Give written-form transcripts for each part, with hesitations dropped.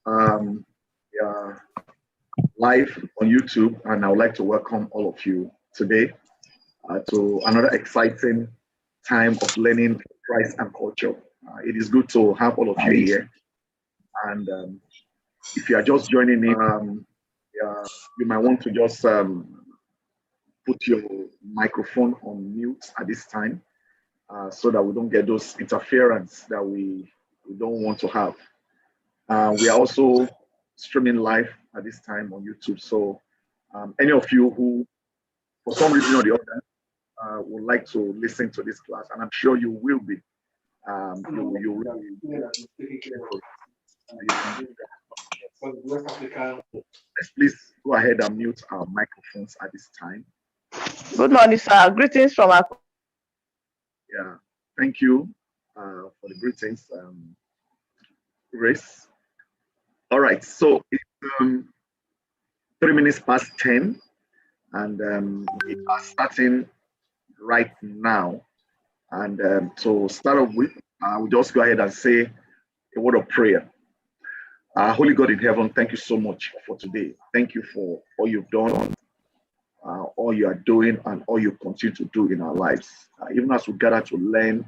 Um, we are live on YouTube, and I would like to welcome all of you today to another exciting time of learning Christ and culture. It is good to have all of you here. And if you are just joining in, you might want to just put your microphone on mute at this time so that we don't get those interference that we don't want to have. We are also streaming live at this time on YouTube. So any of you who, for some reason or the other, would like to listen to this class, and I'm sure you will be. Let's please go ahead and mute our microphones at this time. Good morning, sir. Greetings from our. Yeah, thank you for the greetings, Grace. All right, so it's 3 minutes past 10, and we are starting right now. And to start off with, we'll just go ahead and say a word of prayer. Holy God in heaven, thank you so much for today. Thank you for all you've done, all you are doing, and all you continue to do in our lives. Even as we gather to learn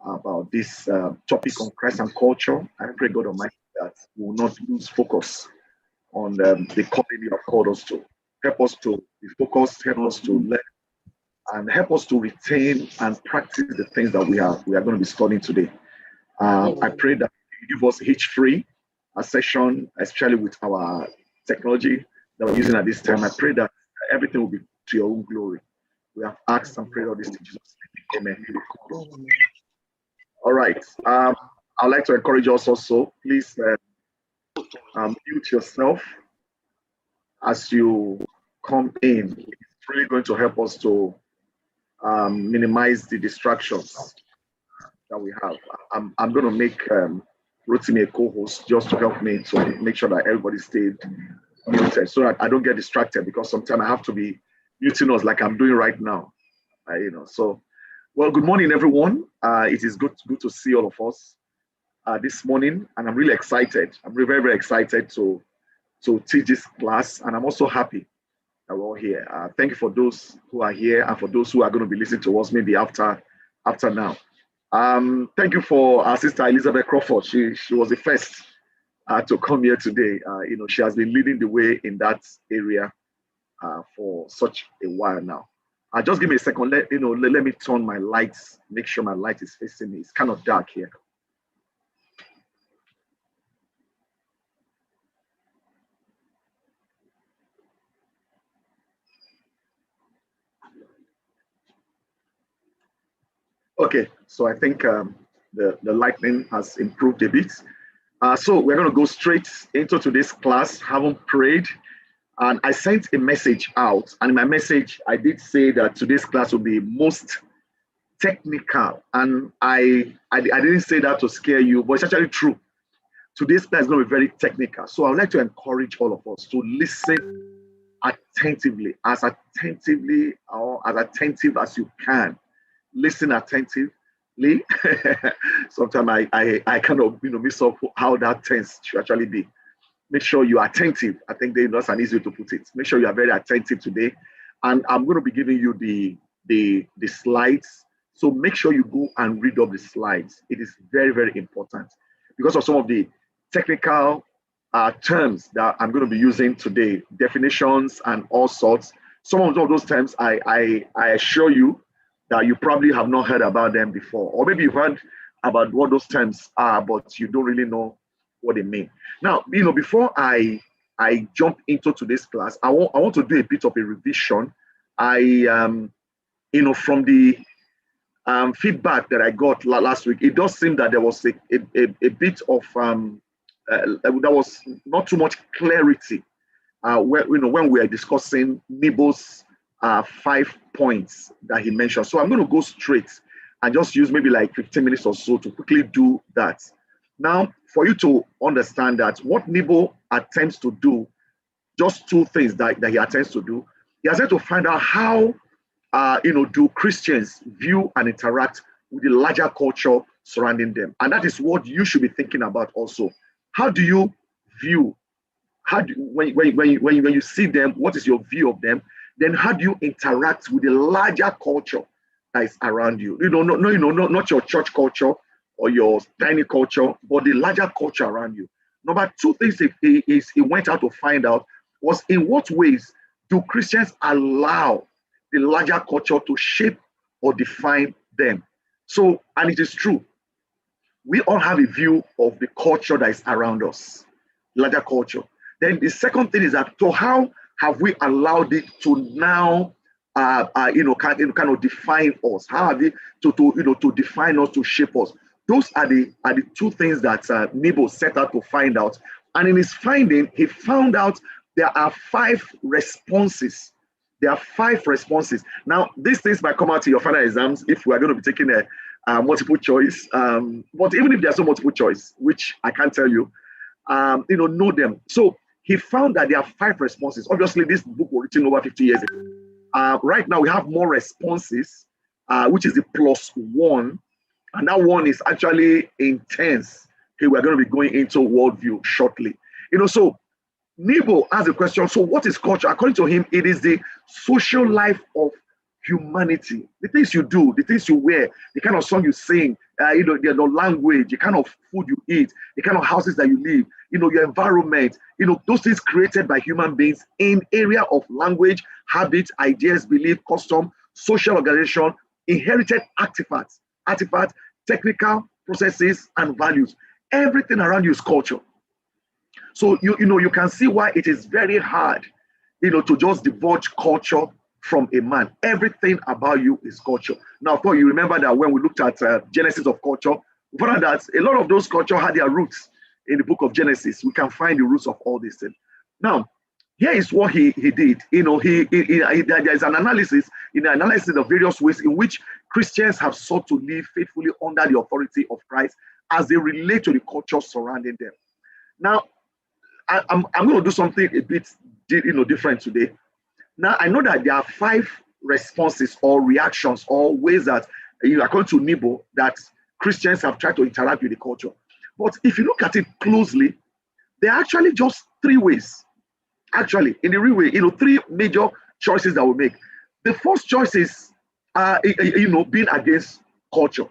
about this topic on Christ and culture, I pray, God Almighty, that we will not lose focus on the calling you have called us to. Help us to be focused, help us to learn, and help us to retain and practice the things that we are going to be studying today. I pray that you give us hitch-free a session, especially with our technology that we're using at this time. I pray that everything will be to your own glory. We have asked and prayed all this in Jesus' name. Amen. All right. I'd like to encourage us also, please mute yourself as you come in. It's really going to help us to minimize the distractions that we have. I'm going to make Rotimi a co-host just to help me to make sure that everybody stays muted so that I don't get distracted, because sometimes I have to be muting us like I'm doing right now. So, well, good morning, everyone. It is good to see all of us this morning, and I'm really excited. I'm really very, very excited to teach this class, and I'm also happy that we're all here. Thank you for those who are here and for those who are going to be listening to us maybe after now. Thank you for our sister Elizabeth Crawford. She was the first to come here today. She has been leading the way in that area for such a while now. Just give me a second. Let me turn my lights. Make sure my light is facing me. It's kind of dark here. Okay, so I think the lighting has improved a bit. So we're going to go straight into today's class. Haven't prayed, and I sent a message out. And in my message, I did say that today's class will be most technical. And I didn't say that to scare you, but it's actually true. Today's class is going to be very technical. So I would like to encourage all of us to listen attentively or as attentive as you can. Listen attentively. Sometimes I kind of miss up how that tense should actually be. Make sure you are attentive. I think that's an easy way to put it. Make sure you are very attentive today. And I'm going to be giving you the slides. So make sure you go and read up the slides. It is very, very important because of some of the technical terms that I'm going to be using today, definitions and all sorts. Some of those terms I assure you that you probably have not heard about them before, or maybe you've heard about what those terms are, but you don't really know what they mean. Now, before I jump into today's class, I want to do a bit of a revision. From the feedback that I got last week, it does seem that there was a bit of there was not too much clarity when we were discussing Nibo's 5 points that he mentioned. So I'm going to go straight and just use maybe like 15 minutes or so to quickly do that. Now, for you to understand that what Nibo attempts to do, just two things that he attempts to do. He attempts to find out how, do Christians view and interact with the larger culture surrounding them. And that is what you should be thinking about also. How do you view? How do when you see them, what is your view of them? Then how do you interact with the larger culture that is around you? Not your church culture or your tiny culture, but the larger culture around you. Number two things he went out to find out was, in what ways do Christians allow the larger culture to shape or define them? So, and it is true, we all have a view of the culture that is around us, larger culture. Then the second thing is that, so how have we allowed it to now, kind of define us? How have it to define us, to shape us? Those are the two things that Nebo set out to find out. And in his finding, he found out there are 5 responses. There are 5 responses. Now, these things might come out in your final exams if we are going to be taking a multiple choice. But even if there's no multiple choice, which I can't tell you, know them. So he found that there are 5 responses. Obviously, this book was written over 50 years ago. Right now, we have more responses, which is the +1. And that one is actually intense. Okay, we're going to be going into worldview shortly. So Nebo asked the question, so what is culture? According to him, it is the social life of humanity. The things you do, the things you wear, the kind of song you sing, the language, the kind of food you eat, the kind of houses that you live, your environment, those things created by human beings in area of language, habits, ideas, belief, custom, social organization, inherited artifacts, technical processes, and values. Everything around you is culture. So you can see why it is very hard, to just divulge culture from a man. Everything about you is culture. Now, of course, you remember that when we looked at Genesis of culture, we found out that a lot of those culture had their roots in the book of Genesis. We can find the roots of all these things. Now, here is what he did. There is an analysis, in the analysis of various ways in which Christians have sought to live faithfully under the authority of Christ as they relate to the culture surrounding them. Now, I'm going to do something a bit different today. Now, I know that there are 5 responses or reactions or ways that, according to Nebo, that Christians have tried to interact with the culture. But if you look at it closely, there are actually just 3 ways. Actually, in the real way, 3 major choices that we make. The first choice is, being against culture.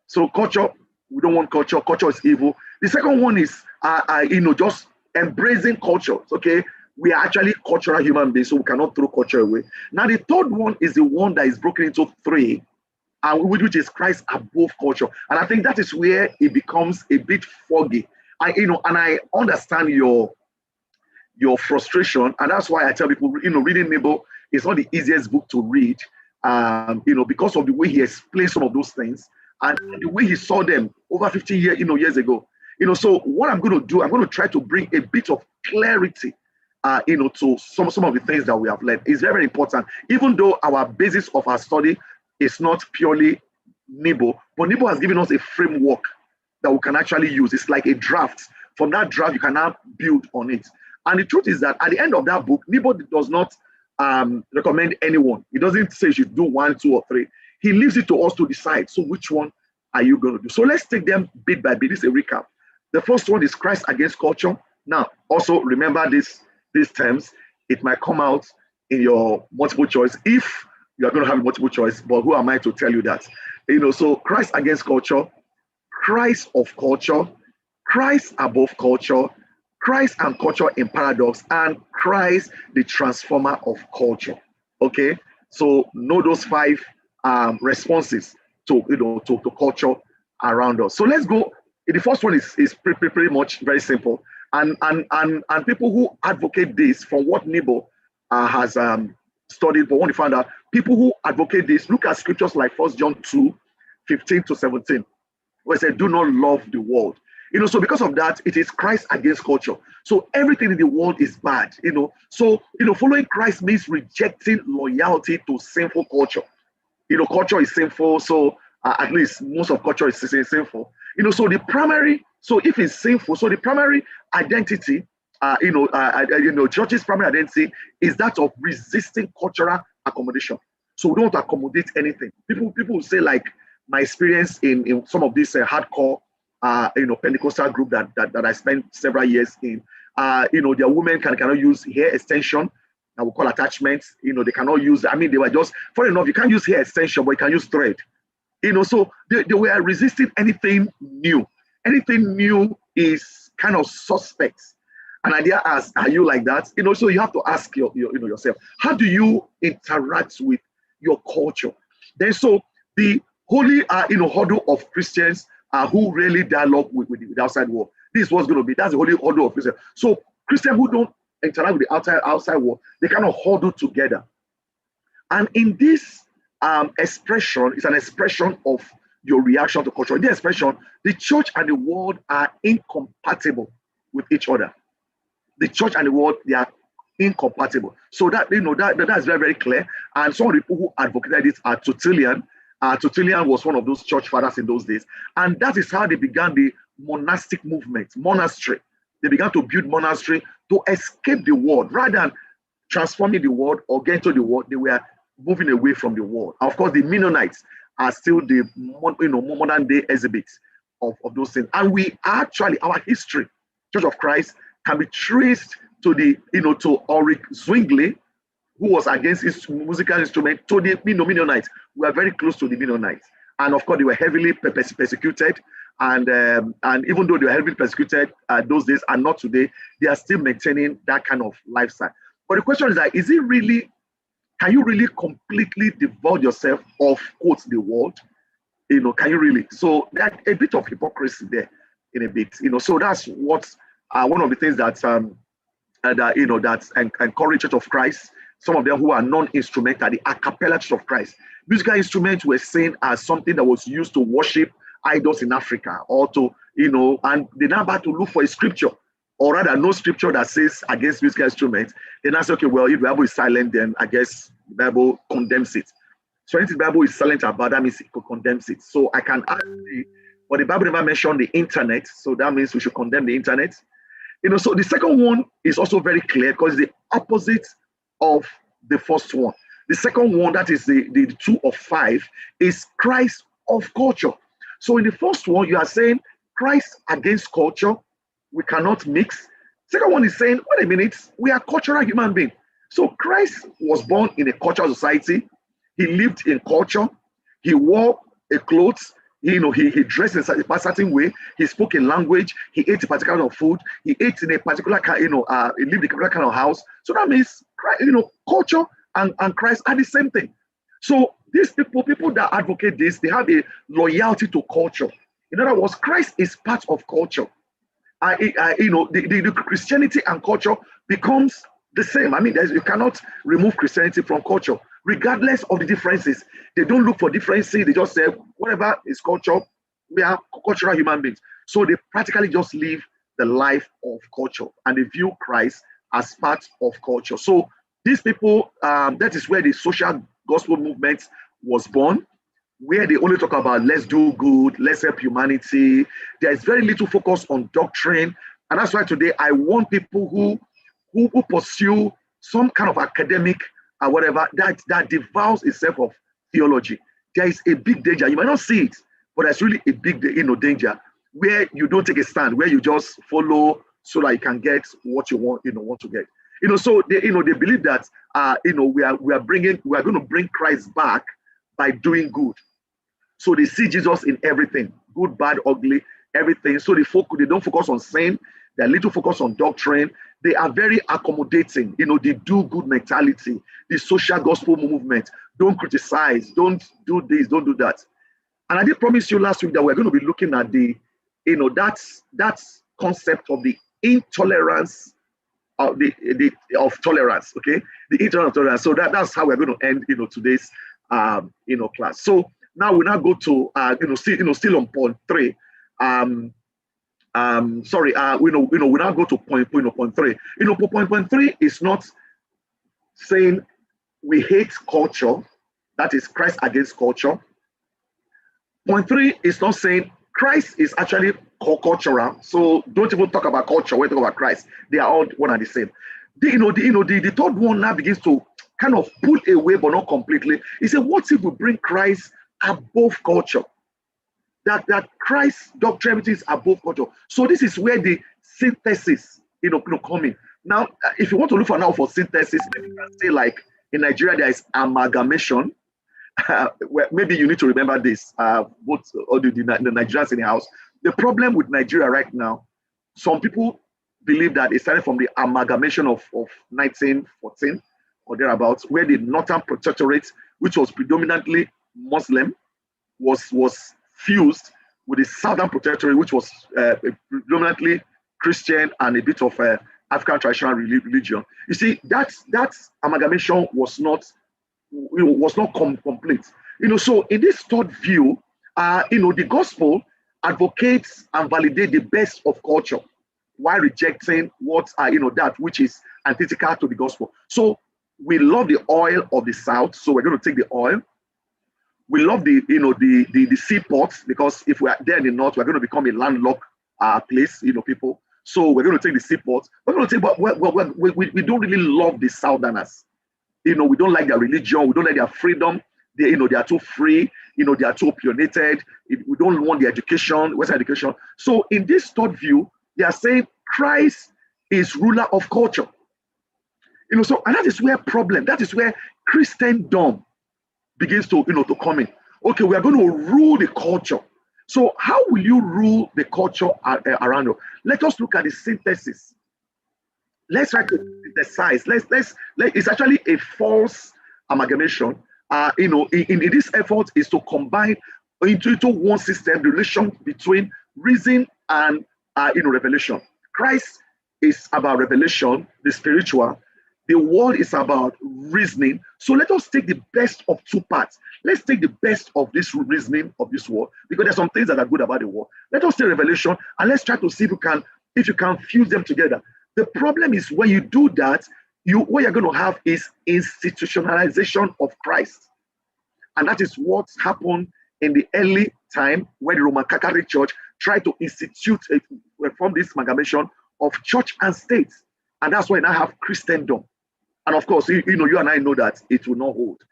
So culture, we don't want culture. Culture is evil. The second one is, just embracing culture. Okay, we are actually cultural human beings, so we cannot throw culture away. Now, the third one is the one that is broken into 3, which is Christ above culture. And I think that is where it becomes a bit foggy. And I understand your frustration, and that's why I tell people, reading Nebo is not the easiest book to read, because of the way he explains some of those things and the way he saw them over 50 years ago. So what I'm going to do, I'm going to try to bring a bit of clarity, to some of the things that we have learned. It's very, very important, even though our basis of our study is not purely Nebo, but Nebo has given us a framework that we can actually use. It's like a draft. From that draft, you can now build on it. And the truth is that at the end of that book, Nebo does not recommend anyone. He doesn't say you should do 1, 2, or 3. He leaves it to us to decide. So which one are you going to do? So let's take them bit by bit. This is a recap. The first one is Christ against culture. Now, also remember these terms. It might come out in your multiple choice if you are going to have multiple choice, but who am I to tell you that? So Christ against culture, Christ of culture, Christ above culture, Christ and culture in paradox, and Christ the transformer of culture. Okay, so know those 5 responses to culture around us. So let's go. The first one is pretty much very simple, and people who advocate this, from what Nebo has studied, but when you find out, people who advocate this look at scriptures like 1 John 2:15-17, where it said, "Do not love the world." So because of that, it is Christ against culture. So everything in the world is bad. So following Christ means rejecting loyalty to sinful culture. Culture is sinful, so at least most of culture is sinful. So if it's sinful, so the primary identity, church's primary identity is that of resisting cultural accommodation. So we don't want to accommodate anything. People will say, like, my experience in some of these hardcore Pentecostal group that I spent several years in, their women cannot use hair extension that we call attachments. They cannot use, I mean, they were just, funny enough, you can't use hair extension, but you can use thread. So they were resisting anything new. Anything new is kind of suspect. And idea asks, are you like that? So you have to ask yourself, how do you interact with your culture? Then so the holy huddle of Christians who really dialogue with the outside world. This is what's going to be. That's the holy huddle of Christians. So Christians who don't interact with the outside world, they kind of huddle together. And in this expression, it's an expression of your reaction to culture. In this expression, the church and the world are incompatible with each other. The church and the world, they are incompatible. So that's very, very clear. And some of the people who advocated this are Tertullian. Tertullian was one of those church fathers in those days. And that is how they began the monastic movement, monastery. They began to build monastery to escape the world. Rather than transforming the world or getting to the world, they were moving away from the world. Of course, the Mennonites are still the modern day exhibits of those things. And we actually, our history, Church of Christ, can be traced to to Ulrich Zwingli, who was against his musical instrument, to the Mennonites. We are very close to the Mennonites. And of course, they were heavily persecuted. And even though they were heavily persecuted those days and not today, they are still maintaining that kind of lifestyle. But the question is that, can you really completely devote yourself of, quote, the world? Can you really? So there's a bit of hypocrisy there in a bit. So that's what one of the things that encourage Church of Christ. Some of them who are non-instrumental, the a cappella Church of Christ. Musical instruments were seen as something that was used to worship idols in Africa, or to, and they now had to look for a scripture, or rather no scripture that says against musical instruments. Then I say, okay, well, if the Bible is silent, then I guess the Bible condemns it. So anything the Bible is silent about, that means it condemns it. So I can add but the Bible never mentioned the internet, so that means we should condemn the internet. So the second one is also very clear because it's the opposite of the first one. The second one, that is the 2 of 5, is Christ of culture. So in the first one, you are saying Christ against culture, we cannot mix. Second one is saying, wait a minute, we are cultural human beings. So Christ was born in a cultural society. He lived in culture. He wore a clothes. He dressed in a certain way. He spoke a language. He ate a particular kind of food. He ate in a particular he lived in a particular kind of house. So that means, culture and Christ are the same thing. So these people that advocate this, they have a loyalty to culture. In other words, Christ is part of culture. The Christianity and culture becomes the same. I mean, you cannot remove Christianity from culture, regardless of the differences. They don't look for differences. They just say, whatever is culture, we are cultural human beings. So they practically just live the life of culture, and they view Christ as part of culture. So these people, that is where the social gospel movement was born, where they only talk about let's do good, let's help humanity. There is very little focus on doctrine. And that's why today I want people who pursue some kind of academic or whatever that devours itself of theology. There is a big danger. You might not see it, but there's really a big danger where you don't take a stand, where you just follow so that you can get what you want to get. So they believe that we are going to bring Christ back by doing good. So they see Jesus in everything, good, bad, ugly, everything. So they don't focus on sin. They're little focus on doctrine. They are very accommodating. The do good mentality, the social gospel movement. Don't criticize. Don't do this. Don't do that. And I did promise you last week that we're going to be looking at that concept of the intolerance of of tolerance. Okay, the intolerance of tolerance. So that's how we're going to end today's class. So now we now go to still on point 3. We now go to point 3. Point 3 is not saying we hate culture, that is Christ against culture. Point 3 is not saying Christ is actually cultural, so don't even talk about culture when you talk about Christ. They are all one and the same. The third one now begins to kind of pull away, but not completely. He said, what if we bring Christ above culture? That Christ's doctrine is above culture. So this is where the synthesis coming. Now, if you want to look for now for synthesis, maybe you can say like in Nigeria there is amalgamation. Well, maybe you need to remember this, both all the Nigerians in the house. The problem with Nigeria right now, some people believe that it started from the amalgamation of 1914 or thereabouts, where the Northern Protectorate, which was predominantly Muslim, was fused with the Southern Protectorate, which was predominantly Christian and a bit of African traditional religion. You see, that amalgamation was not complete. So in this third view, the gospel advocates and validates the best of culture while rejecting what that which is antithetical to the gospel. So we love the oil of the south, so we're going to take the oil. We love the seaports, because if we are there in the north, we're going to become a landlocked place, people. So we're going to take the seaports. We're going to take, but we don't really love the southerners. We don't like their religion. We don't like their freedom. They are too free. They are too opinionated. We don't want the education, Western education. So in this third view, they are saying Christ is ruler of culture. So, and that is where Christendom begins to come in. Okay, we are going to rule the culture. So how will you rule the culture around you? Let us look at the synthesis. Let's try to synthesize. It's actually a false amalgamation. In this effort is to combine into one system the relation between reason and revelation. Christ is about revelation, the spiritual. The world is about reasoning. So let us take the best of two parts. Let's take the best of this reasoning of this world, because there's some things that are good about the world. Let us take revelation and let's try to see if you can fuse them together. The problem is when you do that, what you're going to have is institutionalization of Christ. And that is what happened in the early time when the Roman Catholic Church tried to from this amalgamation of church and state. And that's why we now have Christendom. And of course, you and I know that it will not hold.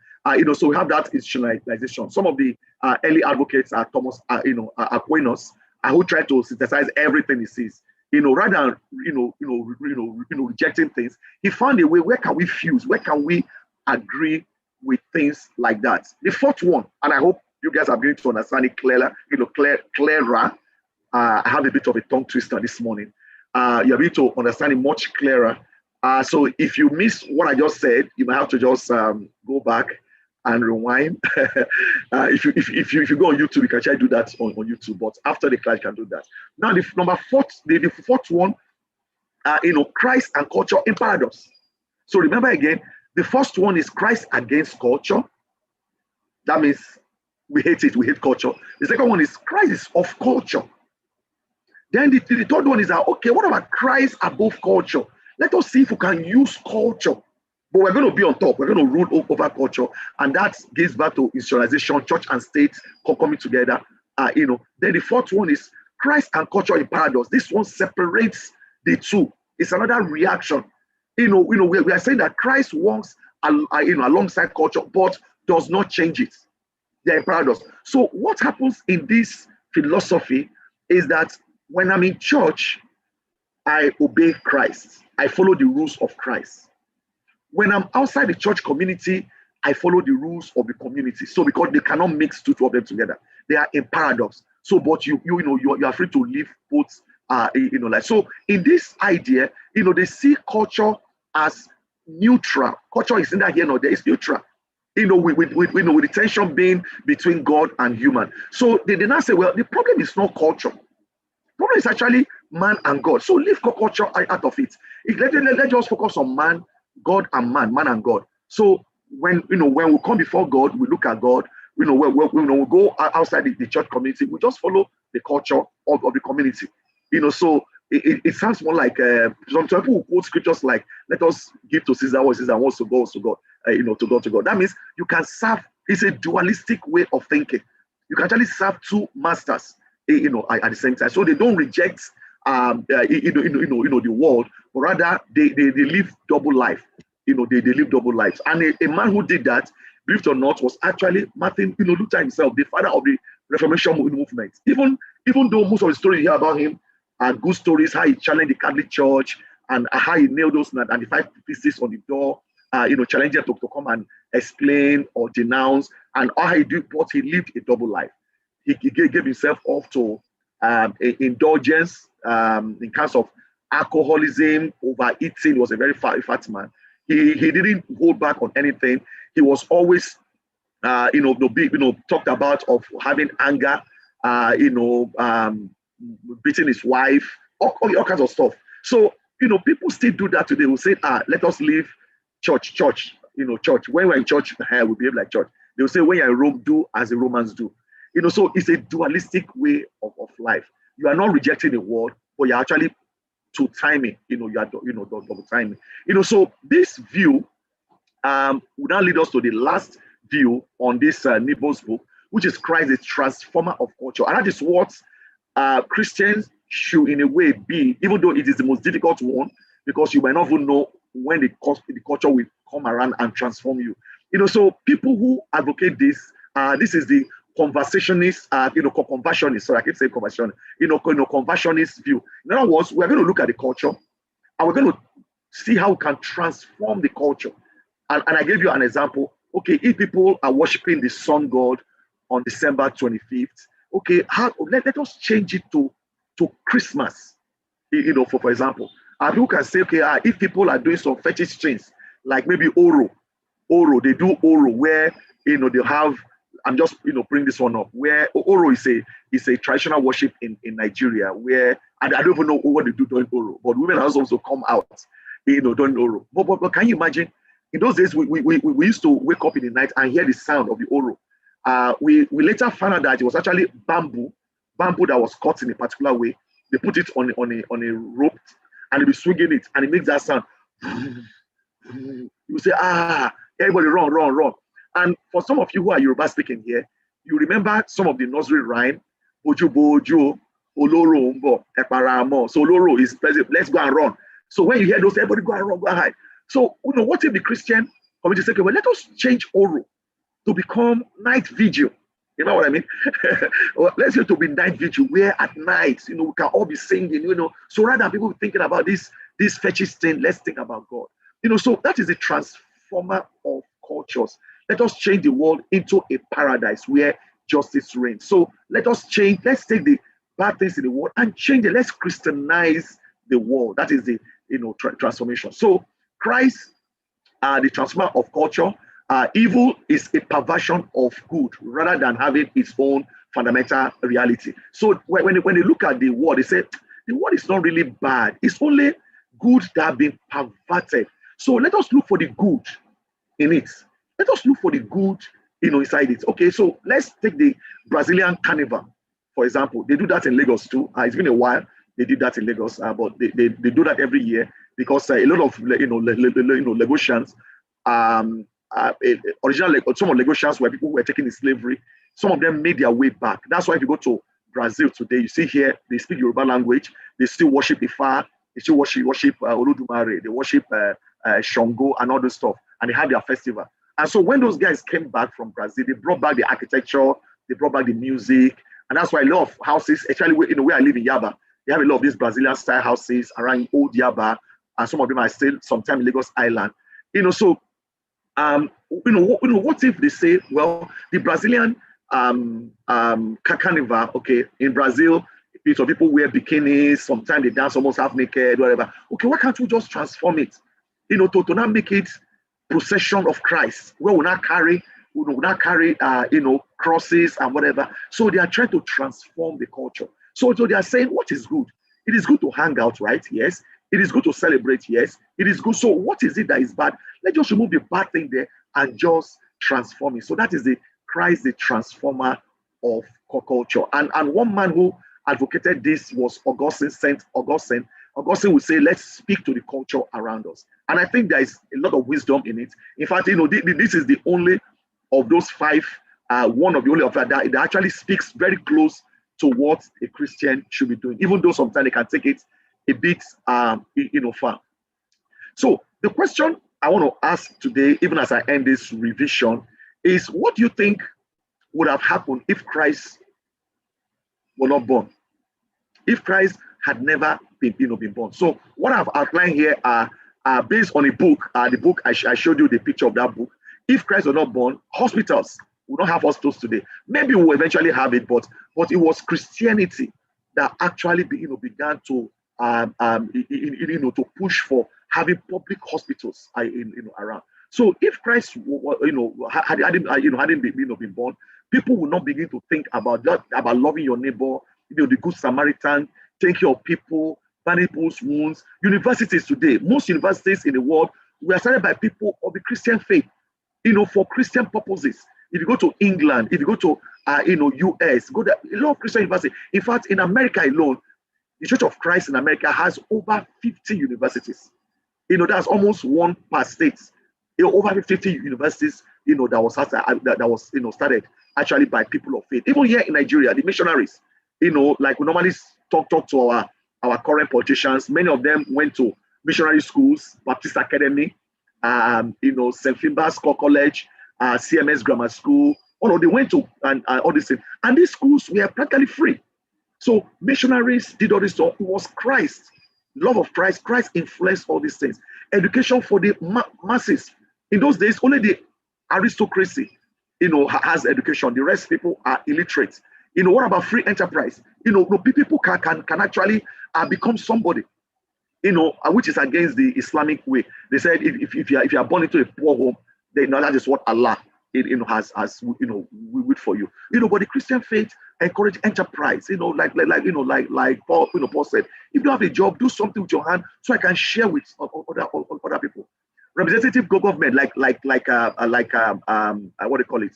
So we have that institutionalization. Some of the early advocates are Thomas, Aquinas, who try to synthesize everything he sees. Rather than rejecting things, he found a way. Where can we fuse? Where can we agree with things like that? The fourth one, and I hope you guys are going to understand it clearer. Clearer. I have a bit of a tongue twister this morning. You're able to understand it much clearer. So if you miss what I just said, you might have to just go back and rewind. If you go on YouTube, you can try to do that on YouTube. But after the class, you can do that. Now, the fourth one, Christ and culture in paradox. So remember again, the first one is Christ against culture. That means we hate it. We hate culture. The second one is Christ is of culture. Then the third one is that, okay, what about Christ above culture? Let us see if we can use culture. But we're going to be on top. We're going to rule over culture. And that gives back to institutionalization, church and state coming together. Then the fourth one is Christ and culture in paradox. This one separates the two. It's another reaction. We are saying that Christ walks alongside culture, but does not change it. They're in paradox. So what happens in this philosophy is that when I'm in church, I obey Christ. I follow the rules of Christ. When I'm outside the church community, I follow the rules of the community. So because they cannot mix two of them together, they are in paradox. So, but you are free to live both. Like so. In this idea, they see culture as neutral. Culture is neither here nor there. It's neutral. With the tension being between God and human. So they now say, well, the problem is not culture. The problem is actually man and God. So leave culture out of it. Let's just focus on man, God and man and God. So when we come before God, we look at God. We go outside the church community. We just follow the culture of the community. So it sounds more like some people who quote scriptures like, "Let us give to Caesar what Caesar wants to God, to God." To God. That means you can serve. It's a dualistic way of thinking. You can actually serve two masters. At the same time. So they don't reject the world, but rather they live double life. They live double lives. And a man who did that, believe it or not, was actually Martin Luther himself, the father of the Reformation movement. Even though most of the stories you hear about him are good stories, how he challenged the Catholic Church, and how he nailed those 95 pieces on the door, challenging them to come and explain or denounce, and how he did what he lived a double life. He gave himself off to indulgence in terms of alcoholism, overeating. He was a very fat man. He didn't hold back on anything. He was always, talked about of having anger, beating his wife, all kinds of stuff. So, people still do that today. We'll say, let us leave church. Church. When we're in church, we behave like church. They'll say, when you're in Rome, do as the Romans do. So it's a dualistic way of life. You are not rejecting the world, but you're actually to timing. You are double timing. So this view would now lead us to the last view on this Nebo's book, which is Christ, the transformer of culture. And that is what Christians should, in a way, be, even though it is the most difficult one, because you might not even know when the culture will come around and transform you. So people who advocate this, this is the conversationist, conversionist. Sorry, I keep saying conversion. Conversionist view. In other words, we're going to look at the culture, and we're going to see how we can transform the culture. And I gave you an example. Okay, if people are worshiping the sun god on December 25th, okay, let us change it to Christmas. For example, people can say, okay, if people are doing some fetish things, like maybe Oro, they do Oro, where they have. I'm just bring this one up. Where Oro is a traditional worship in Nigeria, where and I don't even know what they do during Oro, but women also come out, during Oro. But can you imagine? In those days, we used to wake up in the night and hear the sound of the Oro. We later found out that it was actually bamboo that was cut in a particular way. They put it on a rope, and they be swinging it, and it makes that sound. You say, everybody run. And for some of you who are Yoruba speaking here, you remember some of the nursery rhyme, Bojo Bojo, Oloro Umbo, Eparamo. So Oloro is present, let's go and run. So when you hear those, everybody go and run, go and hide. So, what if the Christian community say, okay, well, let us change Oro to become night vigil. You know what I mean? Well, let's say to be night vigil, where at night, we can all be singing, So rather than people thinking about this fetish thing, let's think about God. So that is the transformer of cultures. Let us change the world into a paradise where justice reigns. So let's take the bad things in the world and change it. Let's Christianize the world. That is the transformation. So Christ, the transformer of culture, evil is a perversion of good rather than having its own fundamental reality. So when they look at the world, they say the world is not really bad. It's only good that have been perverted. So let us look for the good in it. Let us look for the good, inside it. Okay, so let's take the Brazilian carnival, for example. They do that in Lagos too. It's been a while they did that in Lagos, but they do that every year because a lot of Lagosians, original some of Lagosians were people who were taken in slavery. Some of them made their way back. That's why if you go to Brazil today, you see here they speak Yoruba language. They still worship Ifa. They still worship Olodumare. They worship Shango and all this stuff, and they have their festival. And so when those guys came back from Brazil, they brought back the architecture, they brought back the music, and that's why a lot of houses, especially where I live in Yaba, they have a lot of these Brazilian style houses around old Yaba, and some of them are still sometimes in Lagos Island. So what if they say, well, the Brazilian carnival, okay, in Brazil, people wear bikinis, sometimes they dance almost half naked, whatever. Okay, why can't we just transform it? To not make it procession of Christ, where we not carry, crosses and whatever. So they are trying to transform the culture. So they are saying, what is good? It is good to hang out, right? Yes. It is good to celebrate, yes. It is good. So what is it that is bad? Let's just remove the bad thing there and just transform it. So that is the Christ, the transformer of culture. And one man who advocated this was Augustine, Saint Augustine. Augustine would say, let's speak to the culture around us. And I think there is a lot of wisdom in it. In fact, this is the only of those five, one of the only of that actually speaks very close to what a Christian should be doing, even though sometimes they can take it a bit, far. So the question I want to ask today, even as I end this revision, is what do you think would have happened if Christ were not born? If Christ had never been born. So what I've outlined here are based on a book. The book I showed you the picture of that book. If Christ was not born, hospitals, we don't have hospitals today. Maybe we'll eventually have it, but it was Christianity that actually began to to push for having public hospitals around. So if Christ hadn't been born, people would not begin to think about that, about loving your neighbor, the good Samaritan, taking care of people, bandaging people's wounds. Universities today, most universities in the world were started by people of the Christian faith, for Christian purposes. If you go to England, if you go to US, go to a lot of Christian universities. In fact, in America alone, the Church of Christ in America has over 50 universities. That's almost one per state. Over 50 universities, that was started actually by people of faith. Even here in Nigeria, the missionaries, like we normally talk to our current politicians. Many of them went to missionary schools, Baptist Academy, St. Finbar's College, CMS Grammar School. All of them went to and all these things. And these schools were practically free. So missionaries did all this stuff. It was Christ, love of Christ. Christ influenced all these things. Education for the masses. In those days, only the aristocracy, has education. The rest people are illiterate. What about free enterprise? People can actually become somebody. Which is against the Islamic way. They said if you are born into a poor home, then that is what Allah has willed for you. But the Christian faith encourage enterprise. Like Paul said, if you have a job, do something with your hand so I can share with other people. Representative government, like what do you call it?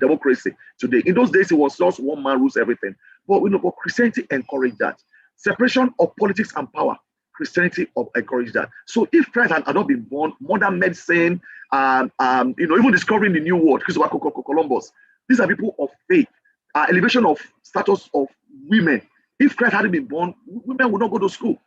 Democracy today. In those days, it was just one man rules everything. But Christianity encouraged that. Separation of politics and power. Christianity encouraged that. So if Christ had not been born, modern medicine, even discovering the new world, Christopher Columbus, these are people of faith. Elevation of status of women. If Christ hadn't been born, women would not go to school.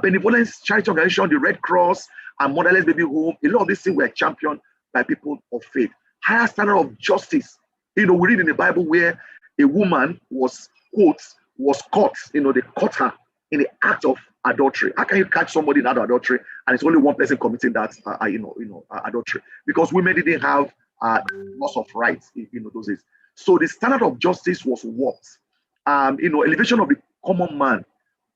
Benevolence, charity organization, the Red Cross, and motherless baby home, a lot of these things were championed by people of faith. Higher standard of justice. We read in the Bible where a woman was caught, they caught her in the act of adultery. How can you catch somebody in that adultery and it's only one person committing that adultery? Because women didn't have loss of rights in those days. So the standard of justice was warped. Elevation of the common man,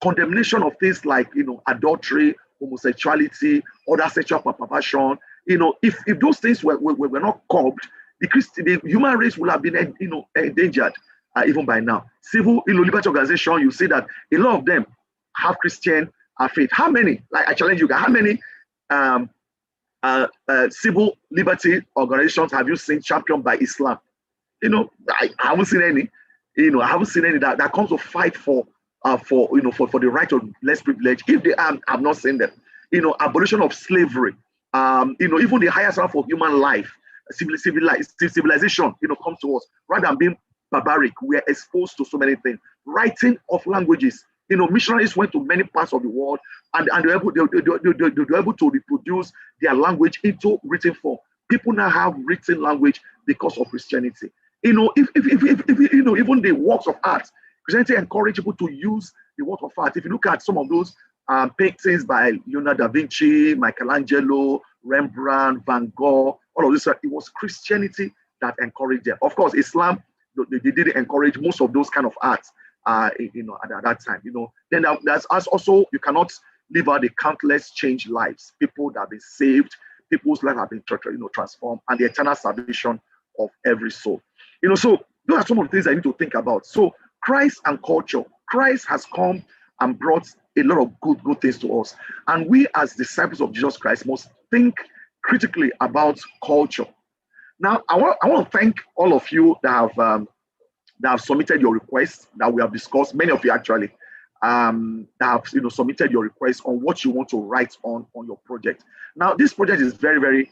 condemnation of things like adultery, homosexuality, other sexual perversion. If those things were not curbed, the human race would have been endangered even by now. Civil liberty organization, you see that a lot of them have Christian faith. How many? Like I challenge you guys. How many civil liberty organizations have you seen championed by Islam? I haven't seen any. I haven't seen any that comes to fight for the right of less privilege. If they are, I've not seen them. Abolition of slavery. Even the highest rank for human life, civilization. Comes to us rather than being barbaric. We are exposed to so many things. Writing of languages. Missionaries went to many parts of the world and they were able to reproduce their language into written form. People now have written language because of Christianity. If even the works of art, Christianity encourage people to use the work of art. If you look at some of those paintings by Leonardo da Vinci, Michelangelo, Rembrandt, Van Gogh, all of this, it was Christianity that encouraged them. Of course, Islam, they didn't encourage most of those kind of arts. At that time, then there's also, you cannot leave out the countless changed lives, people that have been saved, people's lives have been transformed, and the eternal salvation of every soul. So those are some of the things I need to think about. So Christ and culture. Christ has come and brought a lot of good things to us, and we as disciples of Jesus Christ must think critically about culture. Now, I want to thank all of you that have submitted your requests that we have discussed. Many of you actually that have submitted your requests on what you want to write on your project. Now, this project is very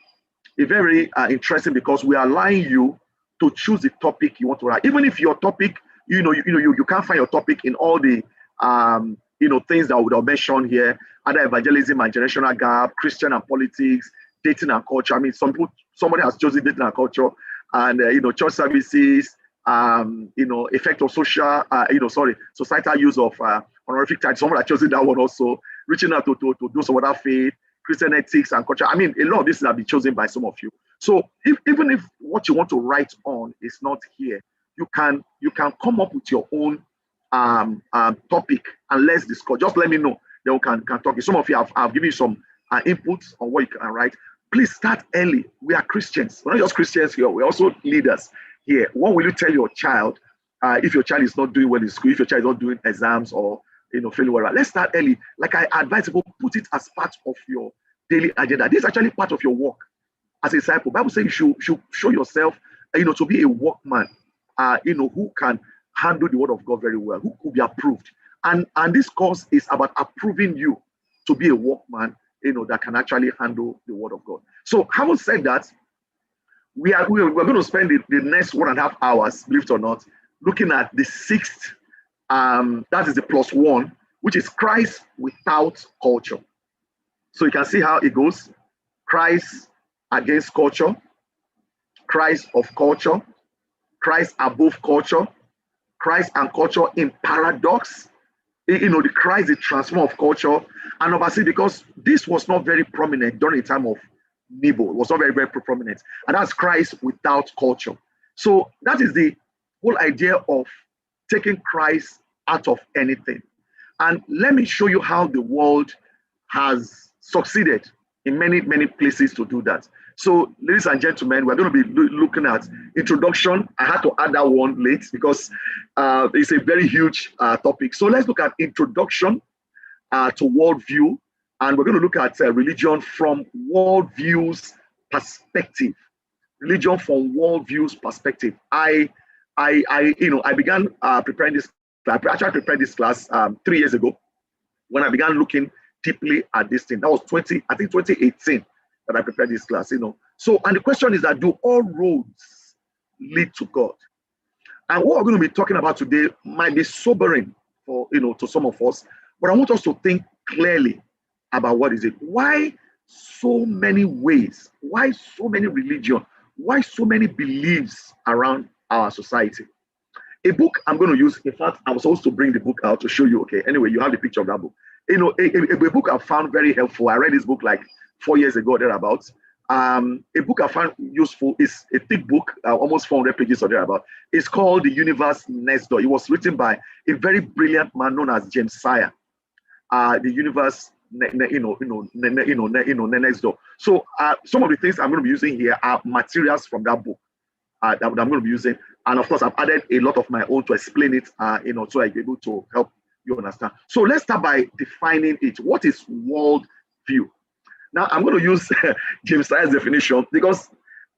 interesting because we are allowing you to choose the topic you want to write. Even if your topic, you can't find your topic in all the things that we have mentioned here, other evangelism and generational gap, Christian and politics, dating and culture. I mean, somebody has chosen dating and culture, and church services. Effect of societal use of honorific title. Someone had chosen that one also. Reaching out to do some other faith, Christian ethics and culture. I mean, a lot of this have been chosen by some of you. So even if what you want to write on is not here, you can come up with your own topic and let's discuss. Just let me know. Then we can talk. Some of you have given you some inputs on what you can write. Please start early. We are Christians. We're not just Christians here. We're also leaders here. What will you tell your child if your child is not doing well in school, if your child is not doing exams or failing whatever? Let's start early. Like I advise people, put it as part of your daily agenda. This is actually part of your work as a disciple. Bible says you should show yourself, to be a workman, who can handle the word of God very well, who could be approved. And this course is about approving you to be a workman, that can actually handle the word of God. So having said that, we're going to spend the next 1.5 hours, believe it or not, looking at the sixth, that is the +1, which is Christ without culture. So you can see how it goes. Christ against culture, Christ of culture, Christ above culture, Christ and culture in paradox. The Christ, the transformer of culture. And obviously, because this was not very prominent during the time of Nebo, it was not very, very prominent. And that's Christ without culture. So that is the whole idea of taking Christ out of anything. And let me show you how the world has succeeded in many, many places to do that. So, ladies and gentlemen, we're going to be looking at introduction. I had to add that one late because it's a very huge topic. So let's look at introduction to worldview. And we're going to look at religion from worldview's perspective. Religion from worldview's perspective. I began preparing this. I actually prepared this class 3 years ago when I began looking deeply at this thing. That was 2018 that I prepared this class. So, and the question is that do all roads lead to God? And what we're going to be talking about today might be sobering for to some of us, but I want us to think clearly about what is it. Why so many ways? Why so many religions? Why so many beliefs around our society? A book I'm going to use, in fact, I was supposed to bring the book out to show you. Okay, anyway, you have the picture of that book. A book I found very helpful. I read this book like 4 years ago, thereabouts. A book I found useful is a thick book, almost 400 pages or thereabout. It's called The Universe Next Door. It was written by a very brilliant man known as James Sire. The Universe, Next Door. So some of the things I'm going to be using here are materials from that book that I'm going to be using. And of course, I've added a lot of my own to explain it, so I'll be able to help you understand. So let's start by defining it. What is worldview? Now, I'm going to use James Sire's definition because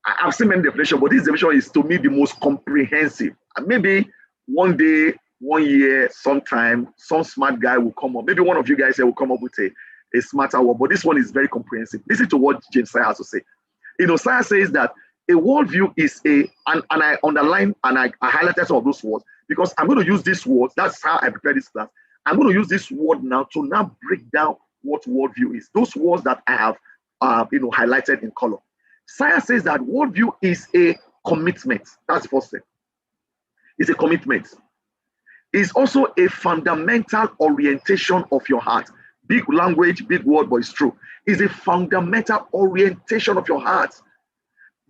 I've seen many definitions, but this definition is to me the most comprehensive. And maybe one day, 1 year, sometime, some smart guy will come up. Maybe one of you guys here will come up with a smarter word, but this one is very comprehensive. Listen to what James Sire has to say. Sire says that a worldview is and I underline and I highlighted some of those words because I'm going to use these words. That's how I prepare this class. I'm going to use this word now to break down what worldview is. Those words that I have, highlighted in color. Sire says that worldview is a commitment. That's the first thing. It's a commitment. It's also a fundamental orientation of your heart. Big language, big word, but it's true. It's a fundamental orientation of your heart.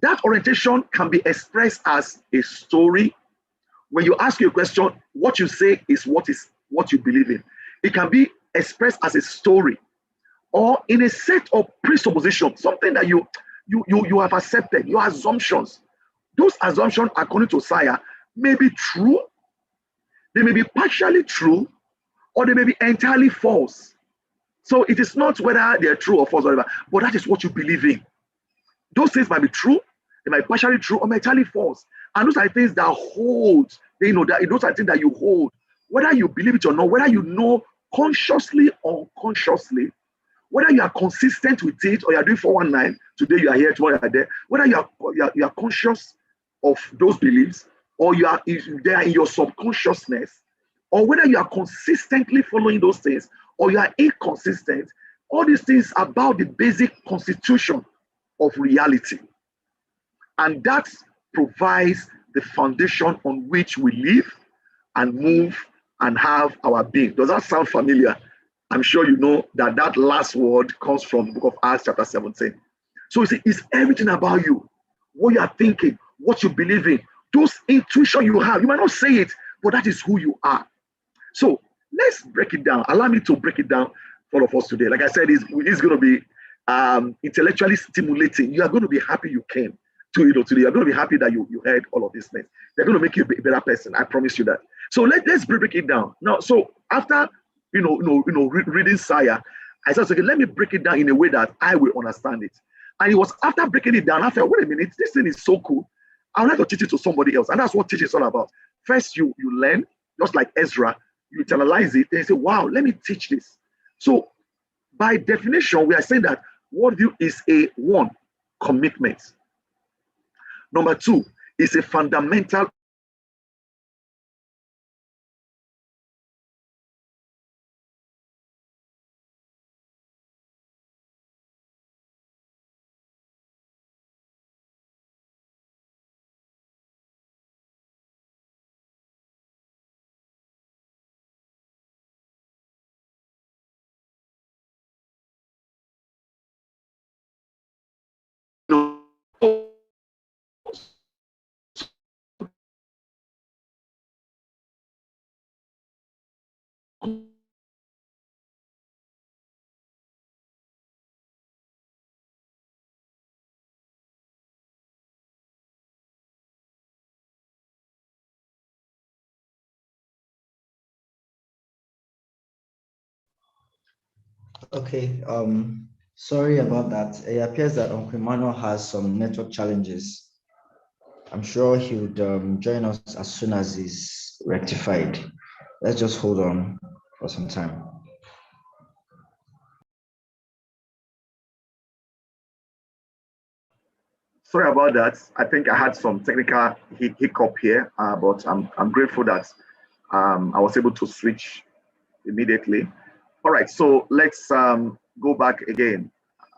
That orientation can be expressed as a story. When you ask you a question, what you say is what you believe in. It can be expressed as a story or in a set of presuppositions, something that you have accepted, your assumptions. Those assumptions, according to Sire, may be true, they may be partially true, or they may be entirely false. So it is not whether they're true or false or whatever, but that is what you believe in. Those things might be true, they might be partially true, or entirely false. And those are things that hold, those are things that you hold, whether you believe it or not, whether you know consciously or unconsciously, whether you are consistent with it or you are doing 419, today you are here, tomorrow you are there, whether you are conscious of those beliefs or they are in your subconsciousness, or whether you are consistently following those things or you are inconsistent, all these things are about the basic constitution of reality. And that provides the foundation on which we live and move and have our being. Does that sound familiar? I'm sure you know that that last word comes from the book of Acts chapter 17. So it's everything about you, what you are thinking, what you believe in, those intuition you have. You might not say it, but that is who you are. So let's break it down. Allow me to break it down for all of us today. Like I said, it's going to be intellectually stimulating. You are going to be happy you came to today. You're going to be happy that you heard all of these things. They're going to make you a better person. I promise you that. So let's break it down now. So after reading Saya, I said, okay, let me break it down in a way that I will understand it. And it was after breaking it down, I felt, wait a minute, this thing is so cool. I would like to teach it to somebody else. And that's what teaching is all about. First, you learn, just like Ezra, you internalize it, and you say, wow, let me teach this. So by definition, we are saying that worldview is a one, commitment. Number two, is a fundamental Okay, sorry about that. It appears that Uncle Emmanuel has some network challenges. I'm sure he would join us as soon as he's rectified. Let's just hold on for some time. Sorry about that. I think I had some technical hiccup here, but I'm grateful that I was able to switch immediately. All right, so let's go back again.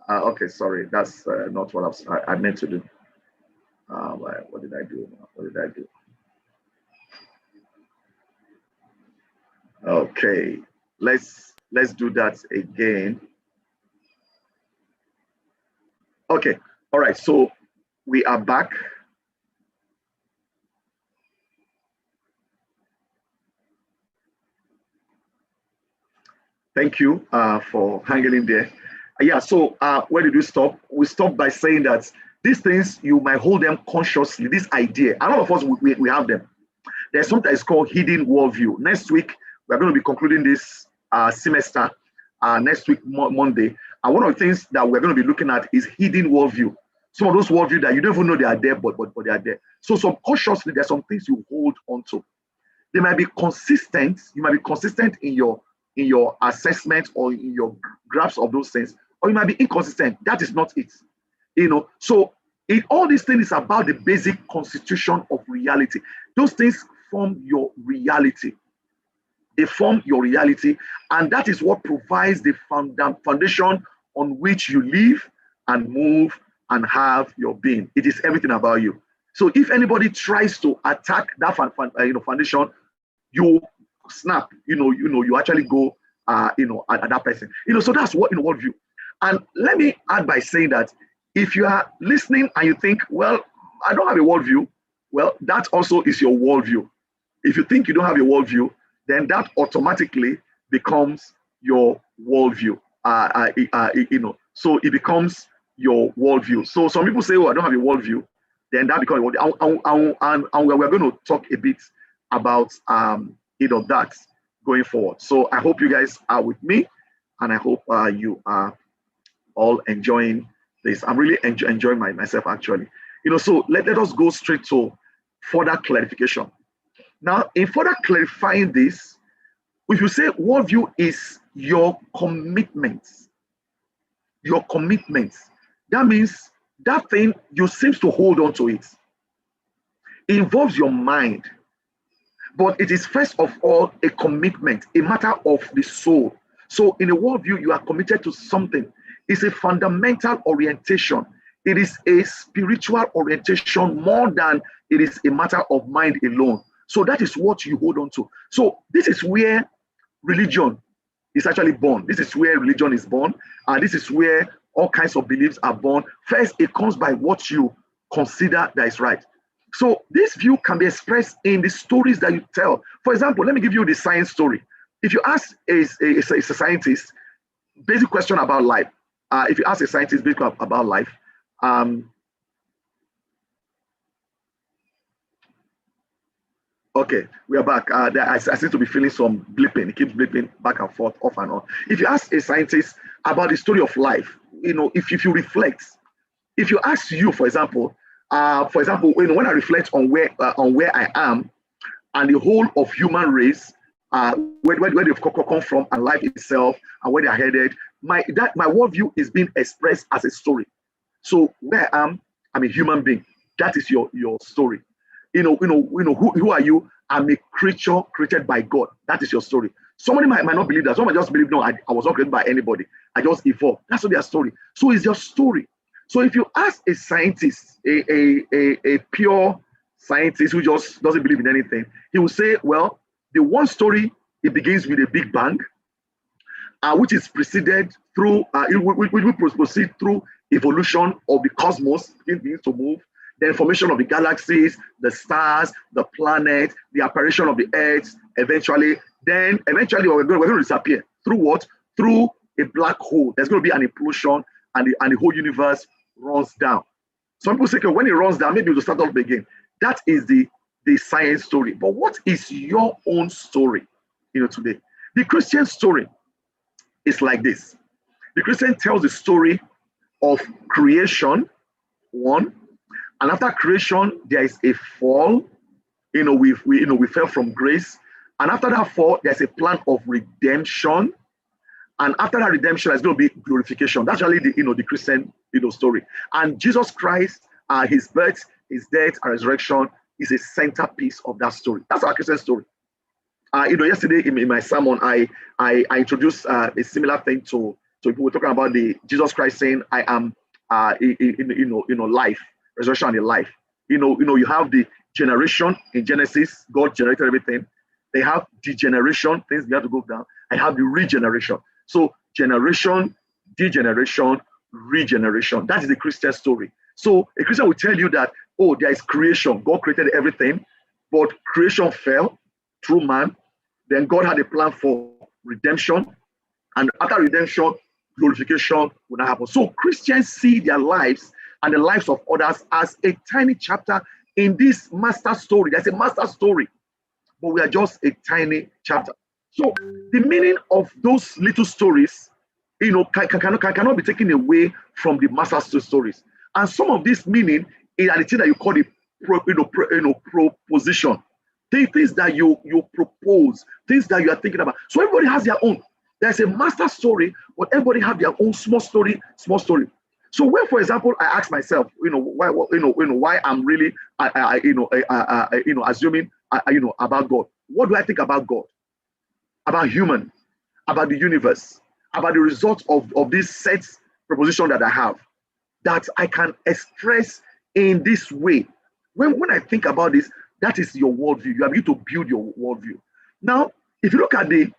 Okay, sorry, that's not what I meant to do. What did I do? What did I do? Okay, let's do that again. Okay, all right, so we are back. Thank you for hanging in there. Yeah, so where did we stop? We stopped by saying that these things, you might hold them consciously, this idea. A lot of us, we have them. There's something that's called hidden worldview. Next week, we're going to be concluding this semester, next week, Monday. And one of the things that we're going to be looking at is hidden worldview. Some of those worldview that you don't even know they are there, but they are there. So subconsciously, there's some things you hold onto. They might be consistent. You might be consistent in your assessment or in your grasp of those things, or you might be inconsistent. That is not it. So all these things is about the basic constitution of reality. Those things form your reality. They form your reality, and that is what provides the foundation on which you live and move and have your being. It is everything about you. So if anybody tries to attack that foundation, you snap. You actually go at that person. So that's what in worldview. And let me add by saying that if you are listening and you think, well, I don't have a worldview, well, that also is your worldview. If you think you don't have a worldview, then that automatically becomes your worldview. So it becomes your worldview. So some people say, oh, I don't have a worldview, then that becomes a worldview. And we're going to talk a bit about that going forward. So I hope you guys are with me, and I hope you are all enjoying this. I'm really enjoying myself actually. So let us go straight to further clarification. Now, in further clarifying this, if you say worldview is your commitments, that means that thing you seem to hold on to it. It involves your mind, but it is first of all a commitment, a matter of the soul. So in a worldview, you are committed to something. It's a fundamental orientation. It is a spiritual orientation more than it is a matter of mind alone. So that is what you hold on to. So this is where religion is actually born. This is where religion is born. And this is where all kinds of beliefs are born. First, it comes by what you consider that is right. So this view can be expressed in the stories that you tell. For example, let me give you the science story. If you ask a scientist, basic question about life. If you ask a scientist basic about life, okay, we are back. I seem to be feeling some blipping. It keeps blipping back and forth, off and on. If you ask a scientist about the story of life, if you reflect, if you ask you, for example, when I reflect on where I am and the whole of human race, where they've come from and life itself and where they're headed, my worldview is being expressed as a story. So where I am, I'm a human being. That is your story. Who are you? I'm a creature created by God. That is your story. Somebody might not believe that. Somebody just believe, no, I was not created by anybody. I just evolved. That's their story. So it's your story. So if you ask a scientist, a pure scientist who just doesn't believe in anything, he will say, well, the one story, it begins with a big bang, which is preceded through, which will proceed through evolution of the cosmos, begins to move, the formation of the galaxies, the stars, the planet, the apparition of the earth, eventually we're going to disappear. Through what? Through a black hole. There's going to be an implosion and the whole universe runs down. Some people say, okay, when it runs down, maybe it will start up again. That is the science story. But what is your own story, today? The Christian story is like this. The Christian tells the story of creation, one, and after creation, there is a fall. We fell from grace. And after that fall, there's a plan of redemption. And after that redemption, there's going to be glorification. That's really the Christian story. And Jesus Christ, his birth, his death, and resurrection is a centerpiece of that story. That's our Christian story. Yesterday in my sermon, I introduced a similar thing to people. We're talking about the Jesus Christ saying, "I am, life, resurrection, and life." You have the generation in Genesis. God generated everything. They have degeneration, things you have to go down. I have the regeneration. So generation, degeneration, regeneration. That is the Christian story. So a Christian will tell you that, oh, there is creation. God created everything, but creation fell through man. Then God had a plan for redemption. And after redemption, glorification will not happen. So Christians see their lives and the lives of others as a tiny chapter in this master story. There's a master story, but we are just a tiny chapter. So the meaning of those little stories, cannot be taken away from the master stories. And some of this meaning is the thing that you call the proposition. Things that you propose, things that you are thinking about. So everybody has their own. There's a master story, but everybody have their own small story. So when, for example, I ask myself, why I'm really, assuming, about God. What do I think about God? About human, about the universe, about the result of this set proposition that I have, that I can express in this way. When I think about this, that is your worldview. You are able to build your worldview. Now, if you look at the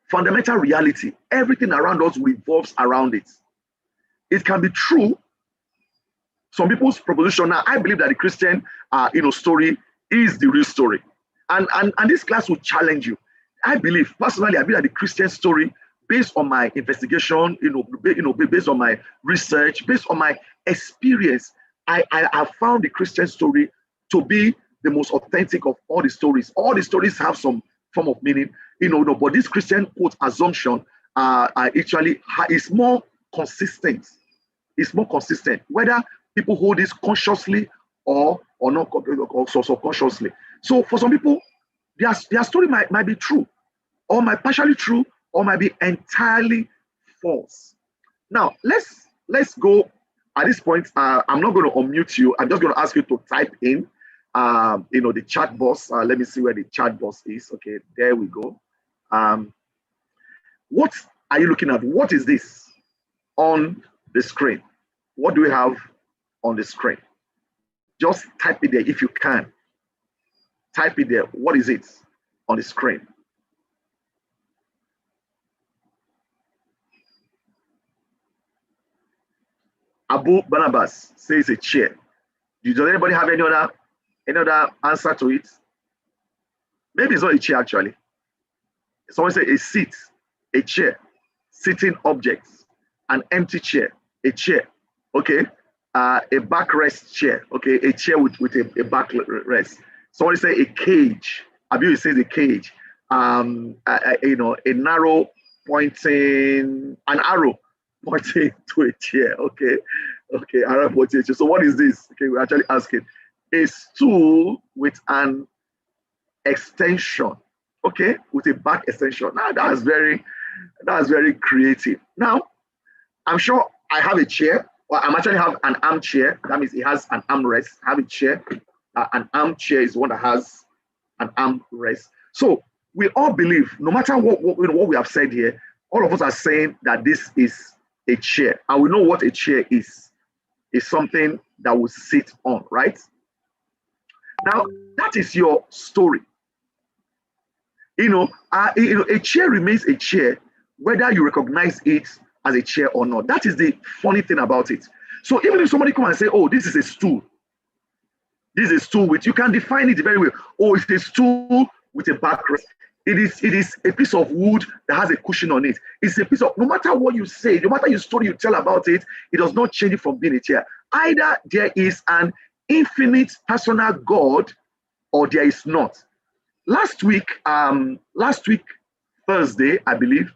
fundamental reality, everything around us revolves around it. It can be true. Some people's proposition. Now, I believe that the Christian, story is the real story, and this class will challenge you. I believe personally, that the Christian story, based on my investigation, based on my research, based on my experience, I have found the Christian story to be the most authentic of all the stories. All the stories have some form of meaning, but this Christian quote assumption actually is more consistent. It's more consistent, whether people hold this consciously or not, or subconsciously. So for some people, their story might be true, or might partially true, or might be entirely false. Now let's go. At this point, I'm not going to unmute you. I'm just going to ask you to type in, the chat box. Let me see where the chat box is. Okay, there we go. What are you looking at? What is this on the screen? What do we have on the screen? Just type it there if you can. type it there. What is it on the screen? Abu Barnabas says a chair. Does anybody have any other answer to it? Maybe it's not a chair actually. Someone say a seat, a chair, sitting objects, an empty chair, a chair. Okay, a backrest chair. Okay, a chair with a backrest. Somebody say a cage. Abu says a cage. A narrow pointing, an arrow pointing to a chair. Okay, arrow pointing to a chair. So what is this? Okay, we're actually asking. A stool with an extension. Okay, with a back extension. Now that's very creative. Now, I'm sure I have a chair. Well, I actually have an armchair. That means it has an armrest. I have a chair. An armchair is one that has an armrest. So we all believe, no matter what we have said here, all of us are saying that this is a chair. And we know what a chair is. It's something that we sit on, right? Now, that is your story. A chair remains a chair, whether you recognize it as a chair or not. That is the funny thing about it. So even if somebody come and say, oh, this is a stool. This is a stool with, you can define it very well. Oh, it's a stool with a backrest. It is a piece of wood that has a cushion on it. It's a piece of, no matter what you say, no matter your story you tell about it, it does not change it from being a chair. Either there is an infinite personal God or there is not. Last week, Thursday, I believe,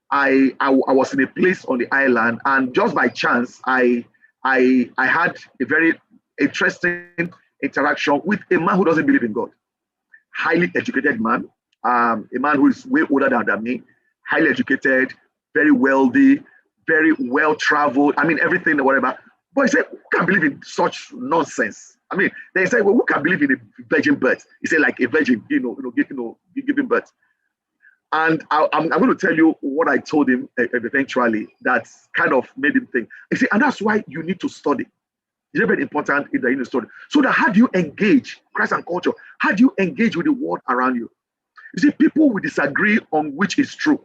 I was in a place on the island, and just by chance, I had a very interesting interaction with a man who doesn't believe in God. Highly educated man, a man who is way older than me, highly educated, very wealthy, very well traveled. I mean, everything, whatever. But he said, who can believe in such nonsense? I mean, they say, well, who can believe in a virgin birth? He said, like a virgin, giving birth. And I'm going to tell you what I told him eventually that kind of made him think. He said, and that's why you need to study. It's very important that you need to study. So that how do you engage Christ and culture? How do you engage with the world around you? You see, people will disagree on which is true.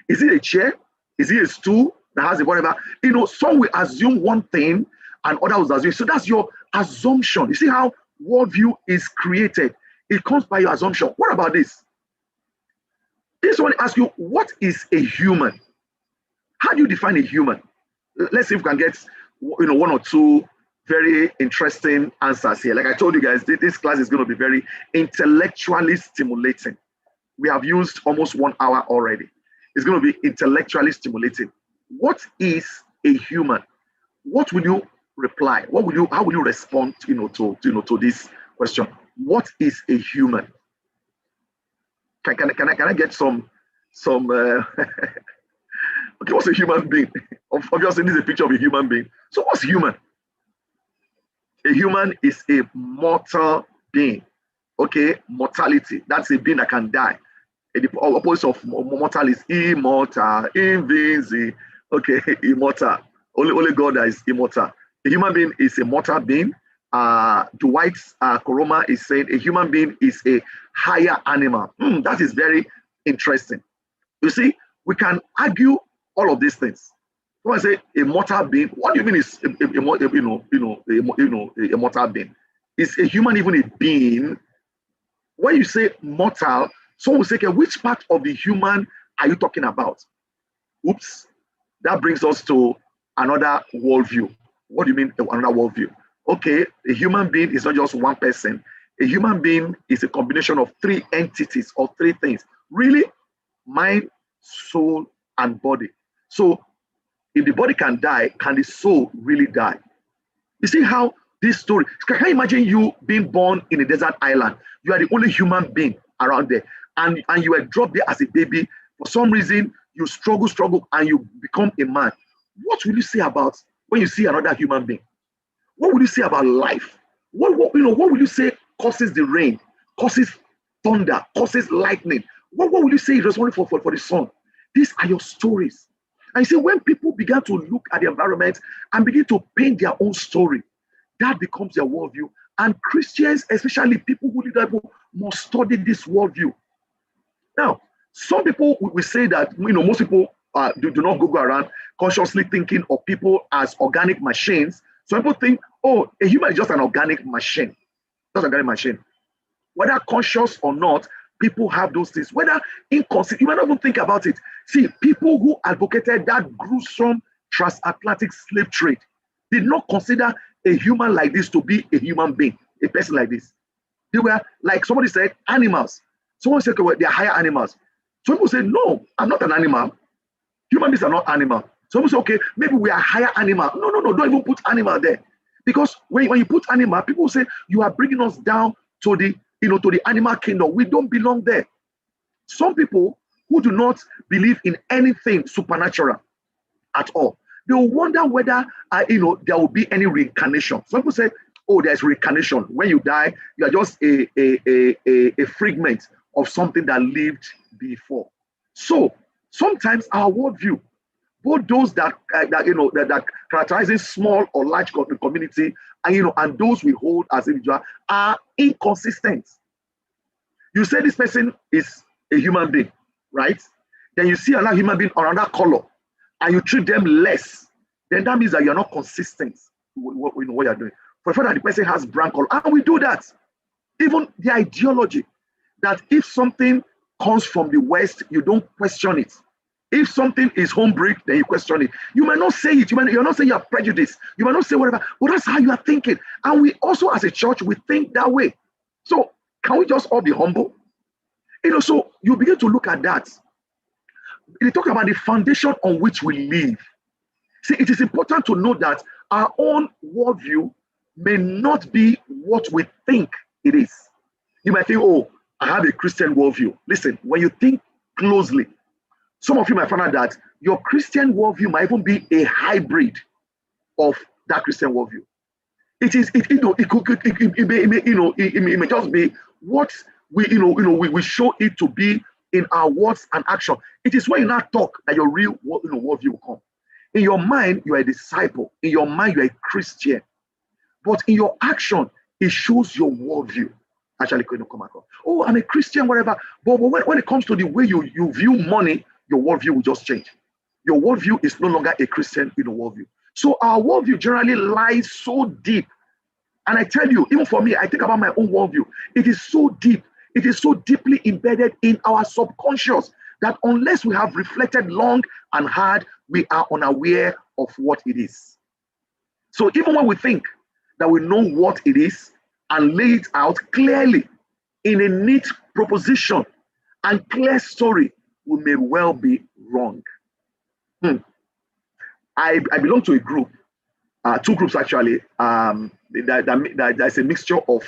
Is it a chair? Is it a stool that has a whatever? Some will assume one thing and others will assume. So that's your assumption. You see how worldview is created? It comes by your assumption. What about this? If someone asks you, what is a human? How do you define a human? Let's see if we can get one or two very interesting answers here. Like I told you guys, this class is going to be very intellectually stimulating. We have used almost 1 hour already. It's going to be intellectually stimulating. What is a human? What will you reply? How will you respond to this question? What is a human? Can I get some okay, what's a human being? Obviously, this is a picture of a human being. So what's human? A human is a mortal being. Okay, mortality. That's a being that can die. The opposite of mortal is immortal, invincible. Okay, immortal. Only God that is immortal. A human being is a mortal being. Dwight Koroma is saying a human being is a higher animal. That is very interesting. You see, we can argue all of these things. When I say a mortal being, what do you mean is a mortal being? Is a human even a being? When you say mortal, someone will say, okay, which part of the human are you talking about? Oops, that brings us to another worldview. What do you mean another worldview? Okay, a human being is not just one person. A human being is a combination of three entities or three things. Really, mind, soul, and body. So if the body can die, can the soul really die? You see how this story, can you imagine you being born in a desert island? You are the only human being around there. And you were dropped there as a baby. For some reason, you struggle, and you become a man. What will you say about when you see another human being? What will you say about life? What will you say causes the rain, causes thunder, causes lightning? What will you say is responsible for the sun? These are your stories. And you see, when people began to look at the environment and begin to paint their own story, that becomes their worldview, And Christians, especially people who lead people, must study this worldview. Now, some people will say that, most people do not go around consciously thinking of people as organic machines. Some people think, oh, a human is just an organic machine. Just an organic machine. Whether conscious or not, people have those things. Whether inconsistent, you might not even think about it. See, people who advocated that gruesome transatlantic slave trade did not consider a human like this to be a human being, a person like this. They were, like somebody said, animals. Someone said, okay, well, they are higher animals. Some people say, no, I'm not an animal. Human beings are not animal. Some people say, okay, maybe we are higher animal. No, don't even put animal there. Because when you put animal, people say you are bringing us down to the to the animal kingdom. We don't belong there. Some people who do not believe in anything supernatural at all, they will wonder whether there will be any reincarnation. Some people say, oh, there's reincarnation. When you die, you are just a fragment of something that lived before. So sometimes our worldview, both those that characterizing small or large community, and those we hold as individual, are inconsistent. You say this person is a human being, right? Then you see another human being or another color, and you treat them less. Then that means that you're not consistent with what you're doing. For the fact that the person has brown color, and we do that. Even the ideology that if something comes from the West, you don't question it. If something is homebreed, then you question it. You might not say it. You're not saying you are prejudiced. You might not say whatever, but that's how you are thinking. And we also, as a church, we think that way. So can we just all be humble? So you begin to look at that. They talk about the foundation on which we live. See, it is important to know that our own worldview may not be what we think it is. You might think, oh, I have a Christian worldview. Listen, when you think closely, some of you might find out that your Christian worldview might even be a hybrid of that Christian worldview. It may just be what we show it to be in our words and action. It is when you now talk that your real worldview will come. In your mind, you are a disciple. In your mind, you are a Christian. But in your action, it shows your worldview. Actually, couldn't come across. Oh, I'm a Christian, whatever. But when it comes to the way you view money, your worldview will just change. Your worldview is no longer a Christian worldview. So our worldview generally lies so deep. And I tell you, even for me, I think about my own worldview. It is so deep. It is so deeply embedded in our subconscious that unless we have reflected long and hard, we are unaware of what it is. So even when we think that we know what it is and lay it out clearly in a neat proposition and clear story, we may well be wrong. I belong to a group, two groups actually. There's a mixture of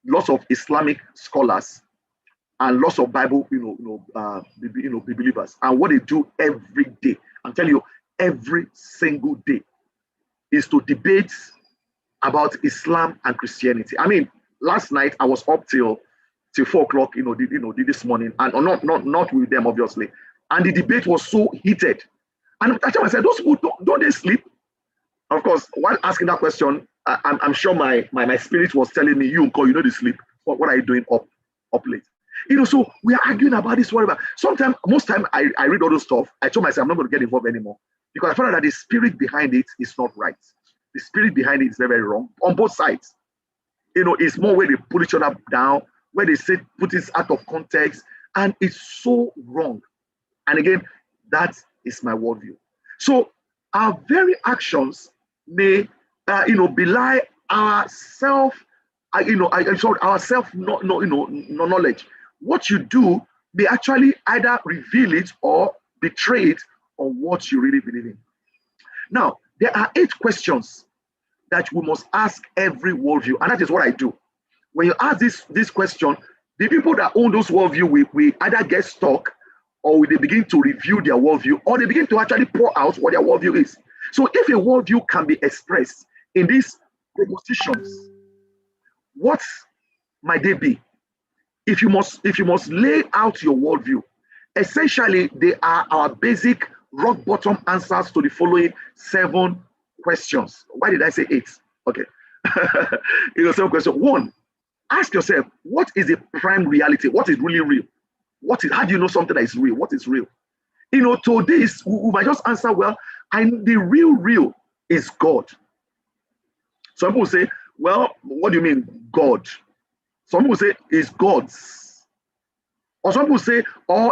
lots of Islamic scholars and lots of Bible, believers. And what they do every day, I'm telling you, every single day, is to debate about Islam and Christianity. I mean, last night I was up till 4 o'clock, this morning, and not with them obviously. And the debate was so heated. And I tell myself, those people don't they sleep? Of course, while asking that question, I'm sure my spirit was telling me, you they sleep. What are you doing up late? So we are arguing about this, whatever. Most time I read all those stuff. I told myself I'm not going to get involved anymore because I found out that the spirit behind it is not right. The spirit behind it is very, very wrong on both sides. It's more where they pull each other down, where they say put it out of context, and it's so wrong. And again, that is my worldview. So our very actions may, belie our knowledge. What you do may actually either reveal it or betray it on what you really believe in. Now, there are 8 questions that we must ask every worldview, and that is what I do. When you ask this question, the people that own those worldview, we either get stuck, or they begin to review their worldview, or they begin to actually pour out what their worldview is. So if a worldview can be expressed in these propositions, what might they be? If you must lay out your worldview, essentially they are our basic rock bottom answers to the following 7 questions. Why did I say 8? Okay. Same question. One, ask yourself, what is the prime reality? What is really real? How do you know something that is real? What is real? To this, we might just answer, well, the real is God. Some people say, well, what do you mean, God? Some people say, it's God's. Or some people say,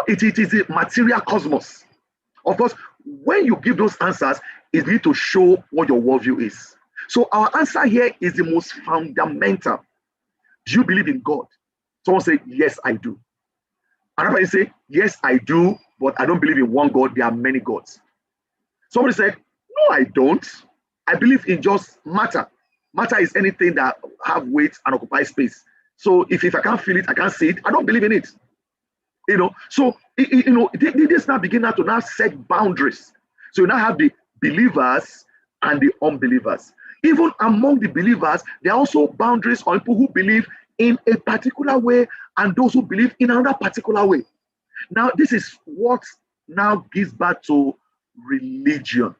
it is a material cosmos. Of course, when you give those answers, it needs to show what your worldview is. So our answer here is the most fundamental. Do you believe in God? Someone say, yes, I do. Another person say, yes, I do, but I don't believe in one God. There are many gods. Somebody said, no, I don't. I believe in just matter. Matter is anything that have weight and occupy space. So if I can't feel it, I can't see it, I don't believe in it. So this now begin to now set boundaries. So you now have the believers and the unbelievers. Even among the believers, there are also boundaries on people who believe in a particular way and those who believe in another particular way. Now, this is what now gives birth to religion.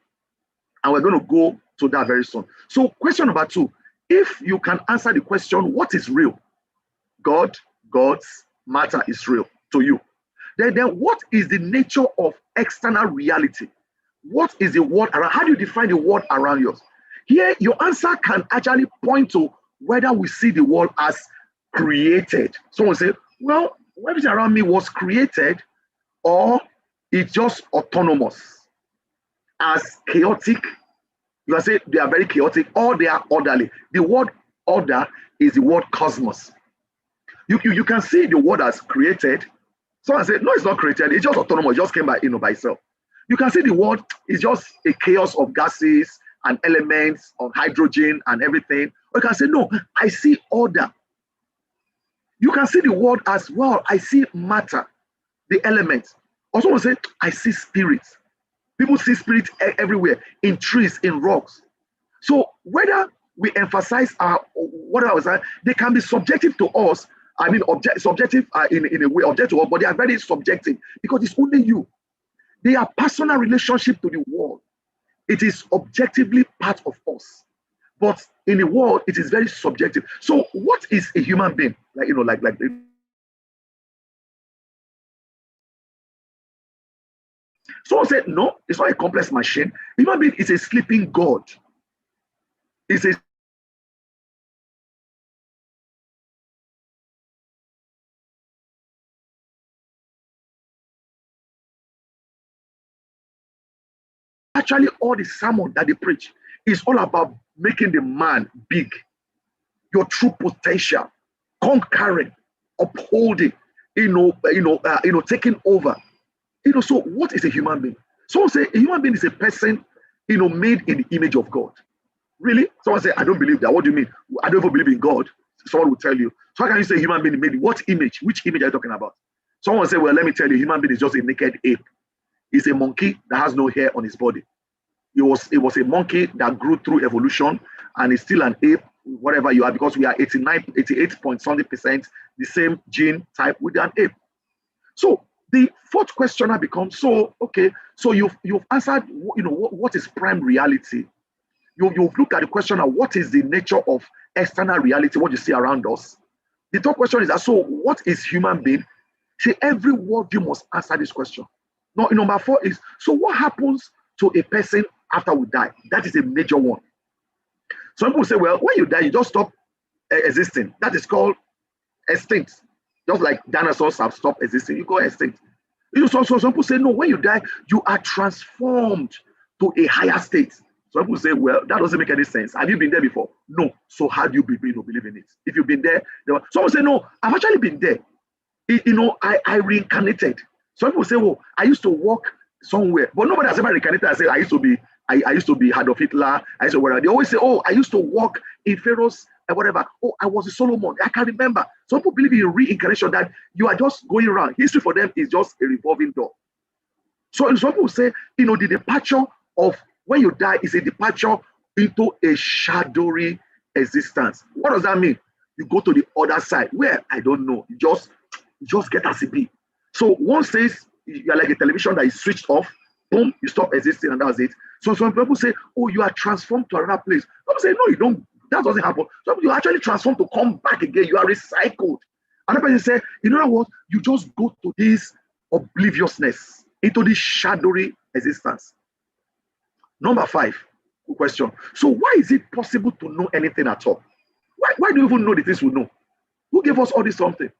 And we're going to go to that very soon. So question number 2, if you can answer the question, what is real? God, God's matter is real to you. Then what is the nature of external reality? What is the world around? How do you define the world around you? Here, your answer can actually point to whether we see the world as created. Someone say, well, everything around me was created, or it's just autonomous, as chaotic. You can say they are very chaotic, or they are orderly. The word order is the word cosmos. You can see the world as created. Someone say, no, it's not created. It's just autonomous. It just came by itself. You can see the world is just a chaos of gases and elements of hydrogen and everything. Or you can say, no, I see order. You can see the world as, well, I see matter, the elements. Or someone say, I see spirit. People see spirit everywhere, in trees, in rocks. So whether we emphasize what I was saying, they can be subjective to us. I mean, subjective in a way, objective, but they are very subjective because it's only you. They are personal relationship to the world. It is objectively part of us, but in the world, it is very subjective. So, what is a human being? Someone said, no, it's not a complex machine. Human being is a sleeping God. It's a actually all the sermon that they preach is all about making the man big, your true potential, conquering, upholding, taking over. So what is a human being? Someone say a human being is a person, made in the image of God. Really? Someone say, I don't believe that. What do you mean? I don't even believe in God. Someone will tell you. So how can you say human being made? What image? Which image are you talking about? Someone will say, well, let me tell you, human being is just a naked ape. It's a monkey that has no hair on his body. It was a monkey that grew through evolution and is still an ape, whatever you are, because we are 88 point something percent the same gene type with an ape. So the fourth question now becomes, so you've answered, what is prime reality? You've looked at the question of what is the nature of external reality, what you see around us. The third question is that, so what is human being? See, every worldview must answer this question. Now, number 4 is, so what happens to a person after we die? That is a major one. Some people say, well, when you die, you just stop existing. That is called extinct. Just like dinosaurs have stopped existing, you go extinct. So some people say, no, when you die, you are transformed to a higher state. Some people say, well, that doesn't make any sense. Have you been there before? No. So how do you believe in it? If you've been there, someone say, no, I've actually been there. I reincarnated. Some people say, well, I used to walk somewhere, but nobody has ever reincarnated. I say, I used to be Adolf Hitler. I used to whatever. They always say, oh, I used to walk in Pharaoh's whatever. Oh, I was a Solomon. I can remember. Some people believe in reincarnation, that you are just going around. History for them is just a revolving door. So some people say, the departure of when you die is a departure into a shadowy existence. What does that mean? You go to the other side. Where? I don't know. You just get as it be. So one says you're like a television that is switched off, boom, you stop existing, and that's it. So some people say, oh, you are transformed to another place. Some say, no, you don't. That doesn't happen. So you actually transform to come back again. You are recycled. Another person say, you know what? You just go to this obliviousness, into this shadowy existence. Number 5, good question. So why is it possible to know anything at all? Why do you even know the things we know? Who gave us all this something?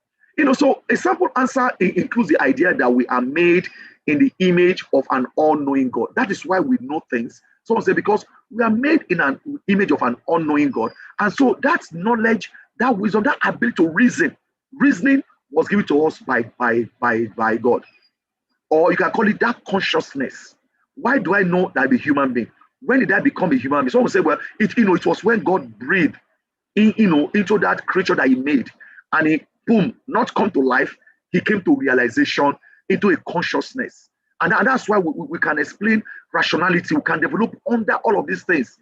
So a simple answer includes the idea that we are made in the image of an all-knowing God. That is why we know things. Someone say, because we are made in an image of an all-knowing God. And so that knowledge, that wisdom, that ability to reasoning was given to us by God. Or you can call it that consciousness. Why do I know that I'm a human being? When did I become a human being? Someone will say, well, it was when God breathed into that creature that he made, and he, boom, not come to life, he came to realization, into a consciousness. And that's why we can explain rationality. We can develop under all of these things.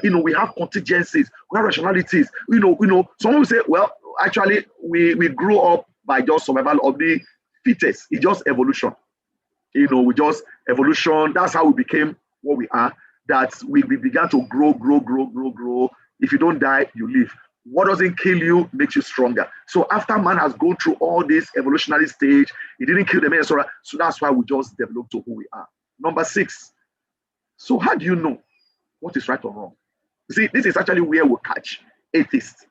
We have contingencies, we have rationalities. Someone will say, well, actually, we grew up by just survival of the fittest. It's just evolution. We just evolution. That's how we became what we are. That we began to grow. If you don't die, you live. What doesn't kill you makes you stronger. So after man has gone through all this evolutionary stage, it didn't kill the man. So that's why we just developed to who we are. Number 6. So how do you know what is right or wrong? See, this is actually where we catch atheists.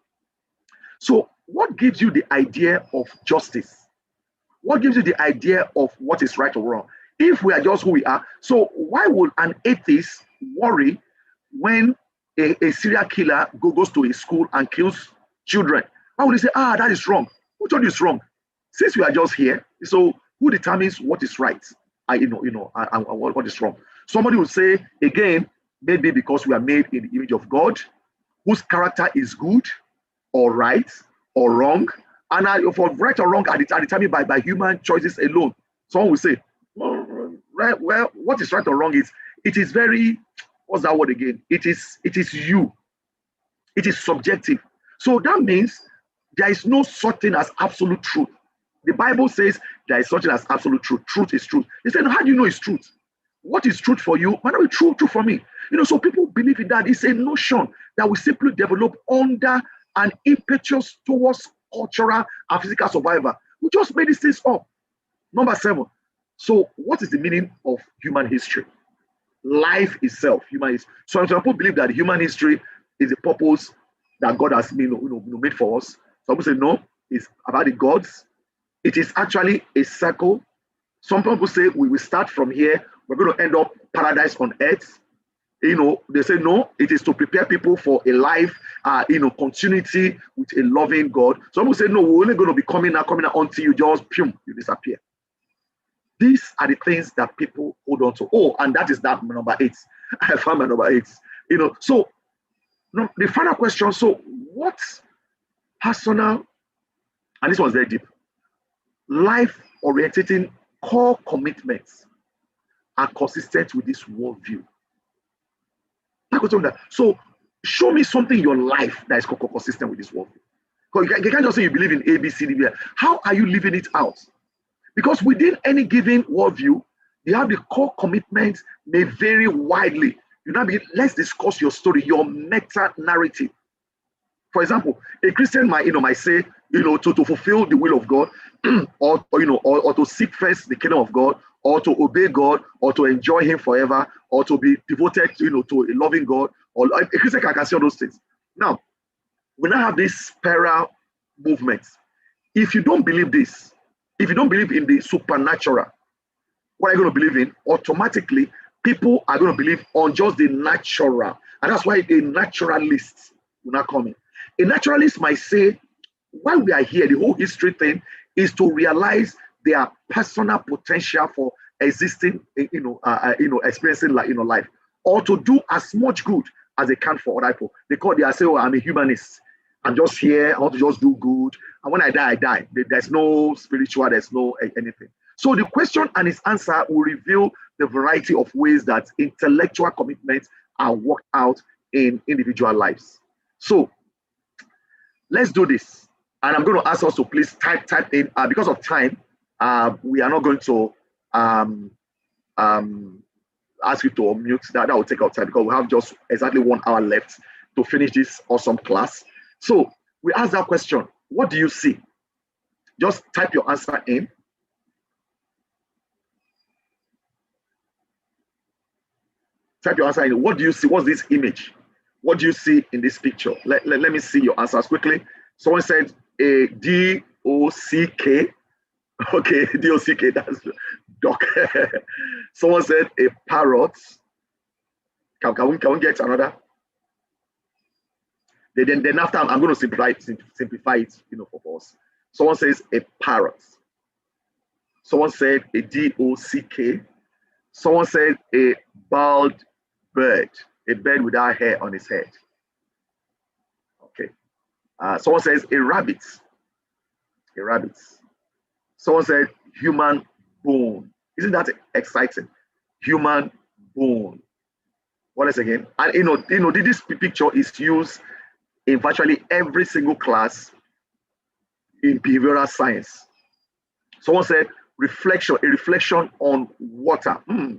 So what gives you the idea of justice? What gives you the idea of what is right or wrong? If we are just who we are, so why would an atheist worry when a serial killer goes to a school and kills children? Why would he say, that is wrong? Who told you it's wrong? Since we are just here, so who determines what is right? And what is wrong? Somebody will say, again, maybe because we are made in the image of God, whose character is good or right or wrong. And for right or wrong are determined by human choices alone. Someone will say, well, what is right or wrong is, it is very, what's that word again? It is you. It is subjective. So that means there is no such thing as absolute truth. The Bible says there is such thing as absolute truth. Truth is truth. They said, how do you know it's truth? What is truth for you might not be true for me. So people believe in that. It's a notion that we simply develop under an impetus towards cultural and physical survival. We just made these things up. Number 7. So what is the meaning of human history? Life itself, human history. So some people believe that human history is a purpose that God has made for us. Some people say no, it's about the gods. It is actually a circle. Some people say we will start from here, we're going to end up paradise on earth. They say no, it is to prepare people for a life, continuity with a loving God. Some people say no, we're only going to be coming out until you just you disappear. These are the things that people hold on to. Oh, and that is that number 8. I found my number 8. So the final question. So what personal, and this one's very deep, life-orientating core commitments are consistent with this worldview? So show me something in your life that is consistent with this worldview. Because you can't just say you believe in A, B, C, D, B. How are you living it out? Because within any given worldview, you have the core commitments may vary widely. Let's discuss your story, your meta narrative. For example, a Christian might say, to fulfill the will of God, or to seek first the kingdom of God, or to obey God, or to enjoy Him forever, or to be devoted, to a loving God, or a Christian can say all those things. Now, we now have this spiral movement. If you don't believe this, if you don't believe in the supernatural, what are you going to believe in? Automatically, people are going to believe on just the natural. And that's why a naturalist will not come in. A naturalist might say, while we are here, the whole history thing is to realize their personal potential for existing, experiencing life, or to do as much good as they can for other people. They say, oh, I'm a humanist. I'm just here. I want to just do good. And when I die, I die. There's no spiritual, there's no anything. So the question and its answer will reveal the variety of ways that intellectual commitments are worked out in individual lives. So let's do this. And I'm going to ask us to please type in, because of time, we are not going to ask you to unmute. That will take our time because we have just exactly 1 hour left to finish this awesome class. So we ask that question, what do you see? Just type your answer in. Type your answer in. What do you see? What's this image? What do you see in this picture? Let me see your answers quickly. Someone said a D-O-C-K. Okay, D-O-C-K, that's duck. Someone said a parrot. Can we get another? Then after I'm going to simplify it, for us. Someone says a parrot. Someone said a D-O-C-K. Someone said a bald bird, a bird without hair on his head. Okay. Someone says a rabbit. A rabbit. Someone said human bone. Isn't that exciting? Human bone. What else again? And this picture is used in virtually every single class in behavioral science. Someone said reflection, a reflection on water.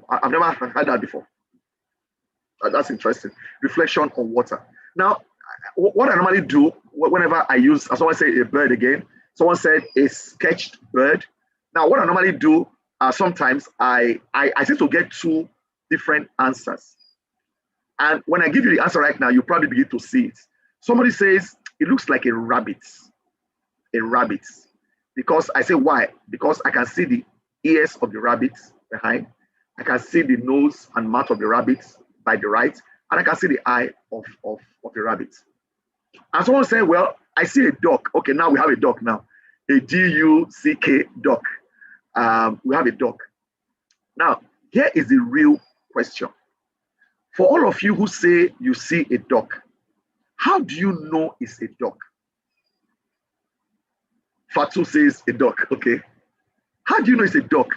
I've never heard that before. That's interesting. Reflection on water. Now, what I normally do whenever I use, as someone say a bird again, someone said a sketched bird. Now, what I normally do, sometimes I seem to get two different answers. And when I give you the answer right now, you probably begin to see it. Somebody says it looks like a rabbit. A rabbit. Because I say why? Because I can see the ears of the rabbit behind. I can see the nose and mouth of the rabbit by the right, and I can see the eye of the rabbit. And someone said, well, I see a duck. Okay, now we have a duck now. A D-U-C-K duck. We have a duck. Now, here is the real question. For all of you who say you see a duck, how do you know it's a duck? Fatu says a duck, okay. How do you know it's a duck?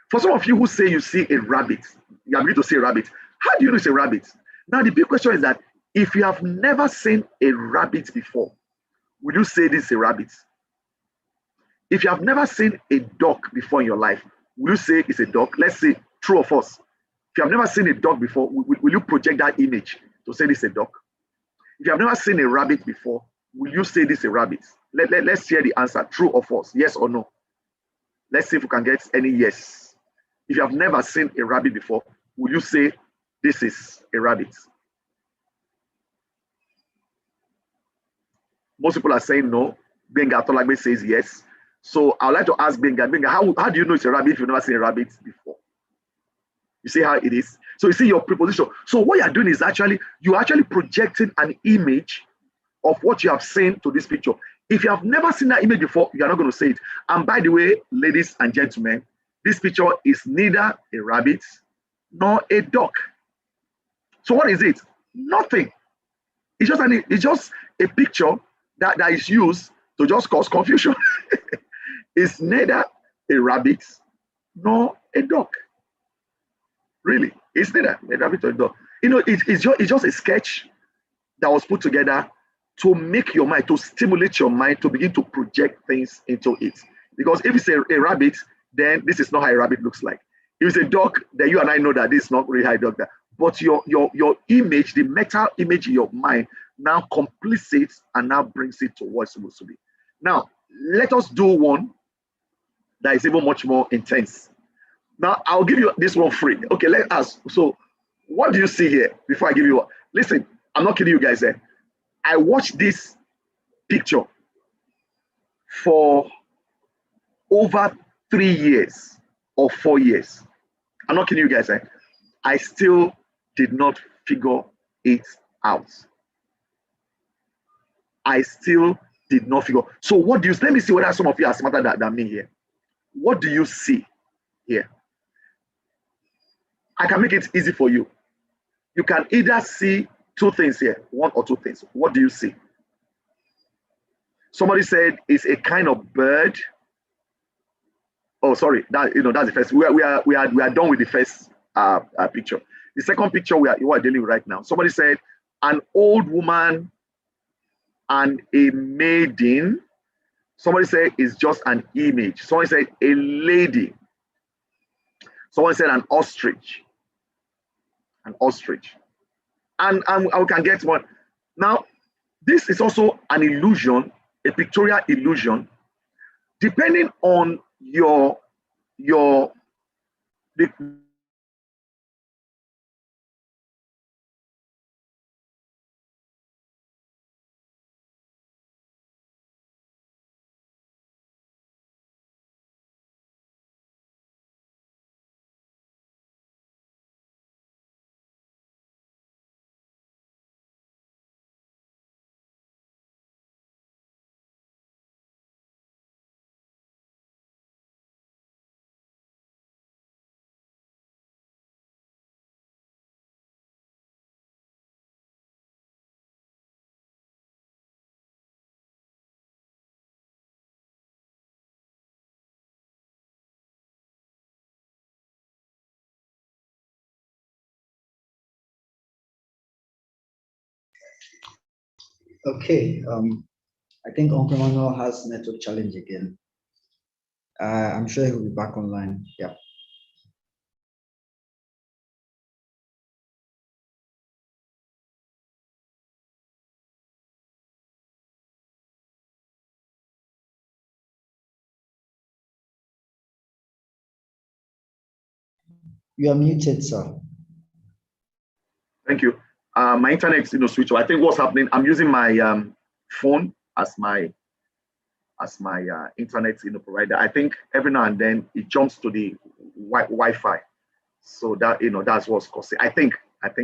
For some of you who say you see a rabbit, you are going to see a rabbit. How do you know it's a rabbit? Now, the big question is that if you have never seen a rabbit before, would you say this is a rabbit? If you have never seen a duck before in your life, will you say it's a duck? Let's say true or false. If you have never seen a duck before, will you project that image to say this is a duck? If you have never seen a rabbit before, will you say this is a rabbit? Let's hear the answer, true or false, yes or no. Let's see if we can get any yes. If you have never seen a rabbit before, will you say this is a rabbit? Most people are saying no. Benga Tolagbe says yes. So I would like to ask Benga, how do you know it's a rabbit if you've never seen a rabbit before? You see how it is? So you see your preposition. So what you're doing is you're actually projecting an image of what you have seen to this picture. If you have never seen that image before, you are not going to say it. And by the way, ladies and gentlemen, this picture is neither a rabbit nor a duck. So what is it? Nothing. It's just a picture that is used to just cause confusion. It's neither a rabbit nor a duck. Really, it's neither a rabbit or a duck. It's just a sketch that was put together to make your mind, to stimulate your mind to begin to project things into it. Because if it's a rabbit, then this is not how a rabbit looks like. If it's a duck, then you and I know that this is not really how a duck is. But your image, the mental image in your mind, now completes it and now brings it to what it's supposed to be. Now, let us do one that is even much more intense. Now, I'll give you this one free. Okay, let us. So, what do you see here before I give you one? Listen, I'm not kidding you guys there. I watched this picture for over 3 years or 4 years. I'm not kidding you guys. I still did not figure it out. I still did not figure. So what do you, let me see whether some of you are smarter than me here. What do you see here? I can make it easy for you. You can either see two things here, one or two things. What do you see? Somebody said it's a kind of bird. Oh, sorry, that's the first. We are done with the first picture. The second picture we are dealing with right now. Somebody said an old woman and a maiden. Somebody said it's just an image. Someone said a lady. Someone said an ostrich. An ostrich. And I can get one. Now, this is also an illusion, a pictorial illusion, depending on the Okay, I think Uncle Manuel has network challenge again. I'm sure he'll be back online. Yeah. You are muted, sir. Thank you. My internet, switch off. I think what's happening, I'm using my phone as my internet, provider. I think every now and then it jumps to the Wi-Fi. So that, that's what's causing. I think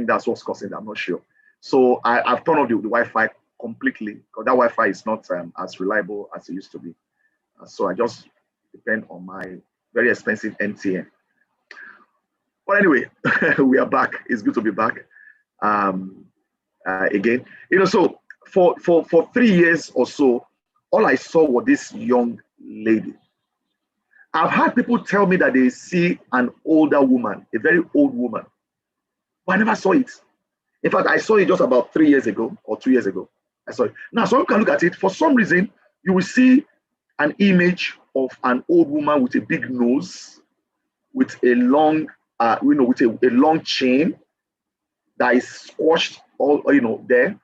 that's what's causing it. I'm not sure. So I've turned off the Wi-Fi completely because that Wi-Fi is not as reliable as it used to be. So I just depend on my very expensive MTA. But anyway, we are back. It's good to be back again. So for 3 years or so, all I saw was this young lady. I've had people tell me that they see an older woman, a very old woman, but I never saw it. In fact, I saw it just about 3 years ago or 2 years ago. I saw it. Now, so you can look at it. For some reason, you will see an image of an old woman with a big nose, with a long, with a long chain that is squashed all, there.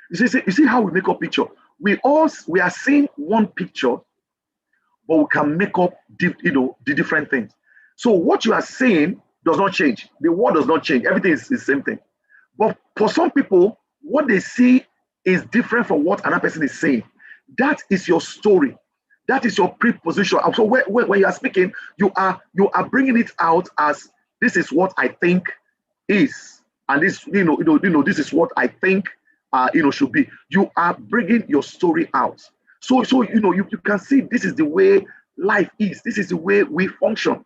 You see how we make up picture. We are seeing one picture, but we can make up the different things. So what you are saying does not change. The word does not change. Everything is the same thing. But for some people, what they see is different from what another person is saying. That is your story. That is your preposition. So when you are speaking, you are bringing it out as this is what I think is, and this this is what I think should be. You are bringing your story out. So you can see this is the way life is. This is the way we function,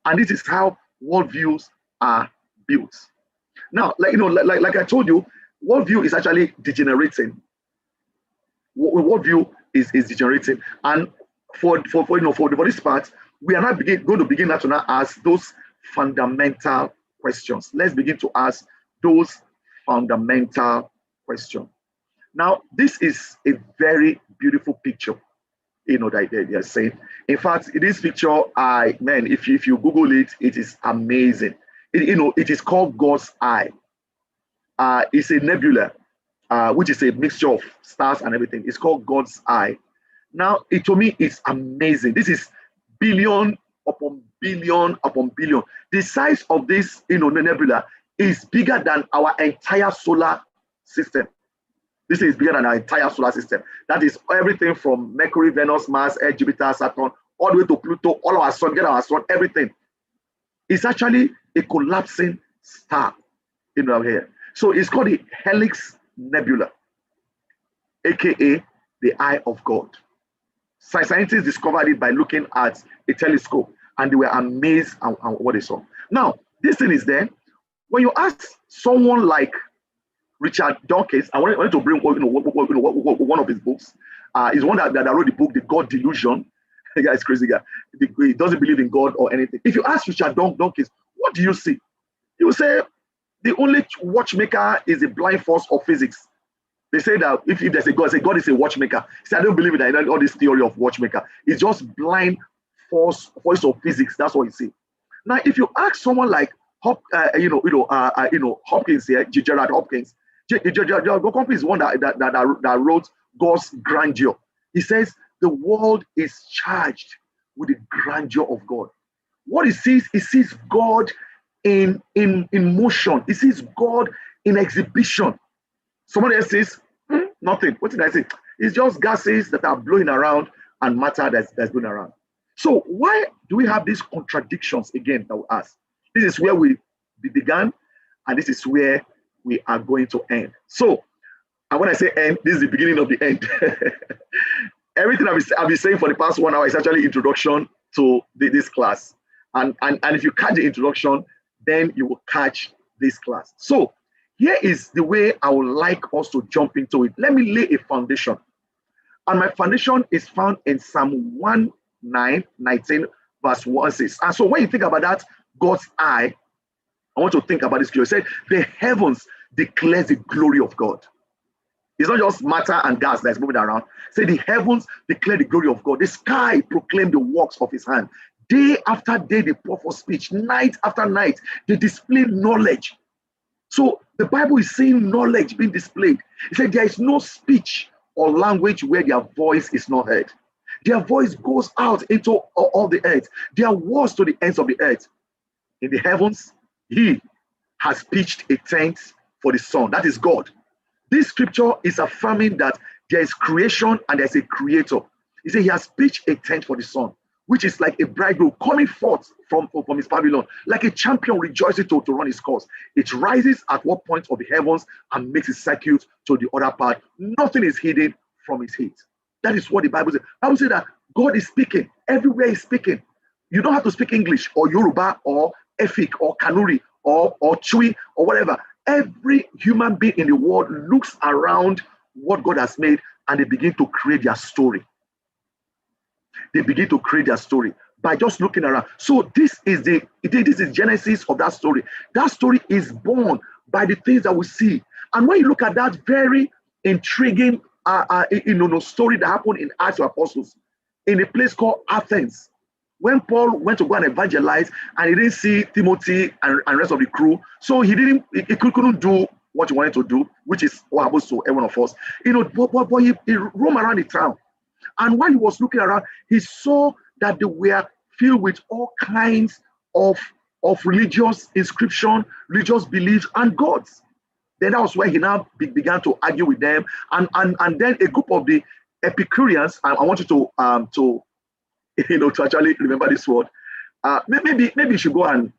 and this is how worldviews are built. Now, like I told you, worldview is actually degenerating. Worldview is degenerating, and for this part, we are not going to begin to now ask those fundamental questions. Let's begin to ask those fundamental questions. Now, this is a very beautiful picture, that they are saying. In fact, this picture, if you Google it, it is amazing. It is called God's eye. It's a nebula, which is a mixture of stars and everything. It's called God's eye. Now, to me, it's amazing. This is billion upon billion upon billion. The size of this, nebula is bigger than our entire solar system. This is bigger than our entire solar system. That is everything from Mercury, Venus, Mars, Earth, Jupiter, Saturn, all the way to Pluto, all our sun, get our sun, everything. It's actually a collapsing star, here. So it's called the Helix Nebula, aka the Eye of God. Scientists discovered it by looking at a telescope, and they were amazed at what they saw. Now, this thing is there. When you ask someone like Richard Dawkins, I wanted to bring one of his books. Is one that wrote the book, The God Delusion. The guy is crazy guy. He doesn't believe in God or anything. If you ask Richard Dawkins, what do you see? He will say the only watchmaker is a blind force of physics. They say that if there's a God, say God is a watchmaker. See, I don't believe in all this theory of watchmaker. It's just blind force of physics. That's what you see. Now, if you ask someone like Hopkins here, Gerard Hopkins Ogunkompe is one that wrote God's grandeur. He says the world is charged with the grandeur of God. What he sees God in motion. He sees God in exhibition. Somebody else says, nothing. What did I say? It's just gases that are blowing around and matter that's going around. So why do we have these contradictions again that we ask? This is where we began, and this is where we are going to end. So, and when I say end, this is the beginning of the end. Everything I've been saying for the past 1 hour is actually introduction to this class. And if you catch the introduction, then you will catch this class. So here is the way I would like us to jump into it. Let me lay a foundation. And my foundation is found in Psalm 19, verse 1-6. And so when you think about that, God's eye, I want to think about this. It said, the heavens declares the glory of God. It's not just matter and gas that's moving around. Say the heavens declare the glory of God. The sky proclaim the works of his hand. Day after day, they pour forth speech. Night after night, they display knowledge. So the Bible is saying knowledge being displayed. It said there is no speech or language where their voice is not heard. Their voice goes out into all the earth. Their words to the ends of the earth. In the heavens, he has pitched a tent for the sun. That is God. This scripture is affirming that there is creation and there's a creator. He said he has pitched a tent for the sun, which is like a bridegroom coming forth from his pavilion, like a champion rejoicing to run his course. It rises at one point of the heavens and makes a circuit to the other part. Nothing is hidden from his heat. That is what the Bible says. The Bible says that God is speaking. Everywhere he's speaking. You don't have to speak English or Yoruba or Efik or Kanuri or Chui or whatever. Every human being in the world looks around what God has made and they begin to create their story. They begin to create their story by just looking around. So this is Genesis of that story. That story is born by the things that we see. And when you look at that very intriguing story that happened in Acts of Apostles in a place called Athens, when Paul went to go and evangelize and he didn't see Timothy and rest of the crew, so he couldn't do what he wanted to do, which is what happens to every one of us. But he roamed around the town. And while he was looking around, he saw that they were filled with all kinds of religious inscription, religious beliefs, and gods. Then that was where he now began to argue with them. And then a group of the Epicureans, I want you to actually remember this word. Maybe you should go and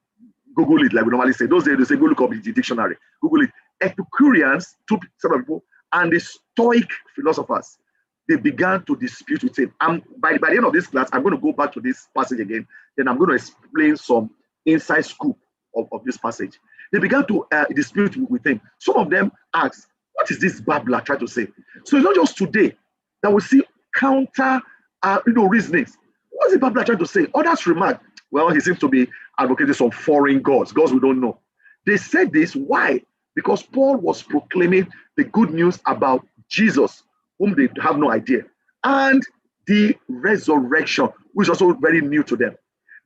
Google it like we normally say. Those days they say go look up the dictionary. Google it. Epicureans, two set of people, and the Stoic philosophers, they began to dispute with him. By the end of this class, I'm going to go back to this passage again. Then I'm going to explain some inside scoop of this passage. They began to dispute with him. Some of them asked, what is this babbler trying to say? So it's not just today that we see counter reasonings. What is the babbler trying to say? Others remarked, well, he seems to be advocating some foreign gods we don't know. They said this, why? Because Paul was proclaiming the good news about Jesus, whom they have no idea, and the resurrection, which is also very new to them.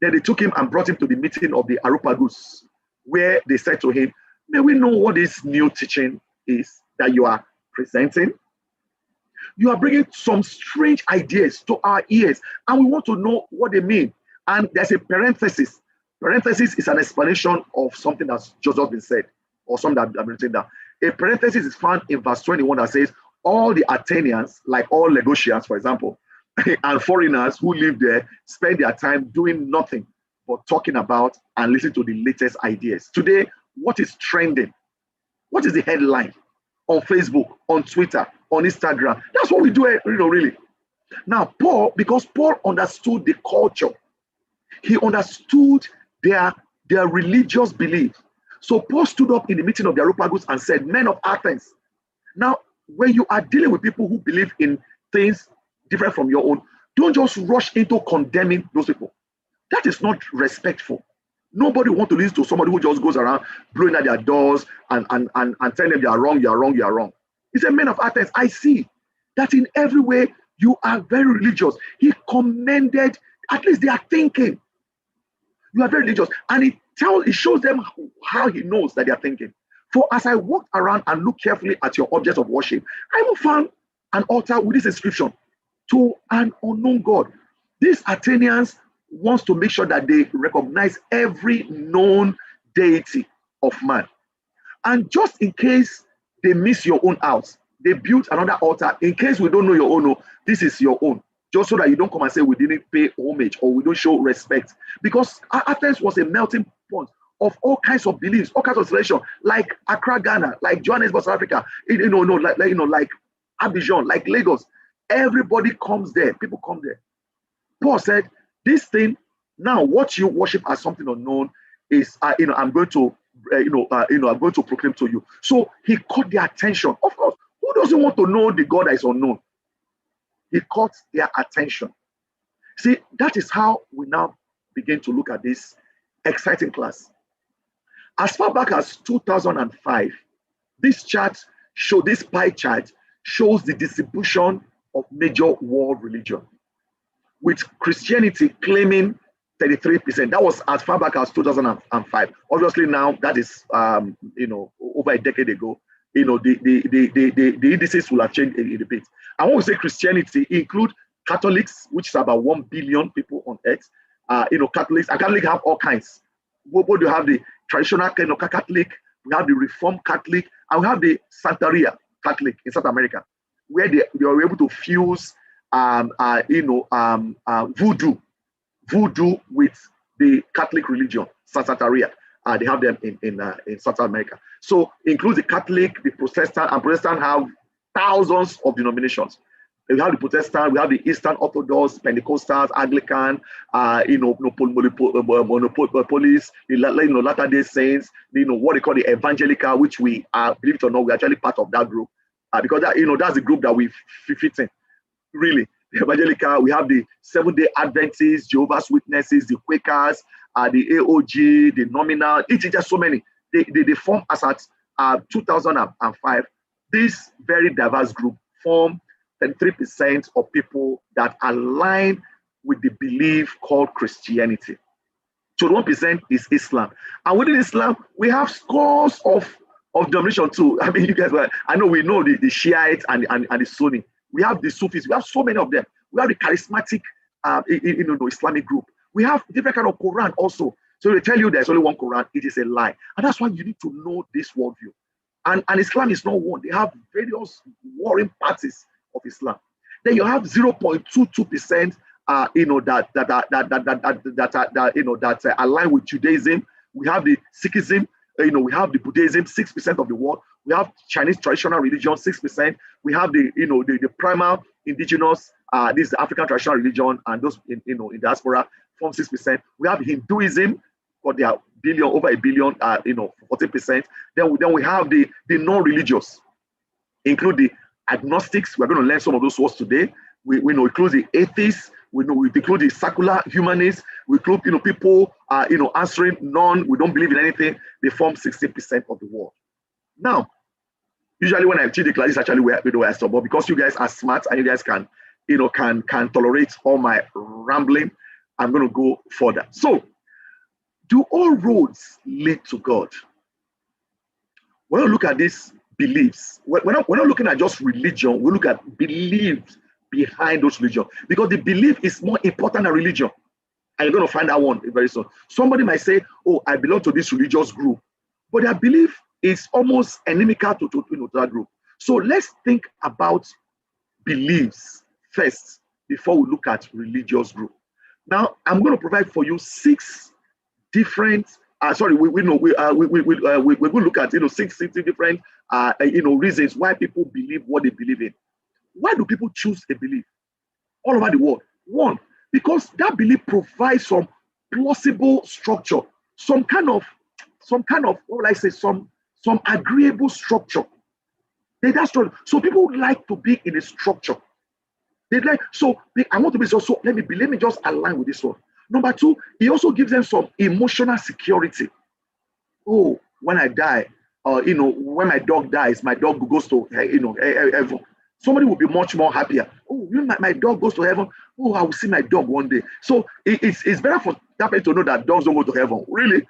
Then they took him and brought him to the meeting of the Areopagus, where they said to him, may we know what this new teaching is that you are presenting? You are bringing some strange ideas to our ears, and we want to know what they mean. And there's a parenthesis. Parenthesis is an explanation of something that's just been said, or something that I've been written down. A parenthesis is found in verse 21 that says, all the Athenians, like all Lagosians, for example, and foreigners who live there, spend their time doing nothing but talking about and listening to the latest ideas. Today, what is trending? What is the headline on Facebook, on Twitter, on Instagram? That's what we do, really. Now, because Paul understood the culture, he understood their religious belief. So Paul stood up in the meeting of the Areopagus and said, men of Athens, now, when you are dealing with people who believe in things different from your own, don't just rush into condemning those people. That is not respectful. Nobody wants to listen to somebody who just goes around blowing at their doors and telling them you are wrong, you are wrong, you are wrong. He said, men of Athens, I see that in every way you are very religious. He commended, at least they are thinking. You are very religious. And it shows them how he knows that they are thinking. For as I walked around and looked carefully at your objects of worship, I even found an altar with this inscription, to an unknown God. These Athenians wants to make sure that they recognize every known deity of man. And just in case they miss your own house, they built another altar. In case we don't know your own, no, this is your own. Just so that you don't come and say we didn't pay homage or we don't show respect. Because Athens was a melting pot of all kinds of beliefs, all kinds of tradition, like Accra, Ghana, like Johannesburg, South Africa, like Abidjan, like Lagos. Everybody comes there. People come there. Paul said, "This thing now, what you worship as something unknown is, I'm going to, I'm going to proclaim to you." So he caught their attention. Of course, who doesn't want to know the God that is unknown? He caught their attention. See, that is how we now begin to look at this exciting class. As far back as 2005, this pie chart shows the distribution of major world religion, with Christianity claiming 33%. That was as far back as 2005. Obviously now that is over a decade ago. The indices will have changed a bit. And when we say Christianity, include Catholics, which is about 1 billion people on earth. Catholics, and Catholics have all kinds. Both you have the traditional Catholic, we have the Reformed Catholic, and we have the Santeria Catholic in South America, where they were able to fuse voodoo with the Catholic religion, Santeria. They have them in South America. So includes the Catholic, the Protestant, and Protestant have thousands of denominations. We have the Protestant, we have the Eastern Orthodox, Pentecostals, Anglican, Monopolies, Latter-day Saints, what they call the Evangelical, which we are, believe it or not, we're actually part of that group. Because that's the group that we fit in, really. The Evangelical, we have the Seventh-day Adventists, Jehovah's Witnesses, the Quakers, the AOG, the Nominal. It's just so many. They form as at 2005. This very diverse group form 33% of people that align with the belief called Christianity. So 1% is Islam. And within Islam, we have scores of denominations too. I mean, you guys, I know we know the Shiites and the Sunni. We have the Sufis. We have so many of them. We have the charismatic, Islamic group. We have different kind of Quran also. So they tell you there's only one Quran. It is a lie. And that's why you need to know this worldview. And Islam is not one. They have various warring parties of Islam. Then you have 0.22%, that align with Judaism. We have the Sikhism. We have the Buddhism, 6% of the world. We have Chinese traditional religion, 6%. We have the primal indigenous, this is the African traditional religion, and those in diaspora form 6%. We have Hinduism, but they are over a billion, 14%. Then we have the non-religious, include the agnostics. We're going to learn some of those words today. We include the atheists. We include the secular humanists. We include people answering none. We don't believe in anything. They form 60% of the world. Now, usually when I teach the class, actually where I stop. But because you guys are smart and you guys can tolerate all my rambling, I'm going to go further. So, do all roads lead to God? When we look at these beliefs, we're not looking at just religion. We look at beliefs behind those religions, because the belief is more important than religion. And you're going to find that one very soon. Somebody might say, "Oh, I belong to this religious group," but their belief is almost inimical to that group. So let's think about beliefs first before we look at religious group. Now, I'm going to provide for you 6 different. We will look at 6 different reasons why people believe what they believe in. Why do people choose a belief all over the world? One, because that belief provides some plausible structure, some kind of what will I say, some agreeable structure. So people like to be in a structure. I want to be so let me just align with this one. Number 2, it also gives them some emotional security. Oh, when I die, when my dog dies, my dog goes to heaven. Somebody will be much more happier. Oh, my dog goes to heaven. Oh, I will see my dog one day. So it's better for that person to know that dogs don't go to heaven. Really,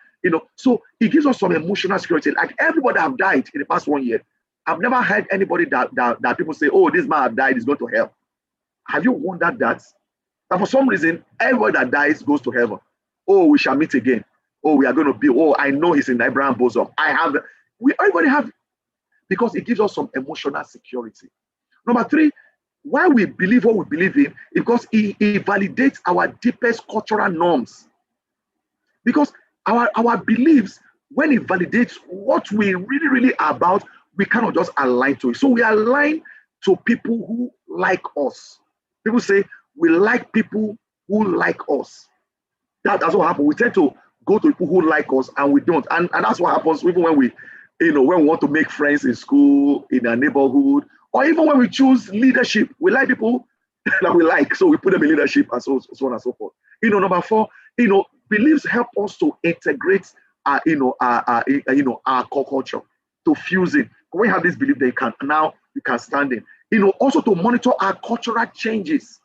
So it gives us some emotional security. Like everybody have died in the past 1 year. I've never heard anybody that people say, oh, this man have died, he's going to hell. Have you wondered that? And for some reason, everybody that dies goes to heaven. Oh, we shall meet again. Oh, we are going to be, oh, I know he's in Abraham bosom. Everybody have, because it gives us some emotional security. Number three, why we believe what we believe in, because it validates our deepest cultural norms. Because our beliefs, when it validates what we really, really are about, we cannot just align to it. So we align to people who like us. People say we like people who like us. That's what happens. We tend to go to people who like us and we don't. And that's what happens even when we want to make friends in school, in our neighborhood, or even when we choose leadership. We like people that we like, so we put them in leadership and so on and so forth. Number four, beliefs help us to integrate our culture, to fuse it. When you have this belief, you can stand in. Also to monitor our cultural changes.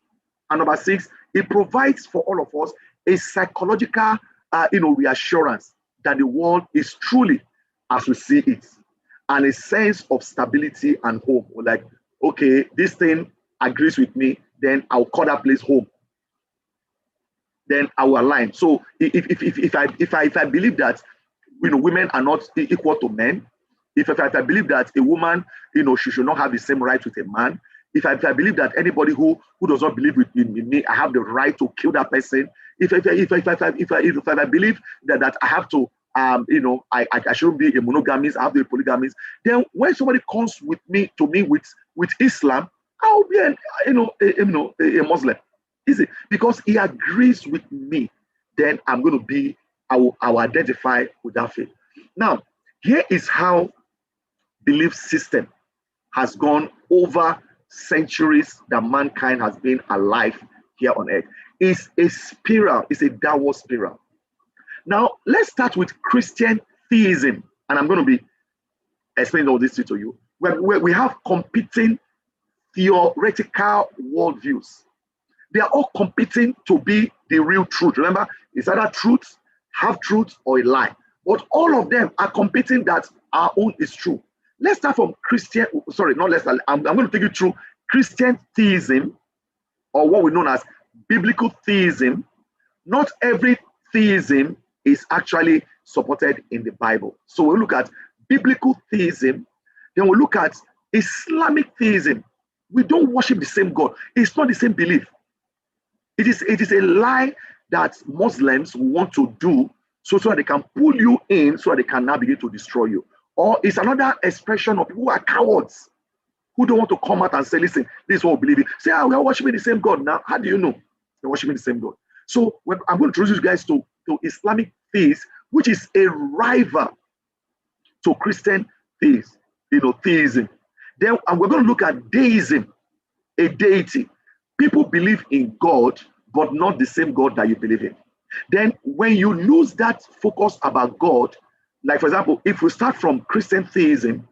And number six, it provides for all of us a psychological, reassurance that the world is truly as we see it, and a sense of stability and home. We're like, okay, this thing agrees with me, then I'll call that place home. Then I will align. So if I believe that women are not equal to men, if I believe that a woman she should not have the same right with a man, if I believe that anybody who does not believe in me, I have the right to kill that person. If I believe that I have to I shouldn't be a monogamist, I have to be a polygamist, then when somebody comes with Islam, I'll be a Muslim. Is it? Because he agrees with me, then I'm going to be, I will identify with that faith. Now, here is how belief system has gone over centuries that mankind has been alive here on earth. It's a spiral, it's a downward spiral. Now, let's start with Christian theism, and I'm going to be explaining all this to you. We have competing theoretical worldviews. They are all competing to be the real truth. Remember, it's either truth, half-truth, or a lie. But all of them are competing that our own is true. Let's start from I'm going to take you through Christian theism, or what we know as biblical theism. Not every theism is actually supported in the Bible. So we'll look at biblical theism, then we'll look at Islamic theism. We don't worship the same God. It's not the same belief. It is a lie that Muslims want to do so that they can pull you in, so that they can now begin to destroy you. Or it's another expression of people who are cowards, who don't want to come out and say, listen, this is what we believe in. Say, we are worshiping the same God now. How do you know they're worshiping the same God? So I'm going to introduce you guys to Islamic theism, which is a rival to Christian theism. Then we're going to look at deism, a deity. People believe in God, but not the same God that you believe in. Then when you lose that focus about God, like for example, if we start from Christian theism,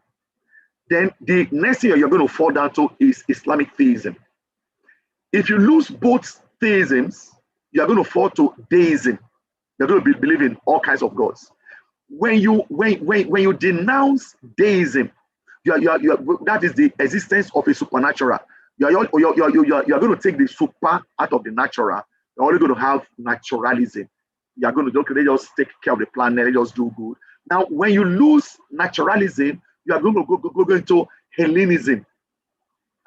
then the next thing you're going to fall down to is Islamic theism. If you lose both theisms, you're going to fall to deism. You're going to believe in all kinds of gods. When you denounce deism, that is the existence of a supernatural. You're going to take the super out of the natural. You're only going to have naturalism. You're going to they just take care of the planet, they just do good. Now, when you lose naturalism, you are going to go into Hellenism.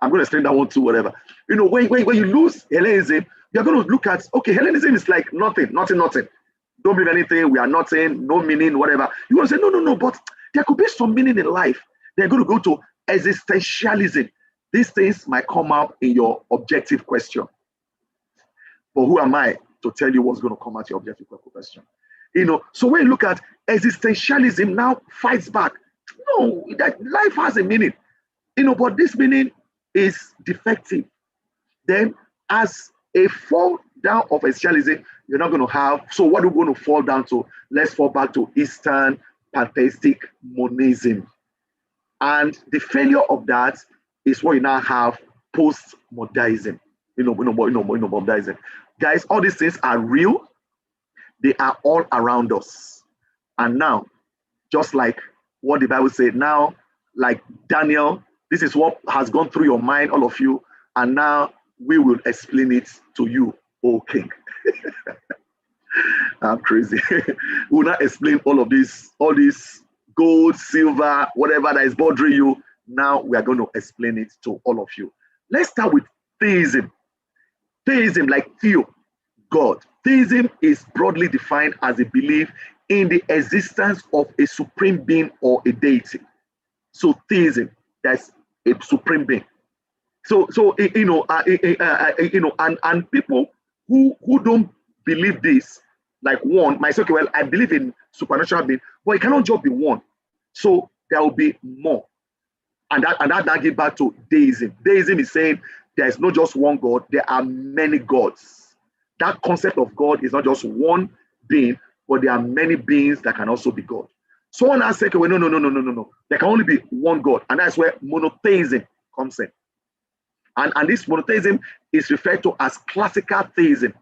I'm going to explain that one too, whatever. When you lose Hellenism, you're going to look at, okay, Hellenism is like nothing. Don't believe anything, we are nothing, no meaning, whatever. You're going to say, no, but there could be some meaning in life. They're going to go to existentialism. These things might come up in your objective question. But who am I to tell you what's going to come out your objective question? So when you look at existentialism, now fights back. No, that life has a meaning. But this meaning is defective. Then as a fall down of existentialism, you're not going to have, so what are we going to fall down to? Let's fall back to Eastern pantheistic monism. And the failure of that is what you now have postmodernism. Modernism. Guys, all these things are real. They are all around us. And now, just like what the Bible said, now, like Daniel, this is what has gone through your mind, all of you, and now we will explain it to you, O King. I'm crazy. We will not explain all this gold, silver, whatever that is bothering you. Now we are going to explain it to all of you. Let's start with theism. Theism, like theo, God. Theism is broadly defined as a belief in the existence of a supreme being or a deity. So theism, that's a supreme being. So and people who don't believe this, like one, might say, okay, well, I believe in supernatural being, but it cannot just be one. So there will be more. And that gives back to deism. Deism is saying there is not just one God, there are many gods. That concept of God is not just one being, but there are many beings that can also be God. Someone has said, well, no. There can only be one God. And that's where monotheism comes in. And this monotheism is referred to as classical theism.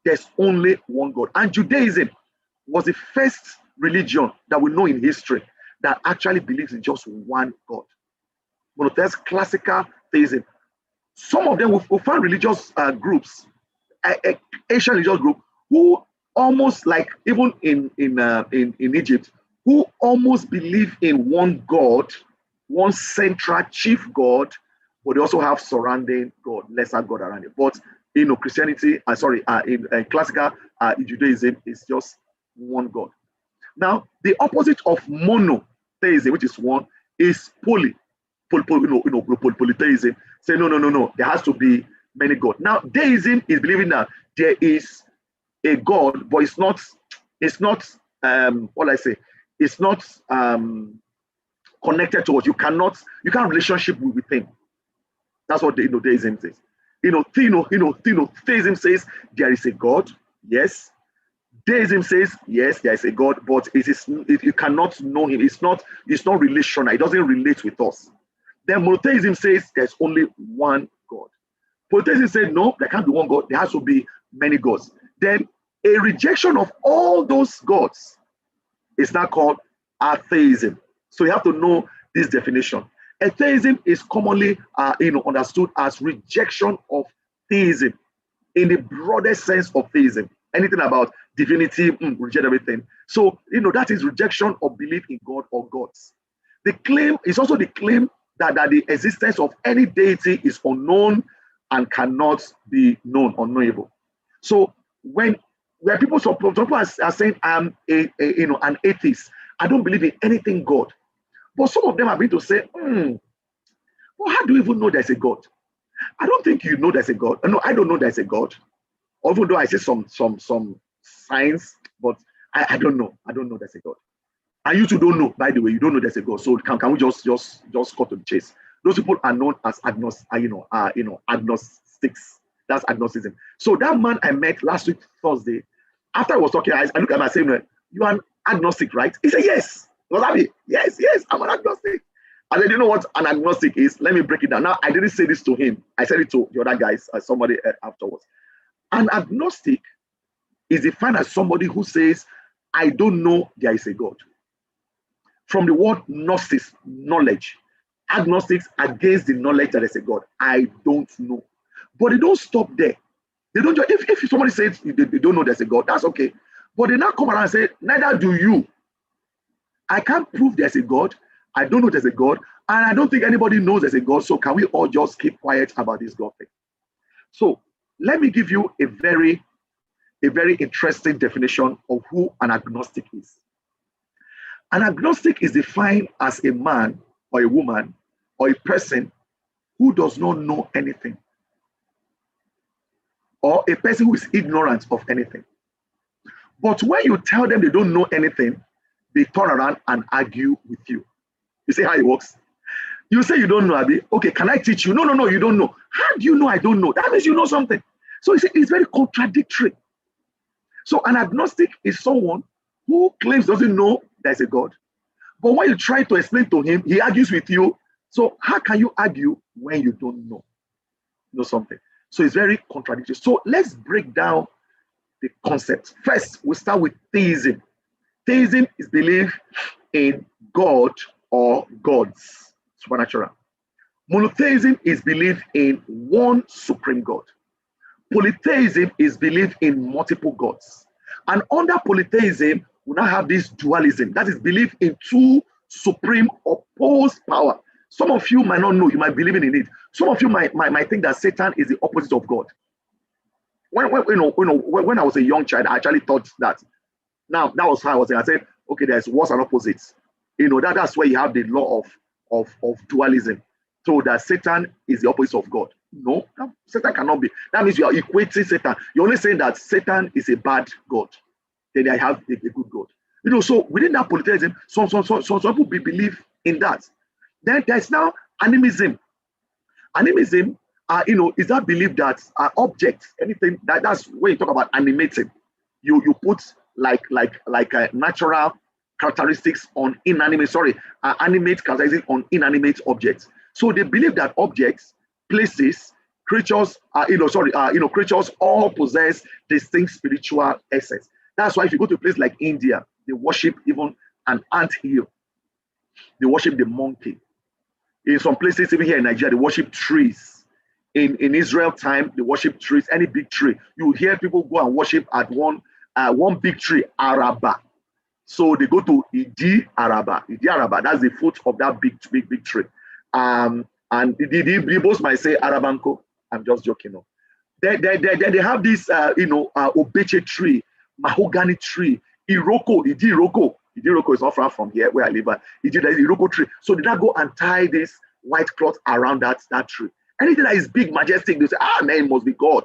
There's only one God. And Judaism was the first religion that we know in history that actually believes in just one God. Monotheist classical theism. Some of them will find religious groups, Asian religious group, who almost like even in Egypt, who almost believe in one God, one central chief God, but they also have surrounding God, lesser God around it. But Christianity, in classical Judaism is just one God. Now, the opposite of monotheism, which is one, is polytheism. Say no. There has to be many gods. Now, deism is believing that there is a God, but it's not it's not connected to us. You can't relationship with him. That's what deism says. Theism says there is a God. Yes. Deism says yes, there is a God, but you cannot know him. It's not relational. It doesn't relate with us. Then monotheism says there's only one God. Polytheism says no, there can't be one God. There has to be many gods. Then a rejection of all those gods is now called atheism. So you have to know this definition. Atheism is commonly understood as rejection of theism in the broadest sense of theism. Anything about divinity, reject everything. So that is rejection of belief in God or gods. The claim is also the claim that the existence of any deity is unknown and cannot be known, unknowable. So when people are saying I'm an atheist, I don't believe in anything God. But some of them are going to say, well, how do you even know there's a God? I don't think you know there's a God. No, I don't know there's a God. Even though I see some signs, but I don't know. I don't know there's a God. And you two don't know, by the way, you don't know there's a God. So can we just cut to the chase? Those people are known as agnostics. That's agnosticism. So that man I met last week, Thursday, after I was talking, I looked at him and said, you are an agnostic, right? He said, yes. Was that yes, I'm an agnostic. And then you know what an agnostic is? Let me break it down. Now, I didn't say this to him. I said it to the other guys, somebody afterwards. An agnostic is defined as somebody who says, I don't know there is a God. From the word gnosis, knowledge. Agnostics against the knowledge that there's a God. I don't know. But they don't stop there. They don't just, if somebody says they don't know there's a God, that's okay. But they now come around and say, neither do you. I can't prove there's a God. I don't know there's a God. And I don't think anybody knows there's a God. So can we all just keep quiet about this God thing? So let me give you a very interesting definition of who an agnostic is. An agnostic is defined as a man or a woman or a person who does not know anything, or a person who is ignorant of anything. But when you tell them they don't know anything, they turn around and argue with you. You see how it works? You say you don't know, Abi. Okay, can I teach you? No, you don't know. How do you know I don't know? That means you know something. So it's very contradictory. So an agnostic is someone who claims doesn't know there's a God. But when you try to explain to him, he argues with you. So how can you argue when you don't know something? So it's very contradictory. So let's break down the concept. First, we'll start with theism. Theism is belief in God or gods, supernatural. Monotheism is belief in one supreme God. Polytheism is belief in multiple gods. And under polytheism, we now have this dualism. That is belief in two supreme opposed power. Some of you might not know, you might believe in it. Some of you might think that Satan is the opposite of God. When I was a young child, I actually thought that. Now, that was how I was saying. I said, okay, there's what's and opposites. That's where you have the law of dualism. So that Satan is the opposite of God. No, Satan cannot be. That means you are equating Satan. You're only saying that Satan is a bad God. Then I have a good God. So within that polytheism, some people believe in that. Then there's now animism. Animism, is that belief that objects, anything that's when you talk about animating, you put like natural characteristics on inanimate. Animate characteristics on inanimate objects. So they believe that objects, places, creatures, creatures all possess distinct spiritual essence. That's why if you go to a place like India, they worship even an ant hill. They worship the monkey. In some places, even here in Nigeria, they worship trees. In Israel time, they worship trees, any big tree. You hear people go and worship at one big tree, Araba. So they go to Idi Araba. Idi Araba, that's the foot of that big tree. And the Igbos might say Arabanko. I'm just joking. No. Then they have this, Obeche tree, mahogany tree, Iroko, Idi Iroko. Idi Iroko is not far from here where I live. Idi Iroko tree. So they now go and tie this white cloth around that tree. Anything that is big, majestic, they say, man, it must be God.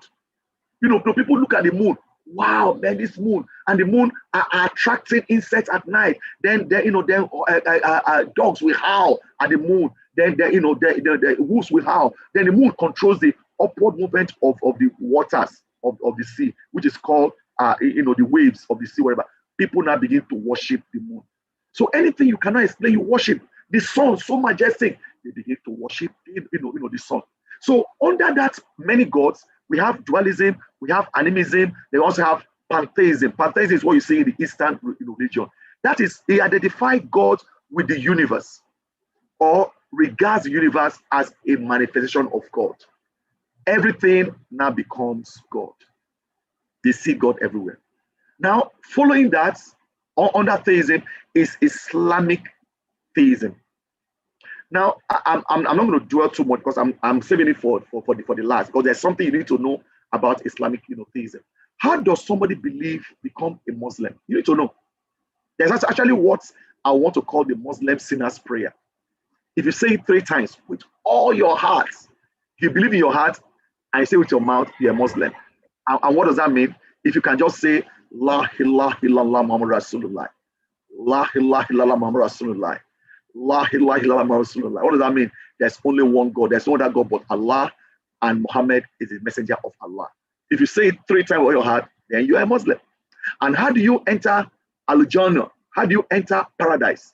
People look at the moon. Wow, man, this moon and the moon are attracting insects at night. Then dogs will howl at the moon. Then the wolves will howl. Then the moon controls the upward movement of the waters of the sea, which is called the waves of the sea, whatever. People now begin to worship the moon. So anything you cannot explain, you worship. The sun, so majestic, they begin to worship the sun. So under that, many gods. We have dualism, we have animism, they also have pantheism. Pantheism is what you see in the Eastern religion. That is, they identify God with the universe or regards the universe as a manifestation of God. Everything now becomes God. They see God everywhere. Now, following that, under theism is Islamic theism. Now, I'm not going to dwell too much because I'm saving it for the last, because there's something you need to know about Islamic theism. How does somebody become a Muslim? You need to know. There's actually what I want to call the Muslim sinner's prayer. If you say it 3 times with all your heart, you believe in your heart, and you say with your mouth, you're a Muslim. And what does that mean? If you can just say, La ilaha illallah Muhammad Rasulullah. La ilaha illallah Muhammad Rasulullah. La ilaha illallah Muhammad Rasulullah. What does that mean? There's only one God. There's no other God but Allah, and Muhammad is the messenger of Allah. If you say it 3 times with your heart, then you are a Muslim. And how do you enter Al-Jannah? How do you enter paradise?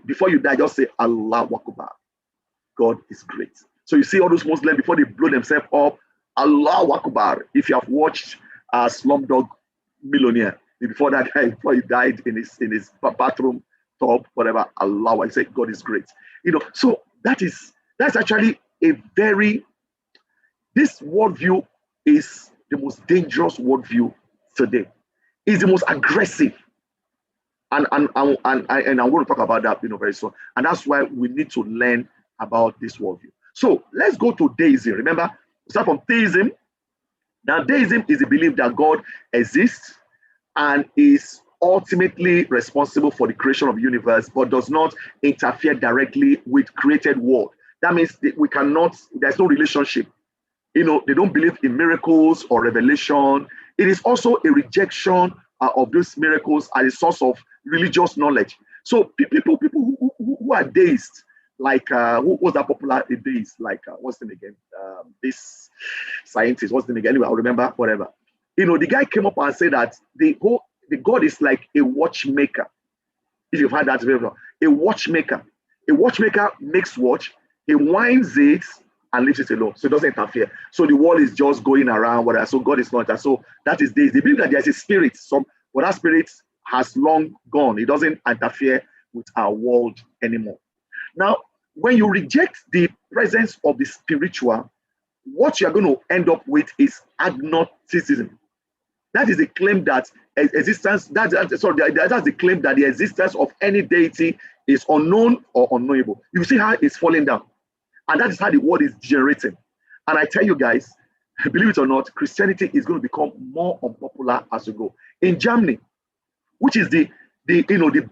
Before you die, just say Allah Akbar. God is great. So you see all those Muslims, before they blow themselves up, Allah Akbar. If you have watched Slumdog Millionaire, before that guy, before he died in his bathroom top, whatever, Allah, I say God is great. So that's actually this worldview is the most dangerous worldview today. It's the most aggressive. And I'm going to talk about that very soon. And that's why we need to learn about this worldview. So let's go to deism. Remember, start from theism. Now, deism is the belief that God exists and is ultimately responsible for the creation of the universe, but does not interfere directly with created world. That means we cannot, there's no relationship. They don't believe in miracles or revelation. It is also a rejection of those miracles as a source of religious knowledge. So people who are deists, like who was that popular deist? Like what's the name again? This scientist, what's the name again? Anyway, I'll remember, whatever. The guy came up and said that the God is like a watchmaker. If you've heard that before, a watchmaker. A watchmaker makes watch, he winds it and leaves it alone, so it doesn't interfere. So the world is just going around, whatever. So God is not that. So that is this. They believe that there's a spirit. But that spirit has long gone. It doesn't interfere with our world anymore. Now, when you reject the presence of the spiritual, what you're going to end up with is agnosticism. That is the claim that existence, that's the claim that the existence of any deity is unknown or unknowable. You see how it's falling down. And that is how the world is degenerating. And I tell you guys, believe it or not, Christianity is going to become more unpopular as we go. In Germany, which is the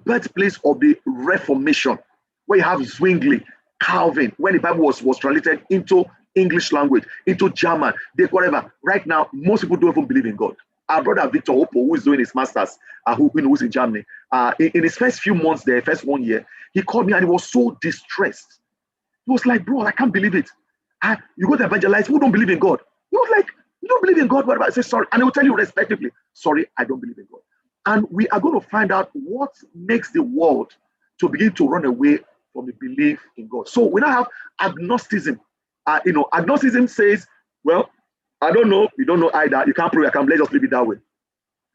birthplace of the Reformation, where you have Zwingli, Calvin, when the Bible was translated into English language, into German, whatever. Right now, most people don't even believe in God. Our brother Victor Oppo, who is doing his master's, who's in Germany, in his first few months there, first 1 year, he called me and he was so distressed. He was like, bro, I can't believe it. You go to evangelize, who don't believe in God? He was like, you don't believe in God? What about? I say, sorry. And he will tell you respectively, sorry, I don't believe in God. And we are going to find out what makes the world to begin to run away from the belief in God. So we now have agnosticism. Agnosticism says, well, I don't know, you don't know either, you can't prove, I can't, let's just leave it that way.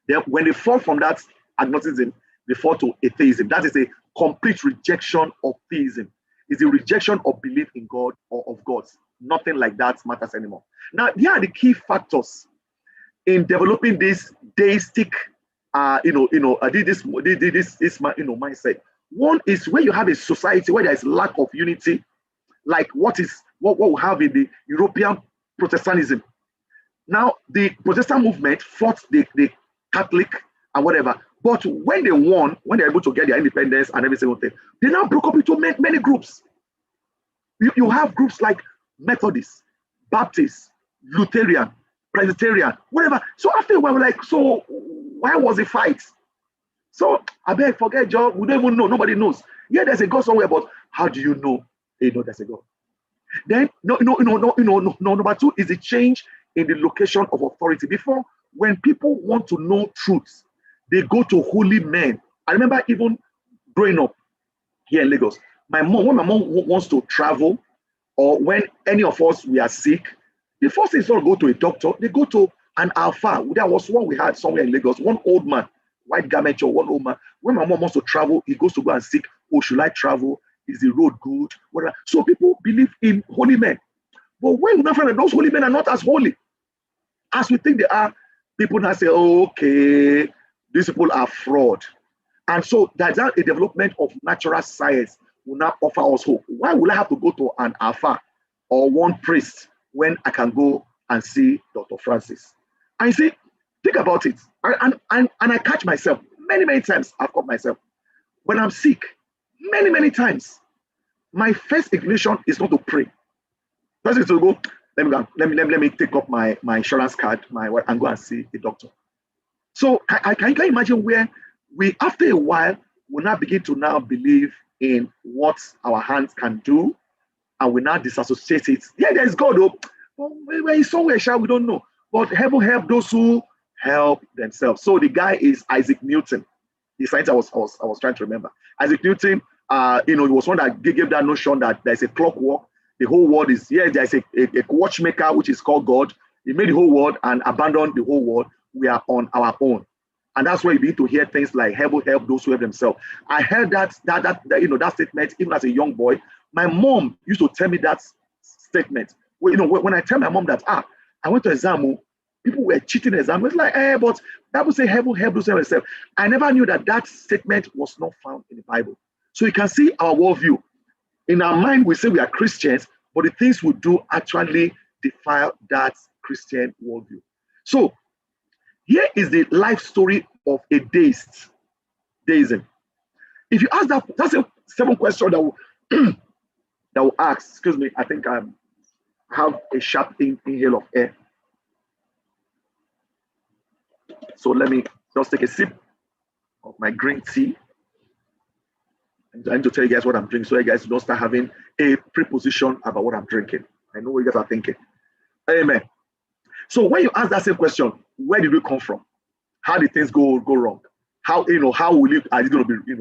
Then when they fall from that agnosticism, they fall to atheism. That is a complete rejection of theism. It's a rejection of belief in God or of gods. Nothing like that matters anymore. Now, here are the key factors in developing this deistic, mindset. One is when you have a society where there is lack of unity, like what we have in the European Protestantism. Now, the Protestant movement fought the Catholic and whatever, but when they won, when they're able to get their independence and every single thing, they now broke up into many groups. You have groups like Methodists, Baptists, Lutheran, Presbyterian, whatever. So after a while, we're like, so why was the fight? So I beg, forget job. We don't even know. Nobody knows. Yeah, there's a God somewhere, but how do you know? They know there's a God. Then number two is the change in the location of authority. Before, when people want to know truth, they go to holy men. I remember even growing up here in Lagos, when my mom wants to travel, or when any of us we are sick, the first thing is not to go to a doctor, they go to an alpha. There was one we had somewhere in Lagos, one old man, white garment or one old man. When my mom wants to travel, he goes to go and seek, oh, should I travel? Is the road good? Whatever. So people believe in holy men. But when we now find that those holy men are not as holy as we think they are, people now say, oh, okay, these people are fraud. And so that's a development of natural science will now offer us hope. Why will I have to go to an alpha or one priest when I can go and see Dr. Francis? And you see, think about it. And I catch myself many times. I've caught myself when I'm sick, many times. My first inclination is not to pray. First is to go, let me take up my insurance card, and go and see the doctor. So I can imagine where we, after a while, will now begin to now believe in what our hands can do, and we now disassociate it. Yeah, there's God, though. But where he's somewhere, we don't know. But heaven help those who help themselves. So the guy is Isaac Newton. The scientist I was trying to remember. Isaac Newton, he was one that gave that notion that there's a clockwork. The whole world is, there's a watchmaker, which is called God. He made the whole world and abandoned the whole world. We are on our own. And that's where you begin to hear things like heaven help those who help themselves. I heard that statement even as a young boy. My mom used to tell me that statement. When I tell my mom that I went to exam, people were cheating exam. It's like, but Bible say heaven help those who help themselves. I never knew that statement was not found in the Bible. So you can see our worldview. In our mind, we say we are Christians, but the things we do actually defile that Christian worldview. So here is the life story of a deist, deism. If you ask that's a 7 question that will ask. Excuse me, I think I have a sharp inhale of air. So let me just take a sip of my green tea. I'm trying to tell you guys what I'm drinking, so you guys don't start having a preposition about what I'm drinking. I know what you guys are thinking. Amen. So when you ask that same question, where did we come from? How did things go wrong? How will it are you going to be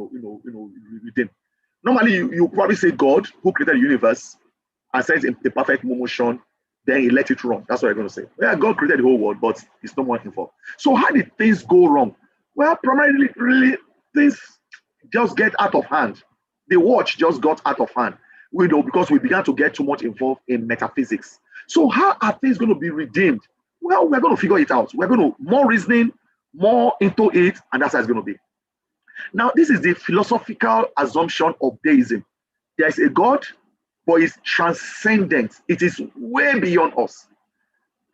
redeemed? Normally you probably say God who created the universe and sent in the perfect motion, then he let it run. That's what you're going to say. Yeah, God created the whole world, but it's no more involved. So how did things go wrong? Well, primarily, really, things just get out of hand. The watch just got out of hand. We know because we began to get too much involved in metaphysics. So how are things going to be redeemed? Well, we're going to figure it out. We're going to more reasoning, more into it, and that's how it's going to be. Now, this is the philosophical assumption of deism. There is a God, but it's transcendent. It is way beyond us.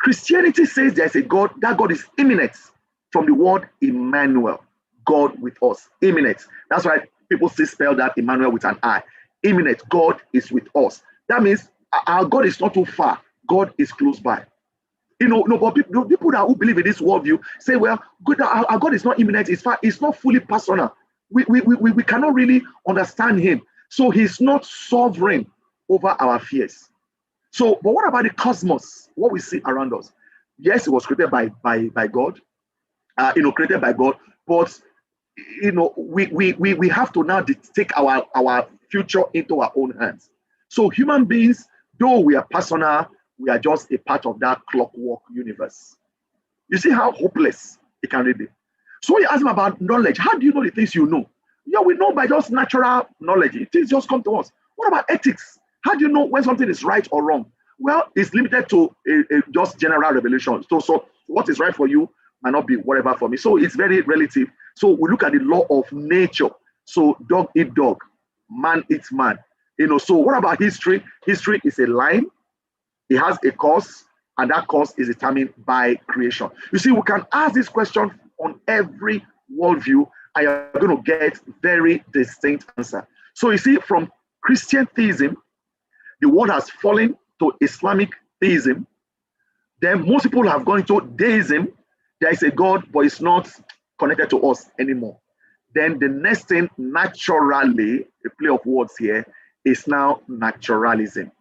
Christianity says there's a God. That God is immanent from the word Emmanuel, God with us. Immanent. That's why people still spell that Emmanuel with an I. Immanent. God is with us. That means our God is not too far. God is close by. But people that who believe in this worldview say, well, our God is not immanent. It's not fully personal. We cannot really understand him. So he's not sovereign over our fears. So, but what about the cosmos? What we see around us? Yes, it was created by God, created by God. But we have to now take our future into our own hands. So human beings, though we are personal, we are just a part of that clockwork universe. You see how hopeless it can really be. So you ask him about knowledge. How do you know the things you know? Yeah, we know by just natural knowledge. Things just come to us. What about ethics? How do you know when something is right or wrong? Well, it's limited to just general revelation. So what is right for you might not be whatever for me. So it's very relative. So we look at the law of nature. So dog eat dog, man eats man. So what about history? History is a line. It has a cause, and that cause is determined by creation. You see, we can ask this question on every worldview, and you're going to get very distinct answer. So you see, from Christian theism, the world has fallen to Islamic theism. Then most people have gone into deism. There is a God, but it's not connected to us anymore. Then the next thing, naturally, a play of words here, is now naturalism.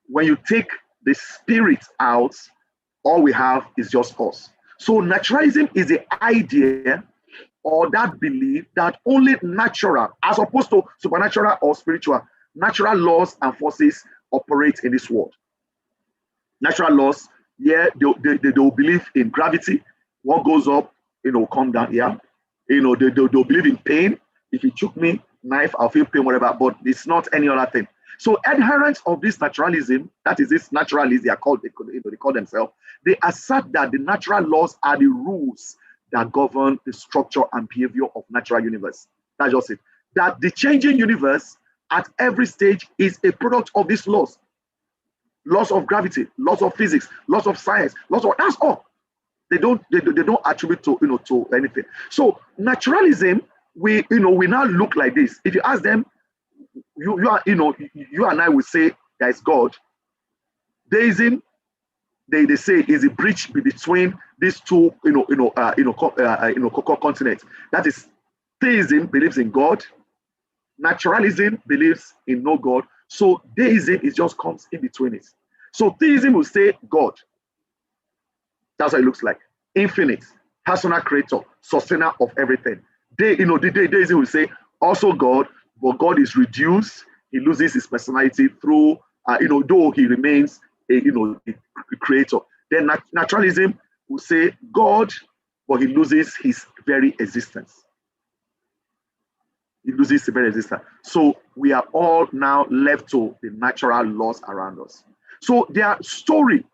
When you take the spirit out, all we have is just us. So naturalism is the idea or that belief that only natural, as opposed to supernatural or spiritual, natural laws and forces operate in this world. Natural laws, yeah, they'll believe in gravity. What goes up, come down here. They'll believe in pain. If you choke me, knife, I'll feel pain, whatever, but it's not any other thing. So adherents of this naturalism, that is this naturalists, they call themselves, they assert that the natural laws are the rules that govern the structure and behavior of natural universe. That's just it. That the changing universe at every stage is a product of these laws. Laws of gravity, laws of physics, laws of science, that's all. They don't attribute to anything. So naturalism, we now look like this. If you ask them, you and I will say there is God. Deism, they say, is a bridge between these two continents. That is, theism believes in God, naturalism believes in no God. So deism just comes in between it. So theism will say God. That's how it looks like. Infinite, personal creator, sustainer of everything. Deism will say also God, but God is reduced. He loses his personality through, though he remains a creator. Then naturalism will say God, but he loses his very existence. He loses his very existence. So we are all now left to the natural laws around us. So their story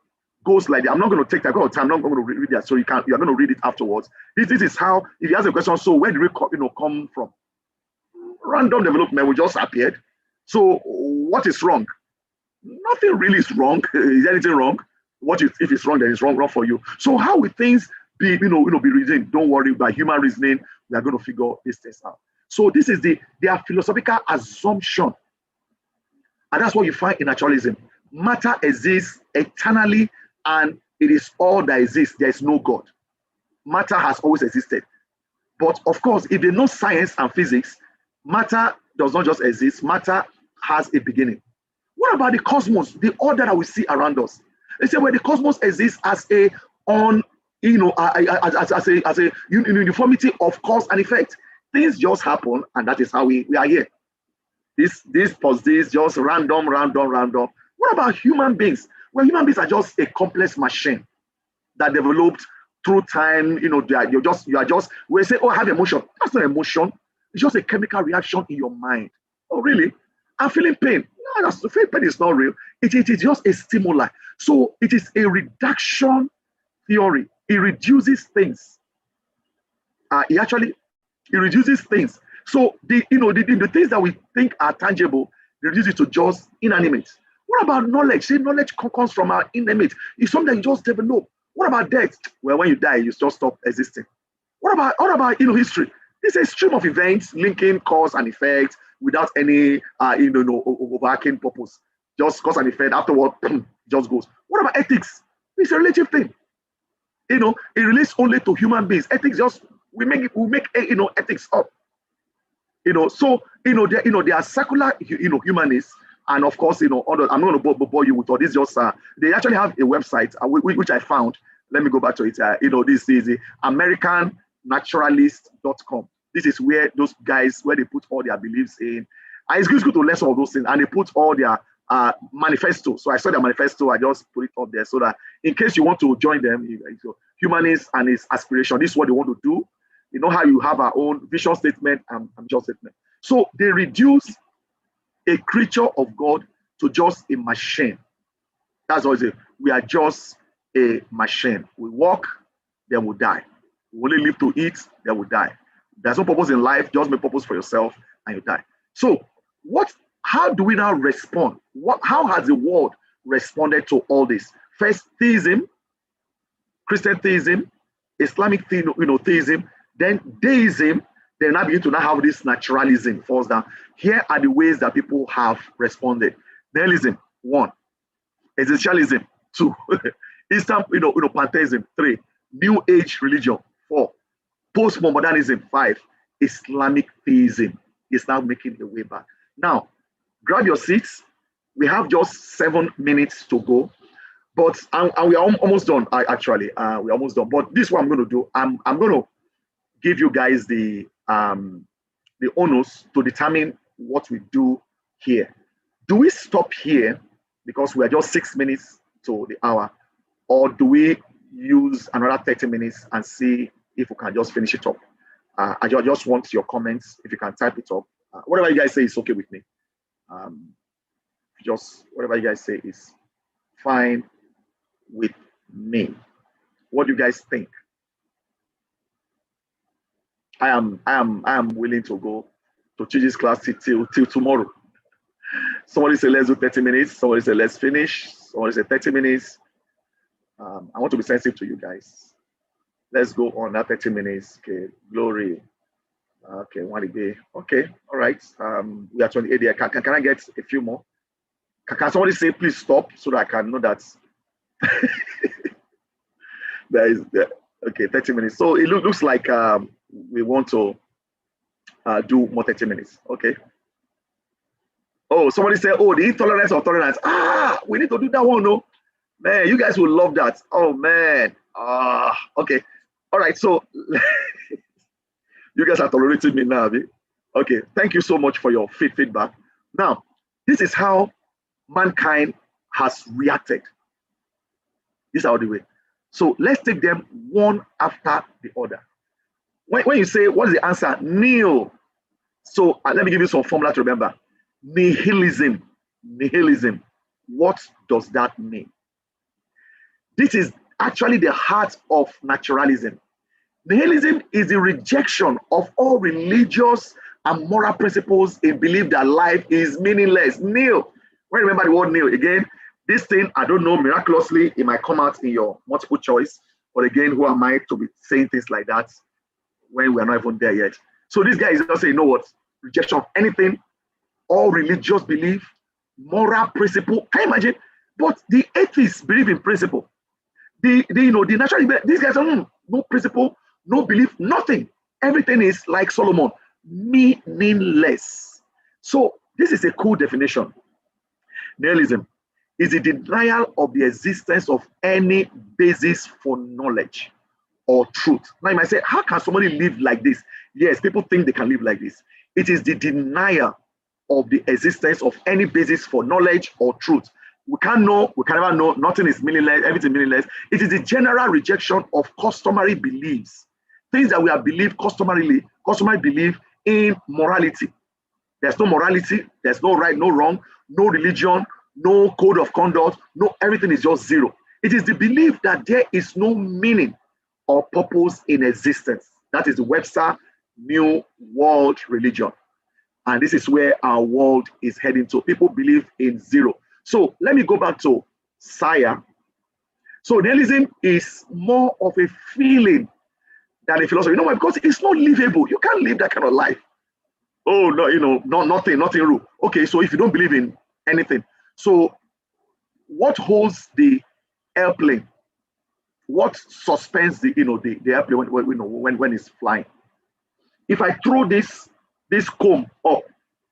goes like that. I'm not going to take that time. I'm not going to read that. So you're going to read it afterwards. This is how, if you ask a question, so where did we come from? Random development, we just appeared. So what is wrong? Nothing really is wrong. Is anything wrong? If it's wrong, then it's wrong for you. So how will things be reasoned? Don't worry, by human reasoning, we are going to figure these things out. So this is their philosophical assumption. And that's what you find in naturalism. Matter exists eternally, and it is all that exists. There is no God. Matter has always existed. But of course, if they know science and physics, matter does not just exist. Matter has a beginning. What about the cosmos, the order that we see around us? They say, well, the cosmos exists as a uniformity of cause and effect. Things just happen, and that is how we are here. This plus this, just random. What about human beings? Well, human beings are just a complex machine that developed through time, you are just, we say, oh, I have emotion. That's not emotion. It's just a chemical reaction in your mind. Oh, really? I'm feeling pain. No, that's the pain is not real. It is just a stimuli. So it is a reduction theory. It reduces things. It reduces things. So the things that we think are tangible, they reduce it to just inanimate. What about knowledge? See, knowledge comes from our inanimate. It's something you just develop. What about death? Well, when you die, you just stop existing. What about history? It's a stream of events linking cause and effect without any overarching purpose. Just cause and effect. Afterward, just goes. What about ethics? It's a relative thing. It relates only to human beings. Ethics we make ethics up. So there are secular humanists, and of course I'm not going to bore you with all this. Just they actually have a website which I found. Let me go back to it. This is AmericanNaturalist.com. This is where those guys, where they put all their beliefs in. And it's good to learn some of those things, and they put all their manifesto. So I saw their manifesto. I just put it up there so that in case you want to join them, humanists and its aspiration. This is what they want to do. You know how you have our own vision statement and mission statement. So they reduce a creature of God to just a machine. That's what it is. We are just a machine. We walk, then we die. We only live to eat, then we die. There's no purpose in life, just make purpose for yourself and you die. So how do we now respond? How has the world responded to all this? First, theism, Christian theism, Islamic theism, then deism, then I begin to now have this naturalism falls down. Here are the ways that people have responded. Nihilism, 1. Existentialism, 2. Eastern, pantheism, 3. New Age religion, 4. Postmodernism, 5. Islamic theism is now making a way back. Now, grab your seats. We have just 7 minutes to go, but and we are almost done. Actually, we're almost done. But this is what I'm going to do. I'm going to give you guys the onus to determine what we do here. Do we stop here because we are just 6 minutes to the hour, or do we use another 30 minutes and see if we can just finish it up? I just want your comments. If you can type it up, whatever you guys say is okay with me. Just whatever you guys say is fine with me. What do you guys think? I am willing to go to teach this class till tomorrow. Somebody say let's do 30 minutes. Somebody say let's finish. Somebody say 30 minutes. I want to be sensitive to you guys. Let's go on that 30 minutes. Okay, glory. Okay, one day. Okay, all right. We are 28 there. Can I get a few more? Can somebody say please stop so that I can know that there is there. Okay, 30 minutes. So it looks like we want to do more 30 minutes. Okay. Oh, somebody said, oh, the intolerance of tolerance. We need to do that one, no? Man, you guys will love that. Oh, man. Okay. All right, so you guys are tolerating me now. Okay, thank you so much for your feedback. Now, this is how mankind has reacted. This is how they way. So let's take them one after the other. When you say, what is the answer? Nihil. So let me give you some formula to remember. Nihilism. Nihilism. What does that mean? This is actually the heart of naturalism. Nihilism is the rejection of all religious and moral principles in belief that life is meaningless. Nihil. When you remember the word nihil, again, this thing, I don't know, miraculously, it might come out in your multiple choice. But again, who am I to be saying things like that when we're not even there yet? So this guy is just saying, you know what? Rejection of anything, all religious belief, moral principle. Can you imagine? But the atheists believe in principle. The natural, these guys are no principle, no belief, nothing. Everything is like Solomon, meaningless. So this is a cool definition. Nihilism is the denial of the existence of any basis for knowledge or truth. Now you might say, how can somebody live like this? Yes, people think they can live like this. It is the denial of the existence of any basis for knowledge or truth. We can't know, we can never know, nothing is meaningless, everything meaningless. It is the general rejection of customary beliefs, things that we have believed customary belief in morality. There's no morality, there's no right, no wrong, no religion, no code of conduct, no, everything is just zero. It is the belief that there is no meaning or purpose in existence. That is the Webster New World Religion. And this is where our world is heading to. People believe in zero. So let me go back to Saya. So nihilism is more of a feeling than a philosophy. You know why? Because it's not livable. You can't live that kind of life. Oh no, nothing rule. Okay, so if you don't believe in anything, so what holds the airplane? What suspends the airplane when it's flying? If I throw this comb up,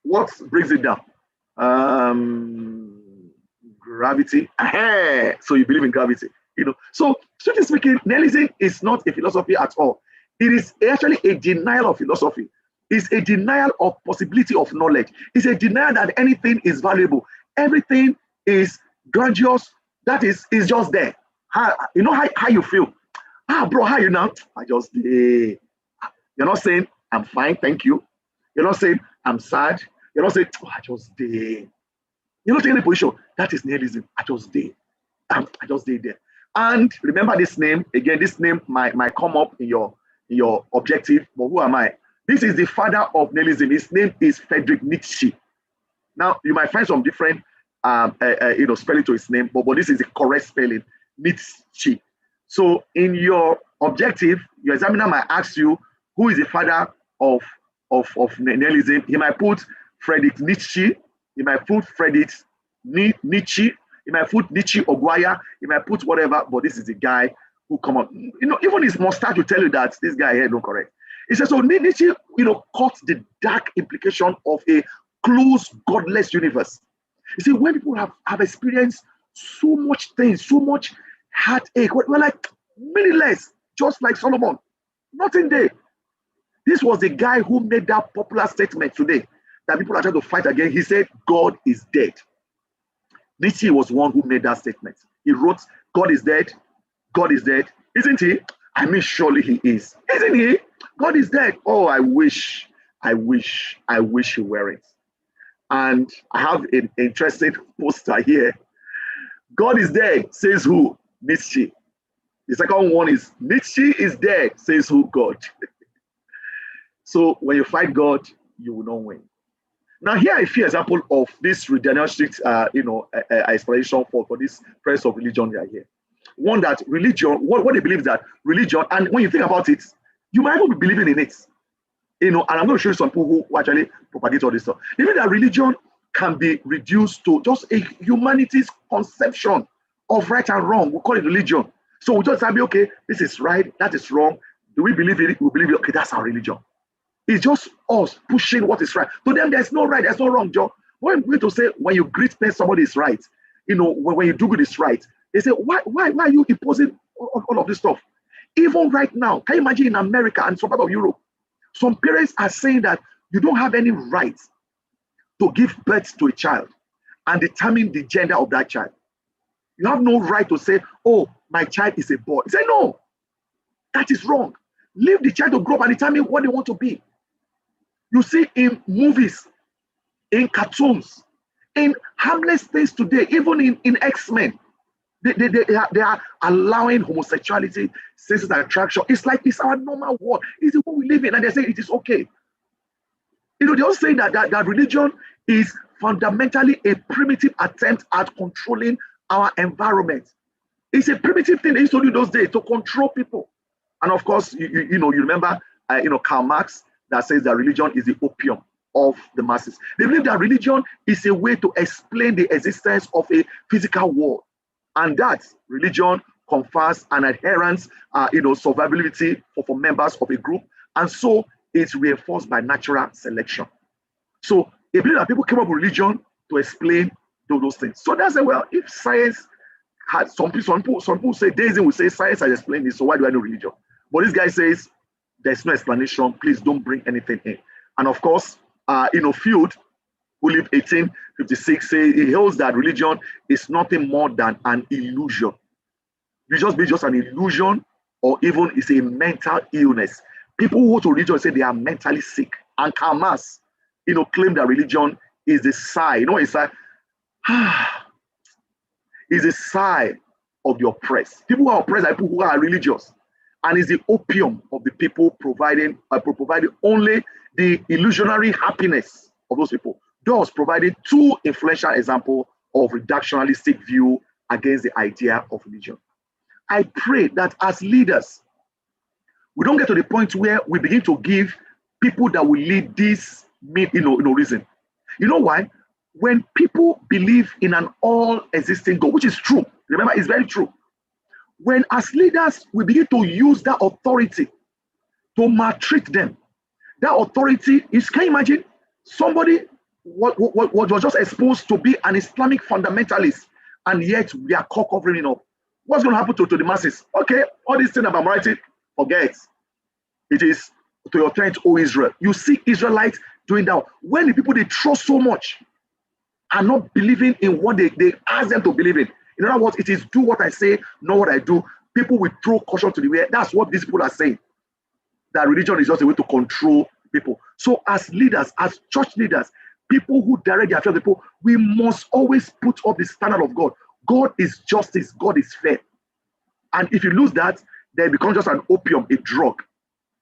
what brings it down? Gravity. So you believe in gravity, So strictly speaking, nihilism is not a philosophy at all. It is actually a denial of philosophy. It's a denial of possibility of knowledge. It's a denial that anything is valuable. Everything is grandiose. That is just there. How you feel? Bro, how you now? I just You're not saying I'm fine, thank you. You're not saying I'm sad. You're not saying I just did. You're not taking any position. That is nihilism. I just did. I just did there. And remember this name again. This name might come up in your objective. But who am I? This is the father of nihilism. His name is Friedrich Nietzsche. Now you might find some different spelling to his name, but this is the correct spelling, Nietzsche. So in your objective, your examiner might ask you who is the father of nihilism. He might put Friedrich Nietzsche. He might put Friedrich Nietzsche. He might put Nietzsche Oguaya. He might put whatever. But this is the guy who come up. Even his mustache will tell you that this guy here don't correct. He says so. Nietzsche, caught the dark implication of a closed, godless universe. You see, when people have experienced so much things, so much heartache, we're like meaningless, just like Solomon. Nothing there. This was the guy who made that popular statement today that people are trying to fight against. He said, God is dead. Nietzsche was one who made that statement. He wrote, God is dead. God is dead. Isn't he? I mean, surely he is. Isn't he? God is dead. Oh, I wish he weren't. And I have an interesting poster here. God is dead, says who? Nietzsche. The second one is Nietzsche is dead, says who? God. So when you fight God, you will not win. Now here a few examples of this reductionist, explanation for this press of religion right here. One, that religion, what they believe is that religion, and when you think about it, you might even be believing in it. And I'm going to show you some people who actually propagate all this stuff. They believe that religion can be reduced to just a humanity's conception of right and wrong. We call it religion. So we just say, okay, this is right, that is wrong. Do we believe in it? We believe it. Okay, that's our religion. It's just us pushing what is right. To them, there's no right, there's no wrong, Joe. When we're going to say, when you greet somebody is right, when you do good is right, they say, why are you imposing all of this stuff? Even right now, can you imagine in America and some part of Europe, some parents are saying that you don't have any right to give birth to a child and determine the gender of that child. You have no right to say, oh, my child is a boy. Say, no, that is wrong. Leave the child to grow up and determine what they want to be. You see in movies, in cartoons, in harmless things today, even in X-Men, they are allowing homosexuality, same-sex attraction. It's like it's our normal world. It's what we live in, and they say it is okay. They all say that religion is fundamentally a primitive attempt at controlling our environment. It's a primitive thing they used to do those days to control people. And of course, you remember, Karl Marx that says that religion is the opium of the masses. They believe that religion is a way to explain the existence of a physical world, and that religion confers an adherence, survivability for members of a group, and so it's reinforced by natural selection. So they believe that people came up with religion to explain those things. So that's well, if science had some people say deism will say science has explained this, so why do I know religion? But this guy says there's no explanation. Please don't bring anything in. And of course, Field who lived 1856, say he holds that religion is nothing more than an illusion. Religion is just an illusion, or even it's a mental illness. People who go to religion say they are mentally sick. And Karl Marx, claim that religion is the sigh. It's like, is a sigh of the oppressed. People who are oppressed are people who are religious. And is the opium of the people providing only the illusionary happiness of those people. Thus provided two influential examples of reductionistic view against the idea of religion. I pray that as leaders, we don't get to the point where we begin to give people that will lead this reason. You know why? When people believe in an all-existing God, which is true, remember, it's very true. When as leaders, we begin to use that authority to maltreat them, that authority is, can you imagine somebody what was just exposed to be an Islamic fundamentalist, and yet we are covering it up. What's going to happen to the masses? Okay, all these things about morality, forget. It is to your tent, O Israel. You see Israelites doing that. When the people they trust so much are not believing in what they ask them to believe in. In other words, it is do what I say, not what I do. People will throw caution to the wind. That's what these people are saying. That religion is just a way to control people. So as leaders, as church leaders, people who direct the affairs of people, we must always put up the standard of God. God is justice. God is fair. And if you lose that, then it becomes just an opium, a drug.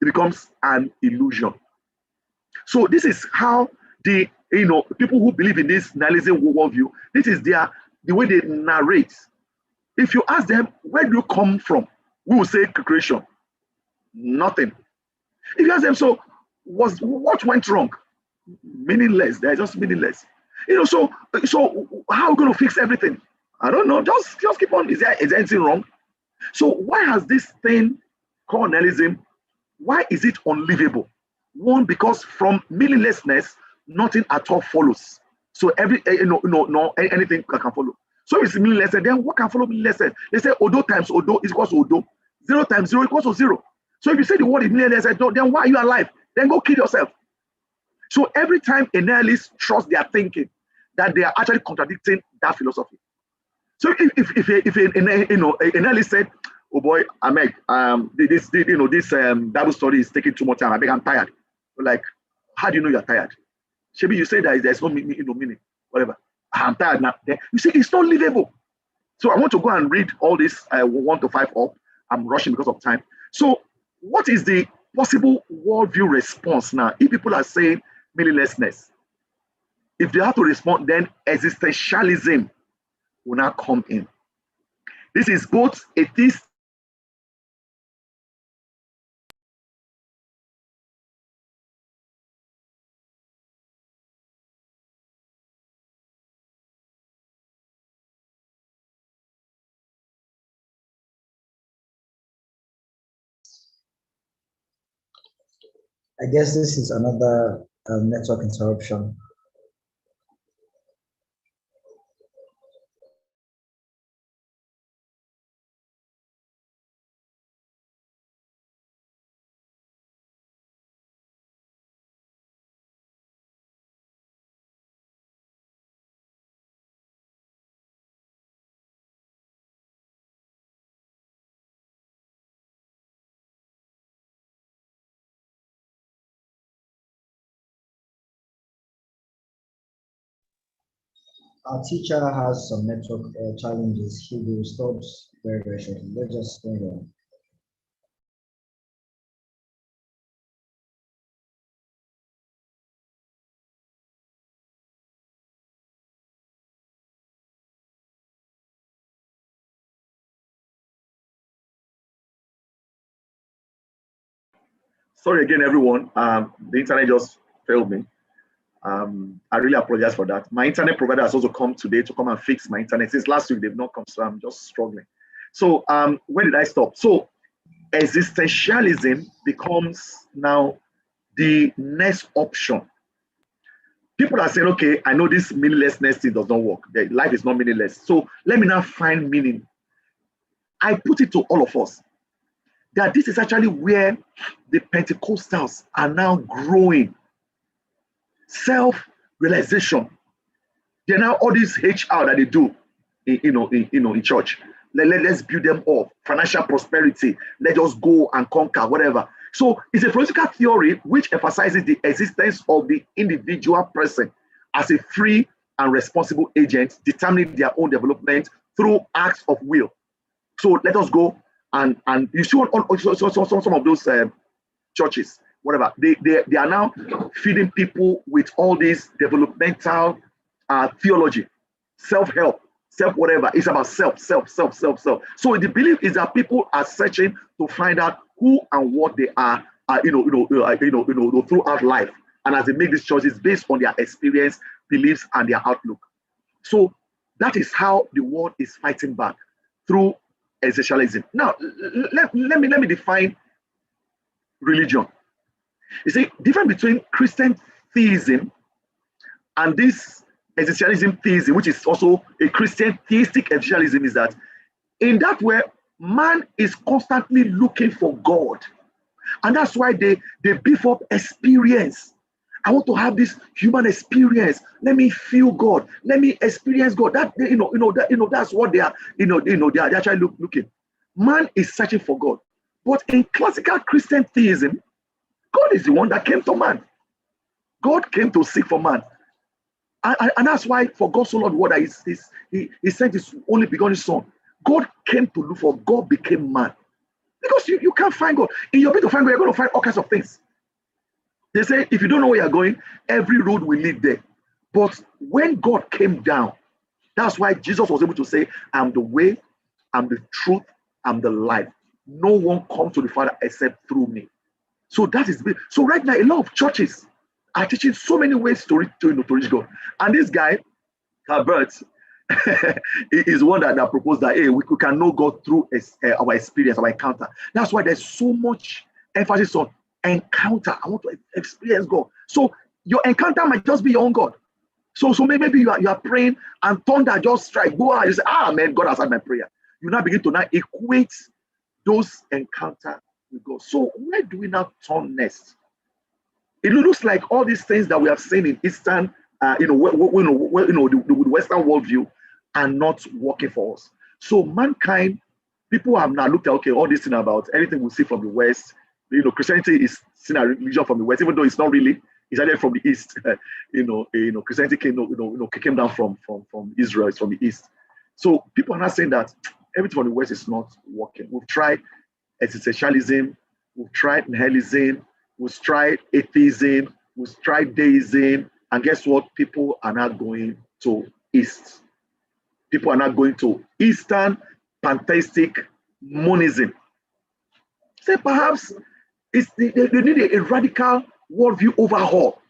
It becomes an illusion. So this is how the people who believe in this nihilism worldview, this is the way they narrate. If you ask them, where do you come from? We will say creation. Nothing. If you ask them, so what went wrong? Meaningless. They're just meaningless. So how are we going to fix everything? I don't know. Just keep on. Is there anything wrong? So why has this thing called nihilism, why is it unlivable? One, because from meaninglessness, nothing at all follows. So anything can follow. So if it's meaningless, then what can follow meaninglessness? They say Odo times Odo is equals to Odo. 0 times 0 equals to 0. So if you say the word is meaningless, then why are you alive? Then go kill yourself. So every time a nihilist trusts their thinking, that they are actually contradicting that philosophy. So if a nihilist said, "Oh boy, Ahmed, this Bible study is taking too much time. I'm tired." We're like, how do you know you're tired? Maybe you say that there's no meaning, whatever. I'm tired now. Then you see, it's not livable. So I want to go and read all this 1 to 5 up. I'm rushing because of time. So what is the possible worldview response now? If people are saying meaninglessness, if they have to respond, then existentialism will now come in. This is both atheist. I guess this is another network interruption. Our teacher has some network challenges. He will be restored very, very shortly. Let's just stay there. Sorry again, everyone. The internet just failed me. I really apologize for that. My internet provider has also come today to come and fix my internet. Since last week, they've not come, so I'm just struggling. So where did I stop? So existentialism becomes now the next option. People are saying, okay, I know this meaninglessness thing does not work. Life is not meaningless. So let me now find meaning. I put it to all of us that this is actually where the Pentecostals are now growing. realization. They're now all this HR that they do, in church. Let's build them up. Financial prosperity. Let us go and conquer, whatever. So it's a political theory which emphasizes the existence of the individual person as a free and responsible agent determining their own development through acts of will. So let us go and you see some of those churches, whatever, they are now feeding people with all this developmental theology, self-help, self-whatever. It's about self. So the belief is that people are searching to find out who and what they are, throughout life. And as they make these choices based on their experience, beliefs, and their outlook. So that is how the world is fighting back through existentialism. Now, let me define religion. You see, difference between Christian theism and this existentialism theism, which is also a Christian theistic existentialism, is that in that way, man is constantly looking for God. And that's why they beef up experience. I want to have this human experience. Let me feel God. Let me experience God. That's what they are, they are actually looking. Man is searching for God. But in classical Christian theism, God is the one that came to man. God came to seek for man. And that's why for God so loved the world that he sent his only begotten son. God came to look for, God became man. Because you can't find God. In your bid to find God, you're going to find all kinds of things. They say, if you don't know where you're going, every road will lead there. But when God came down, that's why Jesus was able to say, I'm the way, I'm the truth, I'm the life. No one comes to the Father except through me. So that is big. So right now, a lot of churches are teaching so many ways to reach God. And this guy, Herbert, is one that proposed that, hey, we can know God through our experience, our encounter. That's why there's so much emphasis on encounter. I want to experience God. So your encounter might just be your own God. So maybe you are praying and thunder just strike. Go out. You say, man, God has heard my prayer. You now begin to now equate those encounters with God. So where do we now turn next? It looks like all these things that we have seen in Eastern, the Western worldview are not working for us. So mankind, people have now looked at, okay, all this thing about everything we see from the West. Christianity is seen as religion from the West, even though it's not really. It's actually from the East. Christianity came down from Israel. It's from the East. So people are not saying that everything from the West is not working. We've tried existentialism, we've tried nihilism, we've tried atheism, we've tried deism, and guess what? People are not going to East. People are not going to Eastern pantheistic monism. Say perhaps they need a radical worldview overhaul.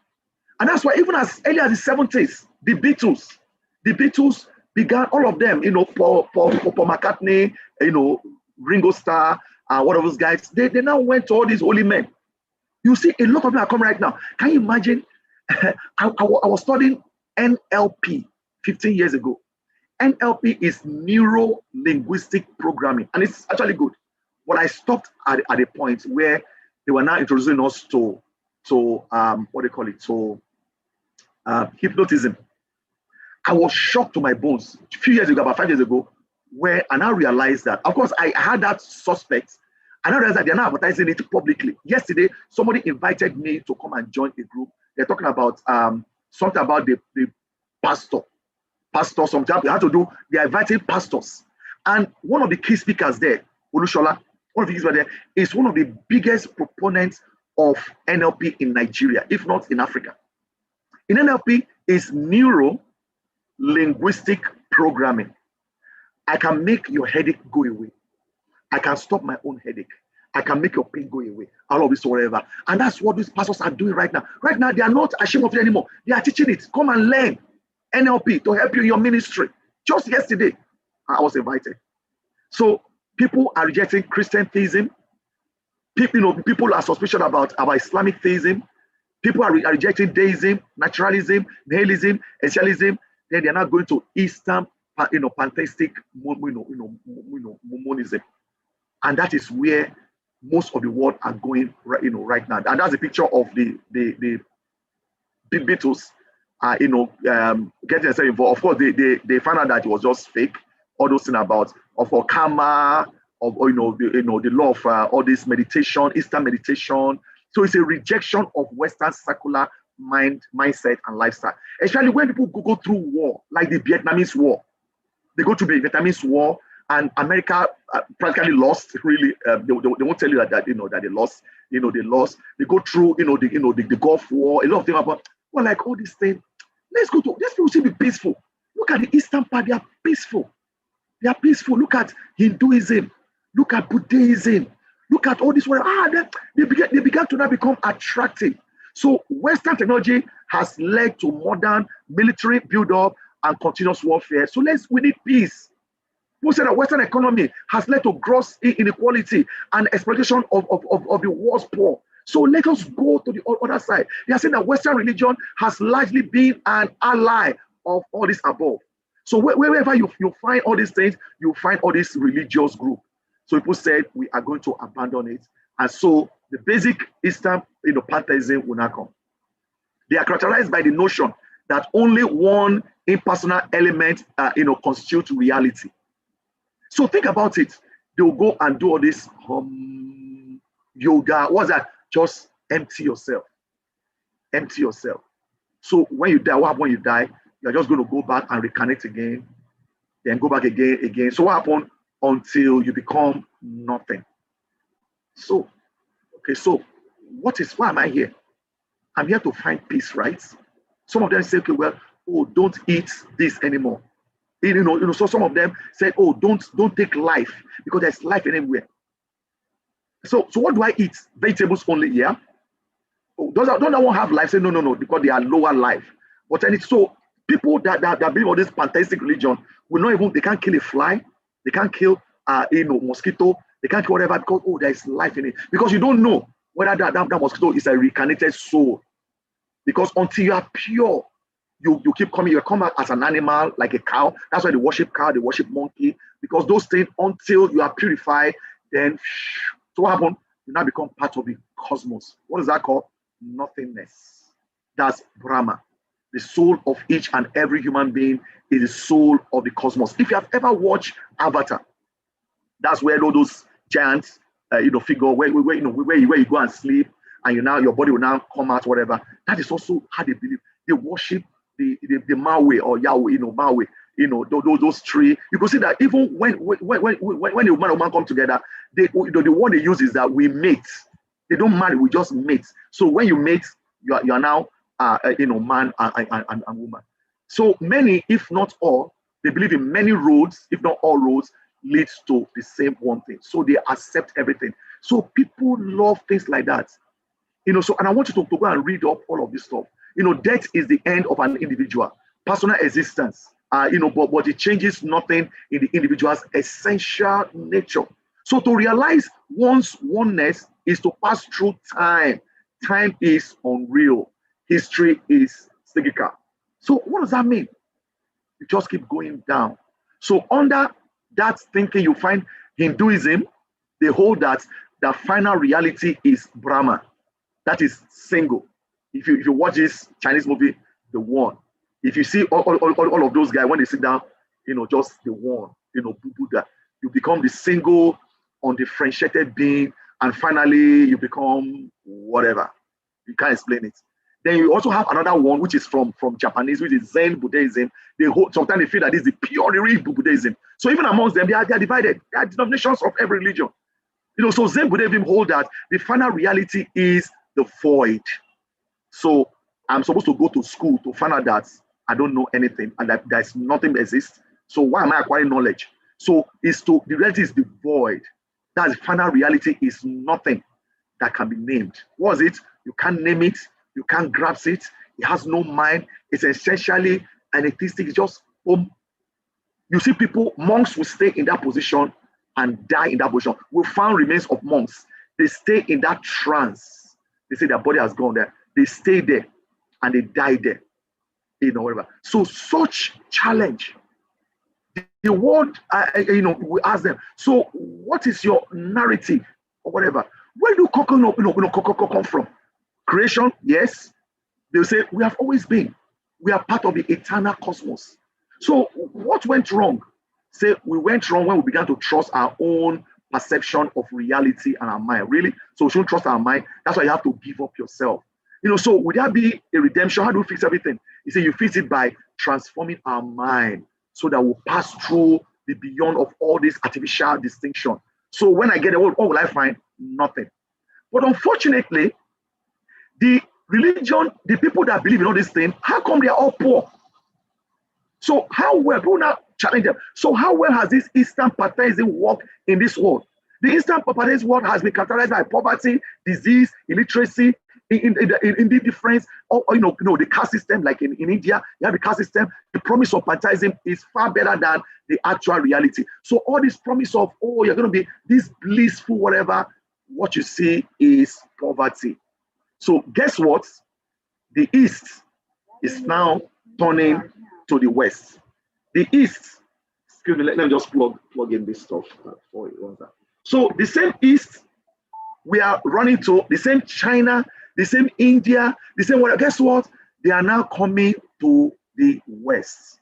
And that's why even as early as the 70s, the Beatles began, all of them, Paul McCartney, Ringo Starr, one of those guys, they now went to all these holy men. You see a lot of them are coming right now. Can you imagine? I was studying NLP 15 years ago. NLP is neuro-linguistic programming, and it's actually good. But I stopped at a point where they were now introducing us to what they call it, hypnotism. I was shocked to my bones a few years ago, about 5 years ago, where I now realized that, of course, I had that suspect. I now realized that they're not advertising it publicly. Yesterday, somebody invited me to come and join a group. They're talking about something about the pastor, something they had to do. They're inviting pastors. And one of the key speakers there, Olushola, one of the speakers there, is one of the biggest proponents of NLP in Nigeria, if not in Africa. In NLP is neuro-linguistic programming. I can make your headache go away. I can stop my own headache. I can make your pain go away. All of this, whatever. And that's what these pastors are doing right now. Right now, they are not ashamed of it anymore. They are teaching it. Come and learn NLP to help you in your ministry. Just yesterday, I was invited. So people are rejecting Christian theism. People are suspicious about Islamic theism. People are rejecting deism, naturalism, nihilism, essentialism. Then they are not going to Eastern, pantheistic, monism, and that is where most of the world are going right now. And that's a picture of the Beatles getting themselves involved. Of course, they found out that it was just fake. All those things about karma, of the law of all this meditation, Eastern meditation. So it's a rejection of Western secular mindset and lifestyle. Especially when people go through war, like the Vietnamese War. They go through the Vietnamese War, and America practically lost. Really, they won't tell you that that they lost. They lost. They go through the Gulf War. A lot of them about like all these things. Let's go to these people seem to be peaceful. Look at the Eastern part; they are peaceful. They are peaceful. Look at Hinduism. Look at Buddhism. Look at all this. They began to now become attractive. So Western technology has led to modern military build-up and continuous warfare. So we need peace. People say that Western economy has led to gross inequality and exploitation of the world's poor. So let us go to the other side. They are saying that Western religion has largely been an ally of all this above. So wherever you find all these things, you find all this religious group. So people said we are going to abandon it. And so the basic Eastern pantheism will not come. They are characterized by the notion that only one impersonal element constitutes reality. So think about it. They will go and do all this yoga. What's that? Just empty yourself. Empty yourself. So when you die, what happens when you die? You're just going to go back and reincarnate again, then go back again. So what happens until you become nothing? So, okay, so why am I here? I'm here to find peace, right? Some of them say, okay, well, don't eat this anymore. So some of them said, don't take life because there's life anywhere. So what do I eat? Vegetables only, yeah? Don't that one have life? Say no, because they are lower life. But so people that believe on this pantheistic religion will not even, they can't kill a fly, they can't kill mosquito, they can't kill whatever because there is life in it. Because you don't know whether that mosquito is a reincarnated soul. Because until you are pure, you keep coming, you come out as an animal, like a cow. That's why they worship cow, they worship monkey, because those things, until you are purified, then so what happens? You now become part of the cosmos. What is that called? Nothingness. That's Brahma. The soul of each and every human being is the soul of the cosmos. If you have ever watched Avatar, that's where all those giants, figure where you go and sleep, and your body will now come out, whatever. That is also how they believe. They worship the Maui or Yahweh, Maui, those three. You can see that even when the man and woman come together, the one they use is that we mate. They don't marry, we just mate. So when you mate, you are now man and woman. So many, if not all, they believe in many roads, if not all roads, leads to the same one thing. So they accept everything. So people love things like that. So, and I want you to go and read up all of this stuff. Death is the end of an individual, personal existence, but it changes nothing in the individual's essential nature. So to realize one's oneness is to pass through time. Time is unreal. History is cyclical. So what does that mean? You just keep going down. So under that thinking, you find Hinduism, they hold that the final reality is Brahma. That is single. If you watch this Chinese movie, the one. If you see all of those guys, when they sit down, just the one, Buddha, you become the single, undifferentiated being, and finally you become whatever. You can't explain it. Then you also have another one, which is from Japanese, which is Zen Buddhism. Sometimes they feel that this is the pure real Buddhism. So even amongst them, they are divided. There are denominations of every religion. So Zen Buddhism hold that the final reality is the void. So I'm supposed to go to school to find out that I don't know anything and that there's nothing that exists. So why am I acquiring knowledge? So the reality is the void. That the final reality is nothing that can be named. What is it? You can't name it. You can't grasp it. It has no mind. It's essentially an atheistic. It's just You see people, monks will stay in that position and die in that position. We found remains of monks. They stay in that trance. They say their body has gone there. They stay there and they die there. Whatever. So such challenge. The world, we ask them, so what is your narrative or whatever? Where do cocoa come from? Creation, yes. They'll say, we have always been. We are part of the eternal cosmos. So what went wrong? Say we went wrong when we began to trust our own perception of reality and our mind. Really? So we shouldn't trust our mind. That's why you have to give up yourself. So would that be a redemption? How do we fix everything? He said you fix it by transforming our mind so that we'll pass through the beyond of all this artificial distinction. So when I get there, what will I find? Nothing. But unfortunately, the religion, the people that believe in all these things, how come they are all poor? So how well, people now challenge them. So how well has this Eastern pantheism worked in this world? The Eastern pantheism world has been characterized by poverty, disease, illiteracy, in the difference, or the caste system, like in India, you have the caste system. The promise of pantheism is far better than the actual reality. So all this promise of, you're going to be this blissful, whatever, what you see is poverty. So guess what? The East is now turning to the West. The East, excuse me, let me just plug in this stuff for you. So the same East we are running to, the same China, the same India, the same whatever. Guess what? They are now coming to the West.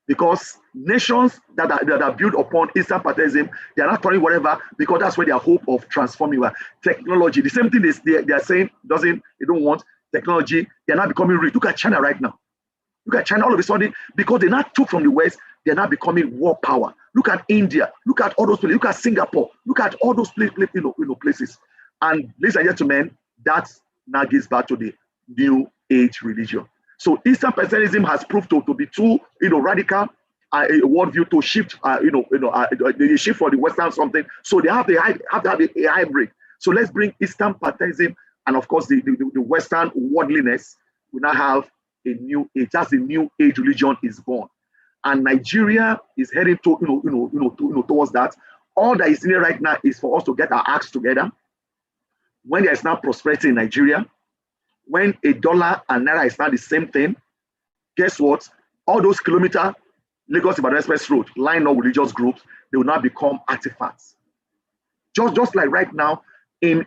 Because nations that are built upon Eastern pantheism, they are not turning whatever, because that's where their hope of transforming technology. The same thing they are saying they don't want technology. They are not becoming rich. Look at China right now. Look at China all of a sudden, because they not took from the West, they're not becoming world power. Look at India. Look at all those places. Look at Singapore. Look at all those places. And ladies and gentlemen, that now gets back to the New Age religion. So Eastern pantheism has proved to be too radical a worldview to shift they shift for the Western something. So they have to have a hybrid. So let's bring Eastern pantheism and of course the Western worldliness. We now have a new age. That's the New Age religion is born, and Nigeria is heading to towards that. All that is needed right now is for us to get our acts together. When there is now prosperity in Nigeria, when $1 and naira is not the same thing, guess what? All those kilometers, Lagos-Ibadan Express Road, lined up with religious groups, they will now become artifacts. Just like right now in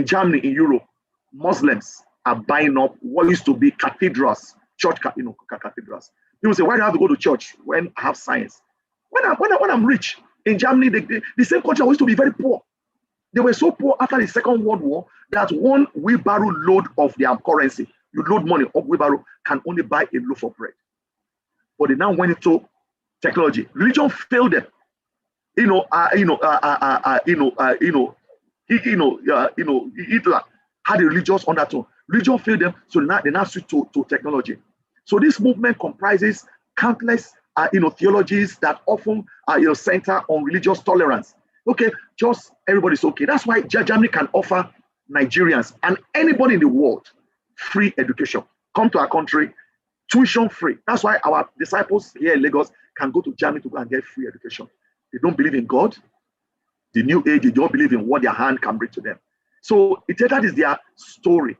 Germany, in Europe, Muslims are buying up what used to be cathedrals, church cathedrals. People say, why do I have to go to church when I have science? When I'm rich, in Germany, the same country used to be very poor. They were so poor after the Second World War that one wheelbarrow load of their currency, you load money up wheelbarrow, can only buy a loaf of bread. But they now went into technology. Religion failed them. Hitler had a religious undertone. Religion failed them, so they now switch to technology. So this movement comprises countless theologies that often center on religious tolerance. Okay, just everybody's okay. That's why Germany can offer Nigerians and anybody in the world free education. Come to our country, tuition free. That's why our disciples here in Lagos can go to Germany to go and get free education. They don't believe in God, the New Age. They don't believe in what their hand can bring to them. So that is their story.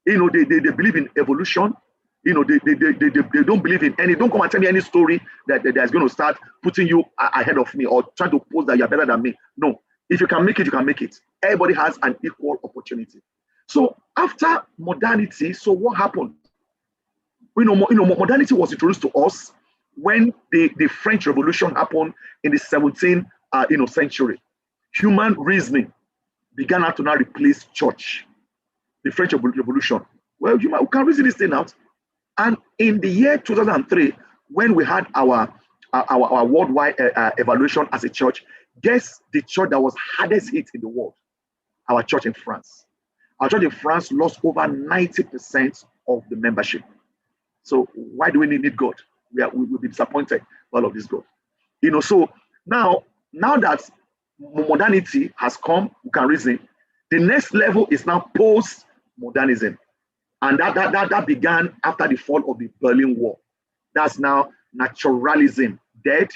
They believe in evolution. They don't believe in any. Don't come and tell me any story that is going to start putting you ahead of me or trying to pose that you're better than me. No, if you can make it, you can make it. Everybody has an equal opportunity. So after modernity, so what happened? Modernity was introduced to us when the French Revolution happened in the 17th century. Human reasoning began to now replace church. The French Revolution. Well, we can reason this thing out. And in the year 2003, when we had our worldwide evaluation as a church, guess the church that was hardest hit in the world? Our church in France. Our church in France lost over 90% of the membership. So why do we need God? We'll be disappointed by all of this God. So now that modernity has come, we can reason. The next level is now post-modernism. And that began after the fall of the Berlin Wall. That's now naturalism dead,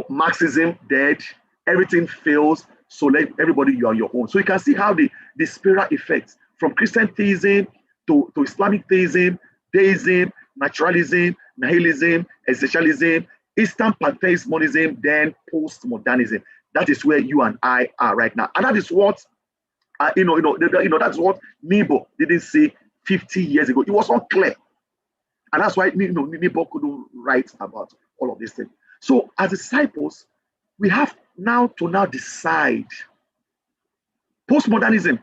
Marxism dead, everything fails, so let everybody, you're on your own. So you can see how the spiral effects from Christian theism to Islamic theism, deism, naturalism, nihilism, existentialism, Eastern pantheism, then postmodernism. That is where you and I are right now. And that is what, that's what Nebo didn't say 50 years ago. It was unclear. And that's why people couldn't write about all of these things. So as disciples, we have now to decide. Postmodernism,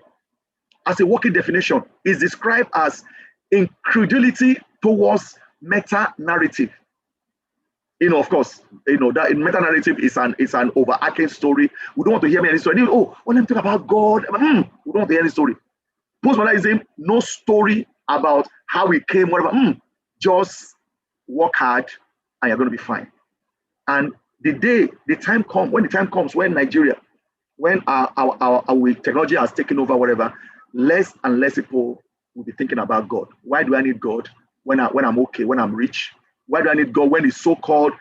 as a working definition, is described as incredulity towards meta-narrative. Of course, that meta-narrative is an overarching story. We don't want to hear any story. Oh, when I'm talking about God, we don't want to hear any story. Postmodernism, no story about how we came, whatever. Just work hard and you're going to be fine. And the time comes when Nigeria, when our technology has taken over, whatever, less and less people will be thinking about God. Why do I need God when I'm okay, when I'm rich? Why do I need God when the so-called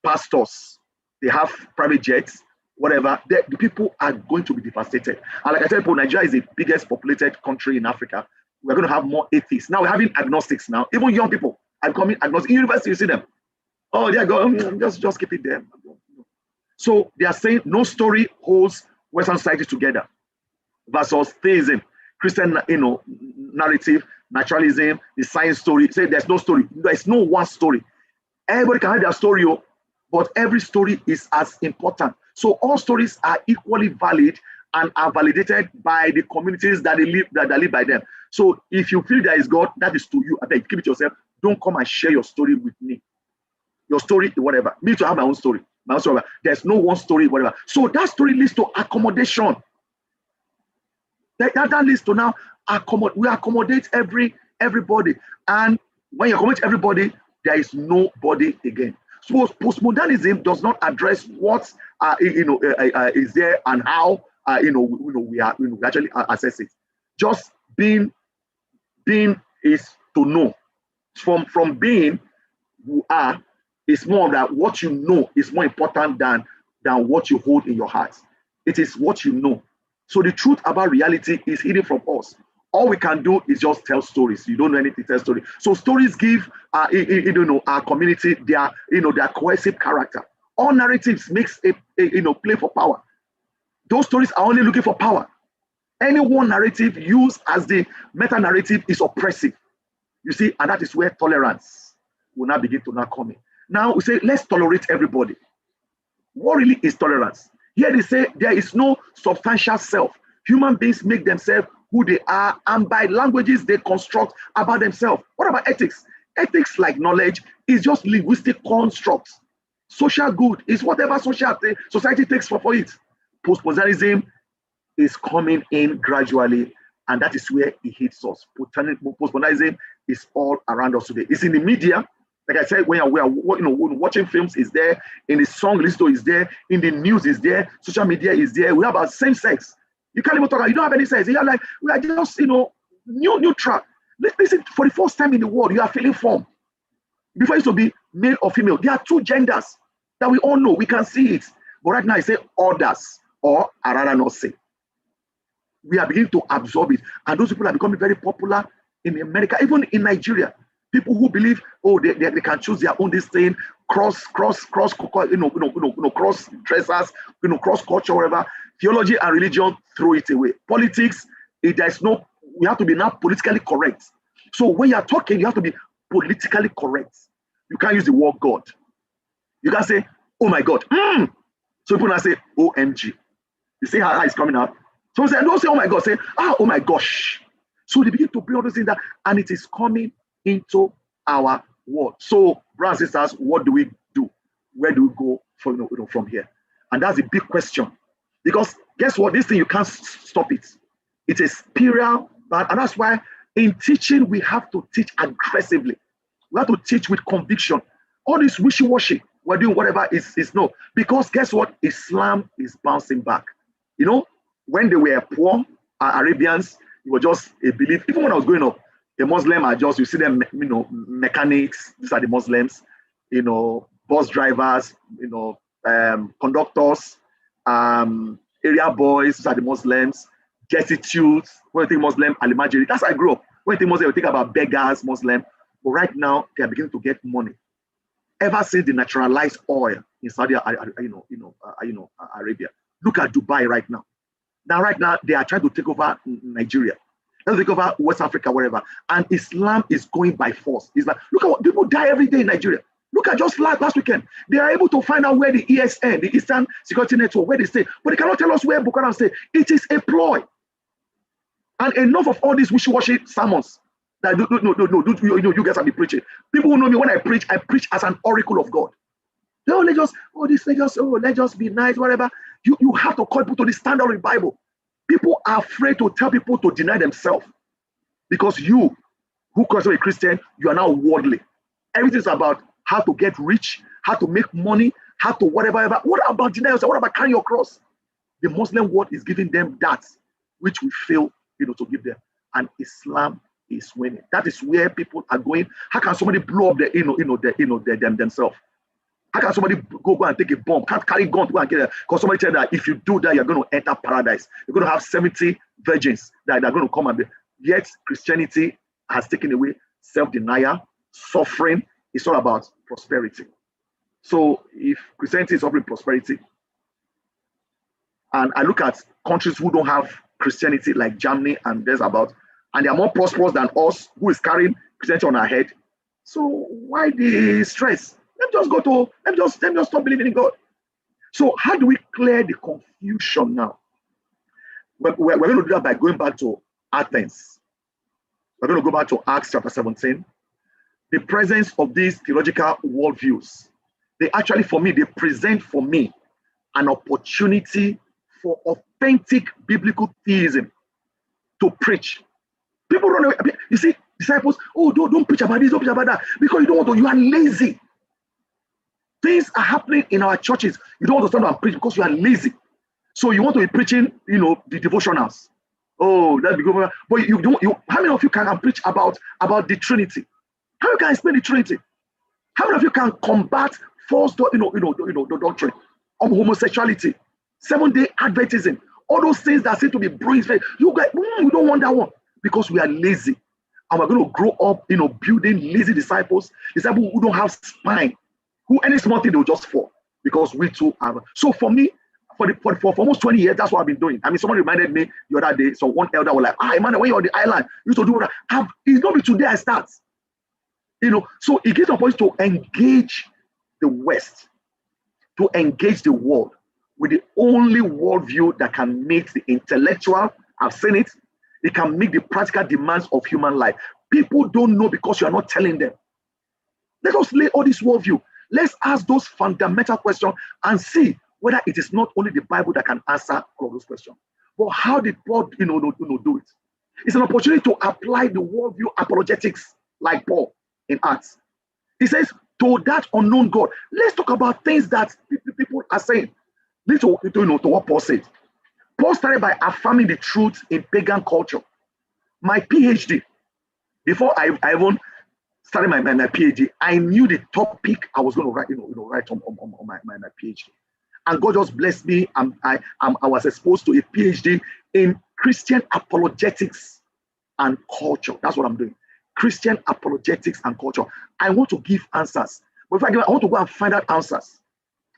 pastors, they have private jets, whatever? The people are going to be devastated. And like I tell people, Nigeria is the biggest populated country in Africa. We're going to have more atheists. Now we're having agnostics now. Even young people are becoming agnostic. In university, you see them. Oh, they're going, just keep it there. So they are saying no story holds Western society together versus theism, Christian, narrative, naturalism, the science story. Say there's no story. There's no one story. Everybody can have their story, but every story is as important. So all stories are equally valid and are validated by the communities that live by them. So if you feel there is God, that is to you. I beg, keep it yourself. Don't come and share your story with me. Your story, whatever. Me to have my own story. There's no one story, whatever. So that story leads to accommodation. That leads to now we accommodate everybody. And when you accommodate everybody, there is nobody again. So postmodernism does not address what is there and how we actually assess it. Just being is to know. From being, you are. It's more that what you know is more important than what you hold in your heart. It is what you know. So the truth about reality is hidden from us. All we can do is just tell stories. You don't know anything, tell stories. So stories give our community their cohesive character. All narratives makes a play for power. Those stories are only looking for power. Any one narrative used as the meta narrative is oppressive. You see, and that is where tolerance will now begin to come in. Now we say, let's tolerate everybody. What really is tolerance? Here they say there is no substantial self. Human beings make themselves who they are, and by languages they construct about themselves. What about ethics? Ethics, like knowledge, is just linguistic constructs. Social good is whatever society takes for it. Postmodernism is coming in gradually, and that is where it hits us. Postmodernism is all around us today. It's in the media. Like I said, when we are watching films, is there. In the song list is there. In the news is there. Social media is there. We have our same sex. You can't even talk. You don't have any sex. You're like, we are just neutral. Listen, for the first time in the world, you are filling form. Before it used to be male or female. There are two genders that we all know. We can see it. But right now, I say others, or I rather not say. We are beginning to absorb it, and those people are becoming very popular in America, even in Nigeria. People who believe, they can choose their own this thing, cross dressers, cross culture, whatever. Theology and religion, throw it away. Politics, we have to be now politically correct. So when you are talking, you have to be politically correct. You can't use the word God. You can't say, oh my God. So people now say, OMG. You see how it's coming out? So say, don't say, oh my God. Say, oh my gosh. So they begin to bring all those things and it is coming into our world. So, brothers and sisters, what do we do? Where do we go from here? And that's a big question. Because guess what? This thing, you can't stop it. It's a spiral, and that's why in teaching, we have to teach aggressively. We have to teach with conviction. All this wishy-washy, we're doing whatever is no. Because guess what? Islam is bouncing back. When they were poor, Arabians, it was just a belief. Even when I was growing up, the Muslim are just, you see them, mechanics, these are the Muslims, bus drivers, conductors, area boys, these are the Muslims, destitutes. When you think Muslim, Alimajiri, that's how I grew up. When you think Muslim, you think about beggars, Muslim. But right now, they are beginning to get money. Ever since the naturalized oil in Saudi Arabia, look at Dubai right now. Now, they are trying to take over Nigeria. Let's take over West Africa, wherever. And Islam is going by force. It's like, look at what people die every day in Nigeria. Look at just last weekend. They are able to find out where the ESN, the Eastern Security Network, where they stay, but they cannot tell us where Boko Haram stay. It is a ploy. And enough of all these wishy-washy sermons. That no, you guys have been preaching. People who know me, when I preach as an oracle of God. No, let's just be nice, whatever. You have to call people to the standard of the Bible. People are afraid to tell people to deny themselves. Because you, who calls yourself a Christian, you are now worldly. Everything is about how to get rich, how to make money, how to whatever. What about denying yourself? What about carrying your cross? The Muslim world is giving them that, which we fail, to give them. And Islam is winning. That is where people are going. How can somebody blow up themselves? How can somebody go and take a bomb? Can't carry gun to go and get it? Because somebody said that if you do that, you're going to enter paradise. You're going to have 70 virgins that are going to come and be. Yet Christianity has taken away self-denial, suffering. It's all about prosperity. So if Christianity is offering prosperity, and I look at countries who don't have Christianity like Germany and there's about, and they are more prosperous than us, who is carrying Christianity on our head. So why the stress? Let me just stop believing in God. So how do we clear the confusion now? We're going to do that by going back to Athens. We're going to go back to Acts chapter 17. The presence of these theological worldviews, they actually, for me, they present for me an opportunity for authentic biblical theism to preach. People run away. You see, disciples, don't preach about this, don't preach about that, because you don't want to, you are lazy. Things are happening in our churches. You don't want to stand and preach because you are lazy. So you want to be preaching, the devotionals. Oh, that's good. But you don't. How many of you can preach about the Trinity? How you can explain the Trinity? How many of you can combat false, the doctrine of homosexuality, 7-day Adventism, all those things that seem to be brewing? You guys, we don't want that one because we are lazy, and we're going to grow up, building lazy disciples who don't have spine. Who any small thing they will just fall because we too are. So for me, for almost 20 years, that's what I've been doing. I mean, someone reminded me the other day. So one elder was like, Emmanuel, when you're on the island, you used to do that. It's not be today I start. So it gives an opportunity to engage the West, to engage the world with the only worldview that can meet the intellectual. I've seen it. It can meet the practical demands of human life. People don't know because you are not telling them. Let us lay all this worldview. Let's ask those fundamental questions and see whether it is not only the Bible that can answer all of those questions, but how did Paul, do it? It's an opportunity to apply the worldview apologetics like Paul in Acts. He says, to that unknown God. Let's talk about things that people are saying. Listen to what Paul said. Paul started by affirming the truth in pagan culture. My PhD, before I even started my PhD, I knew the topic I was going to write, write on my PhD. And God just blessed me. I was exposed to a PhD in Christian apologetics and culture. That's what I'm doing. Christian apologetics and culture. I want to give answers. But if I want to go and find out answers.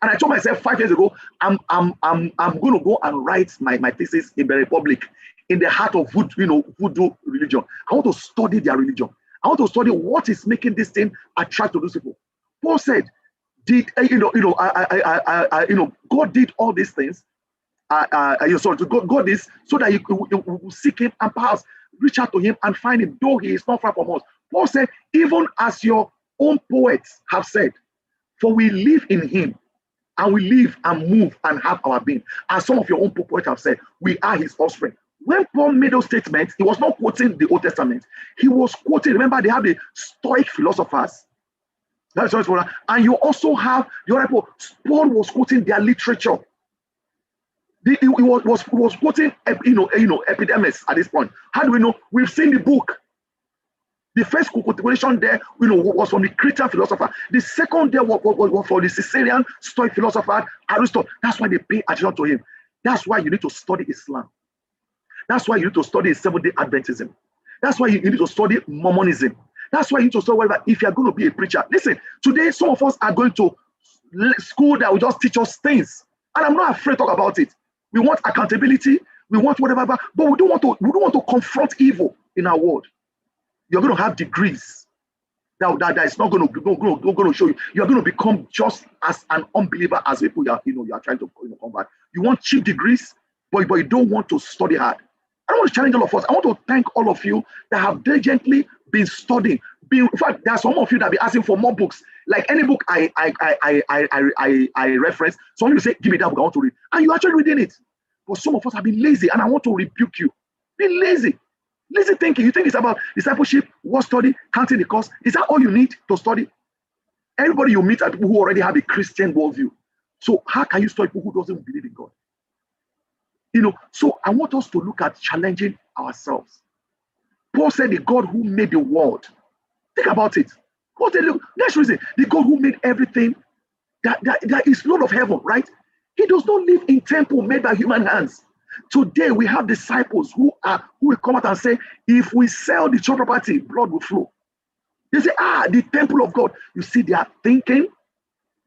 And I told myself 5 years ago, I'm going to go and write my thesis in the Republic, in the heart of voodoo religion. I want to study their religion. I want to study what is making this thing attract to those people. Paul said, God did all these things. God is so that you will seek him and perhaps reach out to him and find him, though he is not far from us. Paul said, even as your own poets have said, for we live in him, and we live and move and have our being. As some of your own poets have said, we are his offspring. When Paul made those statements, he was not quoting the Old Testament. He was quoting, remember, they have the Stoic philosophers. And you also have the other people. Paul was quoting their literature. He was quoting, epidemics at this point. How do we know? We've seen the book. The first quotation there, was from the Cretan philosopher. The second there was from the Caesarean Stoic philosopher, Aristotle. That's why they pay attention to him. That's why you need to study Islam. That's why you need to study 7-day Adventism. That's why you need to study Mormonism. That's why you need to study whatever. If you're going to be a preacher, listen, today some of us are going to school that will just teach us things. And I'm not afraid to talk about it. We want accountability. We want whatever, but we don't want to confront evil in our world. You're going to have degrees that is not going to show you. You're going to become just as an unbeliever as people you are trying to combat. You want cheap degrees, but you don't want to study hard. I want to challenge all of us. I want to thank all of you that have diligently been studying. In fact, there are some of you that be asking for more books. Like any book I reference, some of you say, give me that book, I want to read. And you're actually reading it. But some of us have been lazy, and I want to rebuke you. Be lazy. Lazy thinking. You think it's about discipleship, word study, counting the cost. Is that all you need to study? Everybody you meet are people who already have a Christian worldview. So how can you study people who doesn't believe in God? So I want us to look at challenging ourselves. Paul said, the God who made the world. Think about it. Paul said, look, that's reason. The God who made everything that is Lord of heaven, right? He does not live in temple made by human hands. Today we have disciples who will come out and say, if we sell the church property, blood will flow. They say, the temple of God. You see, they are thinking,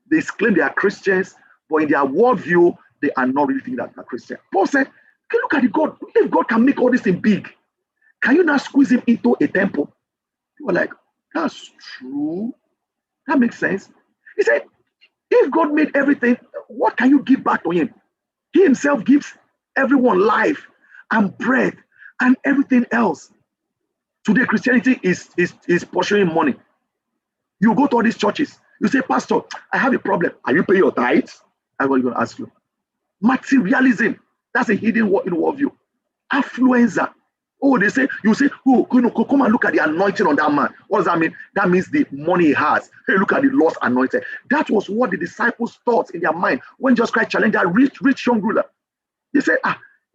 they claim they are Christians, but in their worldview, they are not really thinking that they are Christian. Paul said, okay, look at the God. If God can make all this thing big, can you not squeeze him into a temple? You were like, that's true. That makes sense. He said, if God made everything, what can you give back to him? He himself gives everyone life and breath and everything else. Today, Christianity is pursuing money. You go to all these churches. You say, Pastor, I have a problem. Are you paying your tithes? That's what I'm going to ask you. Materialism. That's a hidden word in worldview. Affluenza. Oh, you say, oh, come and look at the anointing on that man. What does that mean? That means the money he has. Hey, look at the lost anointed. That was what the disciples thought in their mind when Jesus Christ challenged that rich young ruler. They said,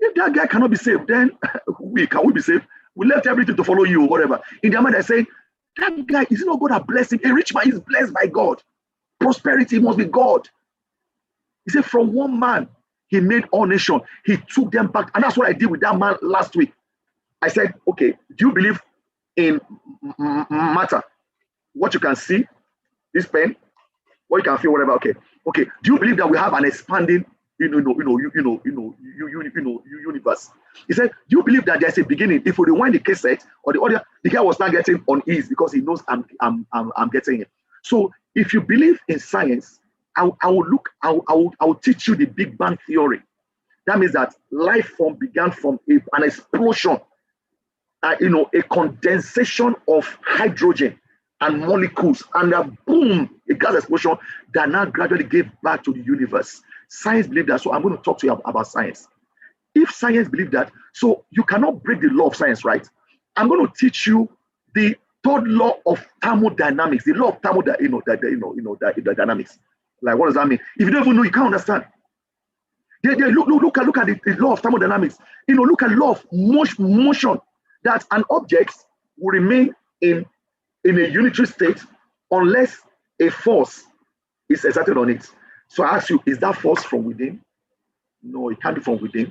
if that guy cannot be saved, then can we be saved? We left everything to follow you or whatever. In their mind, they say, that guy, is it not God that blessed him? A rich man is blessed by God. Prosperity must be God. He said, from one man, he made all nations. He took them back. And that's what I did with that man last week. I said, okay, do you believe in matter? What you can see, this pen, what you can feel, whatever. Okay. Do you believe that we have an expanding, universe? He said, do you believe that there's a beginning? If we rewind the cassette or the audio, the guy was not getting unease because he knows I'm getting it. So if you believe in science, I will teach you the Big Bang theory. That means that life form began from an explosion. A condensation of hydrogen and molecules, and a boom, a gas explosion that now gradually gave back to the universe. Science believes that, so I'm going to talk to you about science. If science believes that, so you cannot break the law of science, right? I'm going to teach you the third law of thermodynamics, the law of the dynamics. Like, what does that mean? If you don't even know, you can't understand. Look at the law of thermodynamics. Look at the law of motion. That an object will remain in a unitary state unless a force is exerted on it. So I ask you, is that force from within? No, it can't be from within.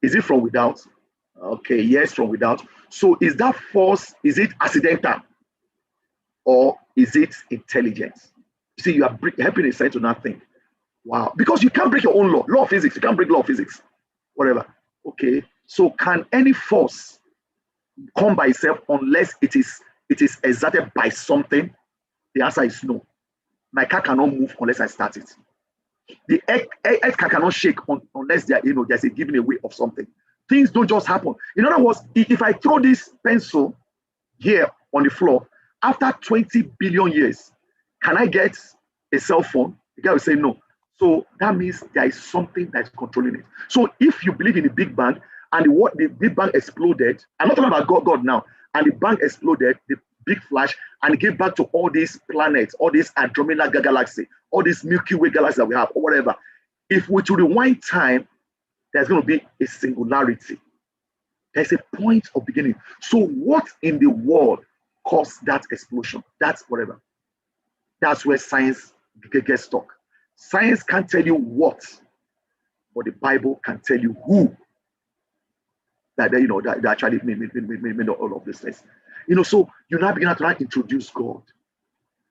Is it from without? Okay, yes, from without. So is that force, is it accidental or is it intelligent? You see, you are helping a science to not think. Wow, because you can't break your own law of physics. You can't break law of physics, whatever. Okay, so can any force come by itself unless it is exerted by something? The answer is no. My car cannot move unless I start it. The earth cannot shake unless there's a giving away of something. Things don't just happen. In other words, if I throw this pencil here on the floor, after 20 billion years, can I get a cell phone? The guy will say no. So that means there is something that's controlling it. So if you believe in the Big Bang, and the Big Bang exploded, I'm not talking about God now, and the bang exploded, the big flash, and it gave back to all these planets, all these Andromeda galaxy, all these Milky Way galaxies that we have, or whatever. If we to rewind time, there's going to be a singularity. There's a point of beginning. So what in the world caused that explosion? That's whatever. That's where science gets stuck. Science can't tell you what, but the Bible can tell you who. That actually made all of this things. So you now begin to introduce God.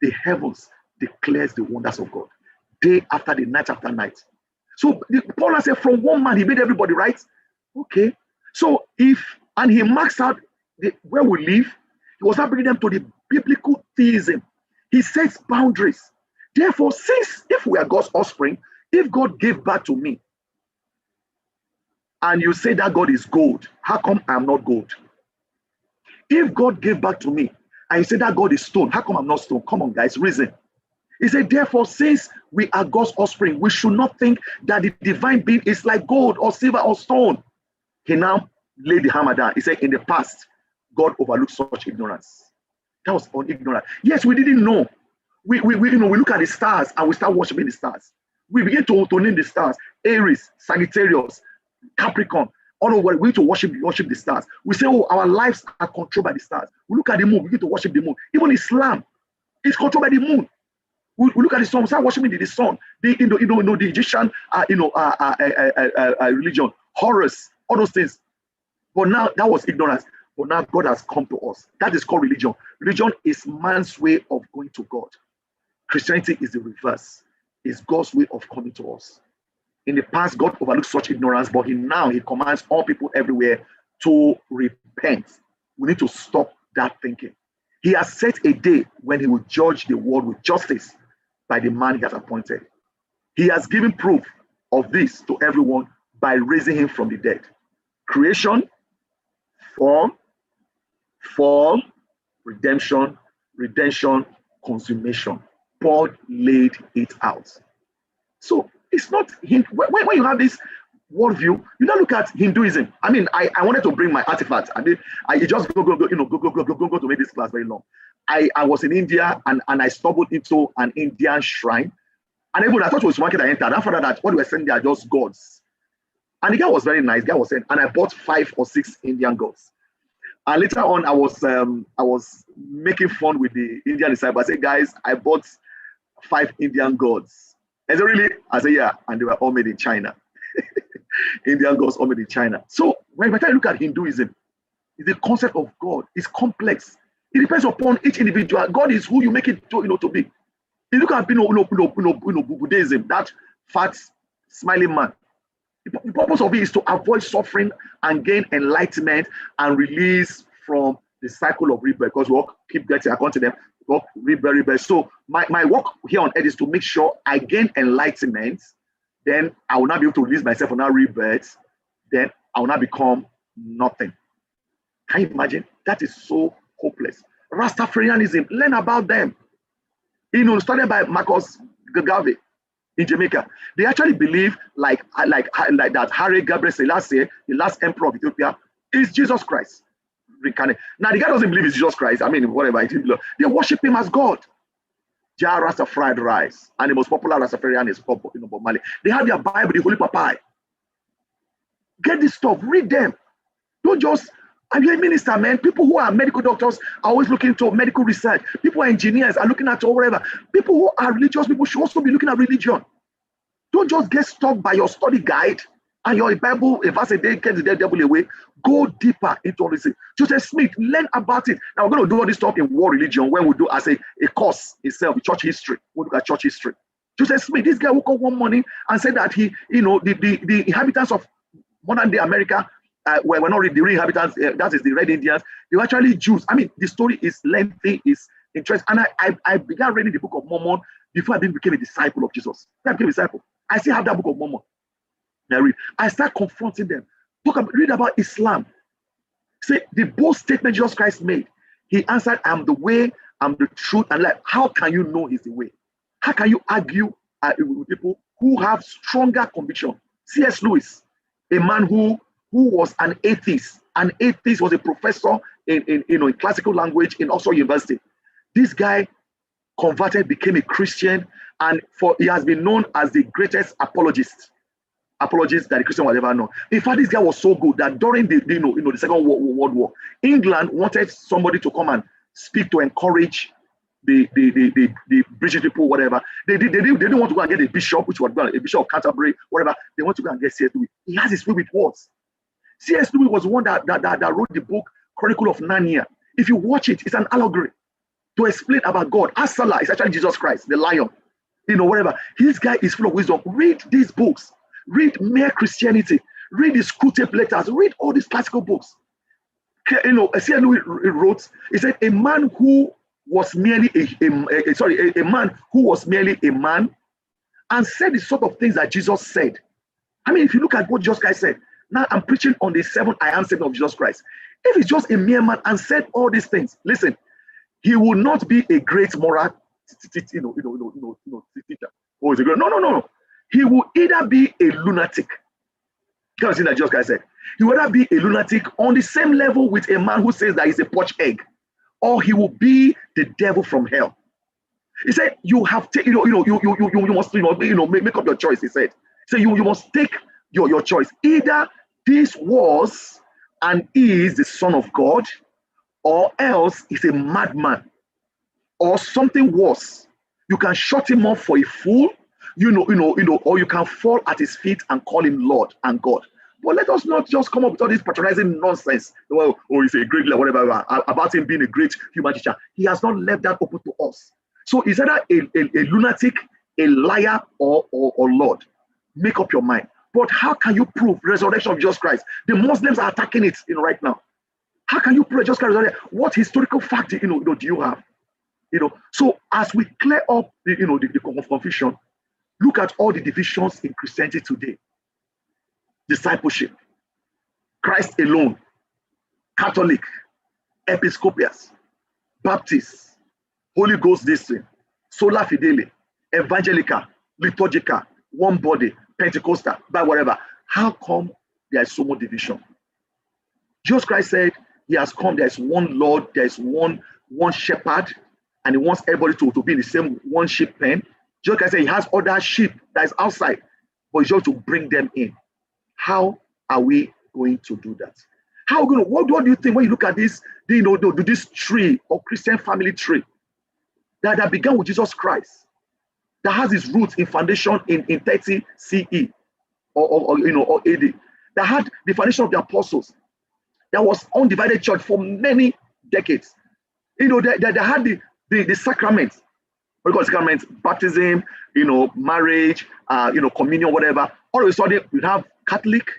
The heavens declares the wonders of God, day after day, night after night. So Paul said, from one man he made everybody, right? Okay. So and he marks out where we live, he was not bringing them to the biblical theism. He sets boundaries. Therefore, since if we are God's offspring, if God gave back to me, and you say that God is gold, how come I'm not gold? If God gave back to me, and you say that God is stone, how come I'm not stone? Come on, guys, reason. He said, therefore, since we are God's offspring, we should not think that the divine being is like gold or silver or stone. He now laid the hammer down. He said, in the past, God overlooked such ignorance. That was on ignorance. Yes, we didn't know. We look at the stars and we start worshiping the stars. We begin to name the stars: Aries, Sagittarius, Capricorn. All over, we need to worship the stars. We say, oh, our lives are controlled by the stars. We look at the moon, we need to worship the moon. Even Islam is controlled by the moon. We look at the sun, we start worshiping the sun. The Egyptian religion, Horus, all those things. But now that was ignorance. But now God has come to us. That is called religion. Religion is man's way of going to God. Christianity is the reverse. It's God's way of coming to us. In the past, God overlooked such ignorance, but now he commands all people everywhere to repent. We need to stop that thinking. He has set a day when he will judge the world with justice by the man he has appointed. He has given proof of this to everyone by raising him from the dead. Creation, fall, redemption, consummation. Paul laid it out. So it's not him. When you have this worldview, you don't look at Hinduism. I mean, I wanted to bring my artifacts. I mean, I just go to make this class very long. I was in India and I stumbled into an Indian shrine. And even I thought it was one kid I entered. After that, what we were saying, they are just gods. And the guy was very nice. The guy was saying, and I bought 5 or 6 Indian gods. And later on, I was making fun with the Indian disciples. I said, guys, I bought 5 Indian gods. I said, really? I said, yeah. And they were all made in China. Indian gods all made in China. So when I look at Hinduism, the concept of God is complex. It depends upon each individual. God is who you make it to be. You look at Buddhism, that fat, smiling man. The purpose of it is to avoid suffering and gain enlightenment and release from the cycle of rebirth. Because we all keep getting, according to them, rebirth. So my work here on earth is to make sure I gain enlightenment. Then I will not be able to release myself from that rebirth. Then I will not become nothing. Can you imagine? That is so hopeless. Rastafarianism, learn about them. Started by Marcus Garvey in Jamaica. They actually believe like that Haile Gabriel Selassie, the last emperor of Ethiopia, is Jesus Christ reincarnated. Now the guy doesn't believe it's Jesus Christ. I mean, whatever. They worship him as God. Jah Rasta fried rice, and the most popular Rastafarian is Bob Marley. They have their Bible, the Holy Papai. Get this stuff, read them. Don't just. And you're a minister, man. People who are medical doctors are always looking to medical research. People who are engineers are looking at whatever. People who are religious people should also be looking at religion. Don't just get stuck by your study guide and your Bible, a verse a day, get the devil away. Go deeper into all this. Joseph Smith, learn about it. Now we're going to do all this stuff in war religion when we do as a course itself, church history. We'll look at church history. Joseph Smith, this guy woke up one morning and said that the inhabitants of modern day America, we're not really the real inhabitants, that is the Red Indians, they were actually Jews. I mean, the story is lengthy, is interesting. And I began reading the Book of Mormon before I became a disciple of Jesus. I became a disciple. I still have that Book of Mormon. I start confronting them. Read about Islam. Say the bold statement Jesus Christ made. He answered, I'm the way, I'm the truth, and life. How can you know he's the way? How can you argue with people who have stronger conviction? C.S. Lewis, a man who was an atheist. An atheist, was a professor in classical language in Oxford University. This guy converted, became a Christian, and he has been known as the greatest apologist that the Christian was ever known. In fact, this guy was so good that during the Second World War, England wanted somebody to come and speak to encourage the British people, whatever. They didn't want to go and get a bishop, which was a bishop of Canterbury, whatever. They want to go and get C.S. Lewis. He has his way with words. C.S. Lewis was the one that wrote the book Chronicle of Narnia. If you watch it, it's an allegory to explain about God. Asala is actually Jesus Christ, the lion. Whatever. This guy is full of wisdom. Read these books. Read Mere Christianity. read the Screwtape Letters, read all these classical books. You know, C.S. Lewis wrote, he said, a man who was merely a man who was merely a man and said the sort of things that Jesus said. I mean, if you look at what Jesus Christ said, now I'm preaching on the 7 I am saying of Jesus Christ. If he's just a mere man and said all these things, listen, he will not be a great moral teacher. Or is a great, no. He will either be a lunatic. You can see that Jesus Christ said. He will either be a lunatic on the same level with a man who says that he's a poached egg, or he will be the devil from hell. He said, you have to, you must, make up your choice. He said, so you must take your choice. Either this was and is the Son of God, or else he's a madman, or something worse. You can shut him off for a fool, or you can fall at his feet and call him Lord and God. But let us not just come up with all this patronizing nonsense. Well, he's a great leader, whatever, about him being a great human teacher. He has not left that open to us. So he's either a lunatic, a liar, or Lord. Make up your mind. But how can you prove resurrection of Jesus Christ? The Muslims are attacking it right now. How can you prove Jesus Christ resurrection? What historical fact do you have? So as we clear up the confusion, look at all the divisions in Christianity today. Discipleship, Christ alone, Catholic, Episcopians, Baptists, Holy Ghost district, Sola Fidele, Evangelical, Liturgical, One Body, Pentecostal, by whatever. How come there is so much division? Jesus Christ said he has come, there is one Lord, there is one shepherd, and he wants everybody to be in the same one sheep pen. Jesus Christ said he has other sheep that is outside, but he's just to bring them in. How are we going to do that? What do you think when you look at this, this tree or Christian family tree that began with Jesus Christ, that has its roots in foundation in 30 CE or AD, that had the foundation of the apostles, that was undivided church for many decades. That had the sacraments. What do you call sacraments? Baptism, marriage, communion, whatever. All of a sudden, we have Catholic,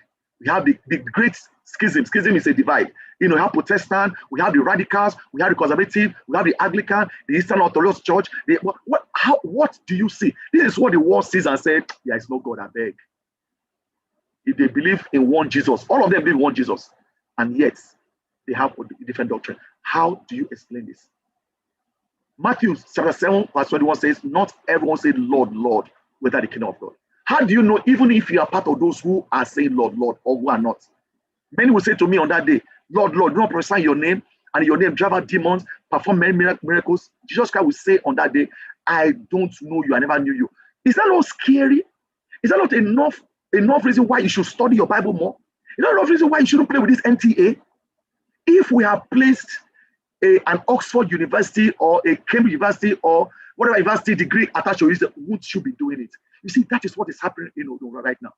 we have the great schism. Schism is a divide. We have Protestant, we have the radicals, we have the conservative, we have the Anglican, the Eastern Orthodox Church. What do you see? This is what the world sees and says, there is no God, I beg. If they believe in one Jesus, all of them believe in one Jesus, and yet they have a different doctrine. How do you explain this? Matthew chapter 7, verse 21 says, not everyone said, Lord, Lord, without the kingdom of God. How do you know, even if you are part of those who are saying Lord, Lord, or who are not? Many will say to me on that day, Lord, Lord, do not prophesy in your name, and in your name drive out demons, perform many miracles. Jesus Christ will say on that day, I don't know you, I never knew you. Is that not scary? Is that not enough reason why you should study your Bible more? Is that enough reason why you shouldn't play with this MTA? If we have placed an Oxford University or a Cambridge University or whatever university degree attached to it, would you be doing it? You see, that is what is happening right now.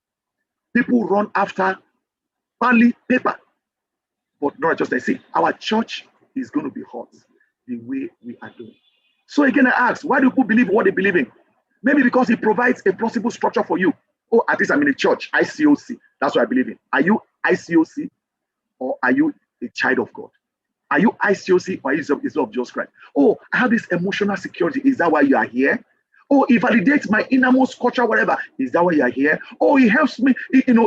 People run after only paper, but not just they say, our church is going to be hot the way we are doing. So again, I ask, why do people believe what they believe in? Maybe because it provides a plausible structure for you. Oh, at least I'm in a church, ICOC. That's what I believe in. Are you ICOC or are you a child of God? Are you ICOC or are you of Jesus Christ? Oh, I have this emotional security. Is that why you are here? Oh, it validates my innermost culture, whatever. Is that why you are here? Oh, it helps me,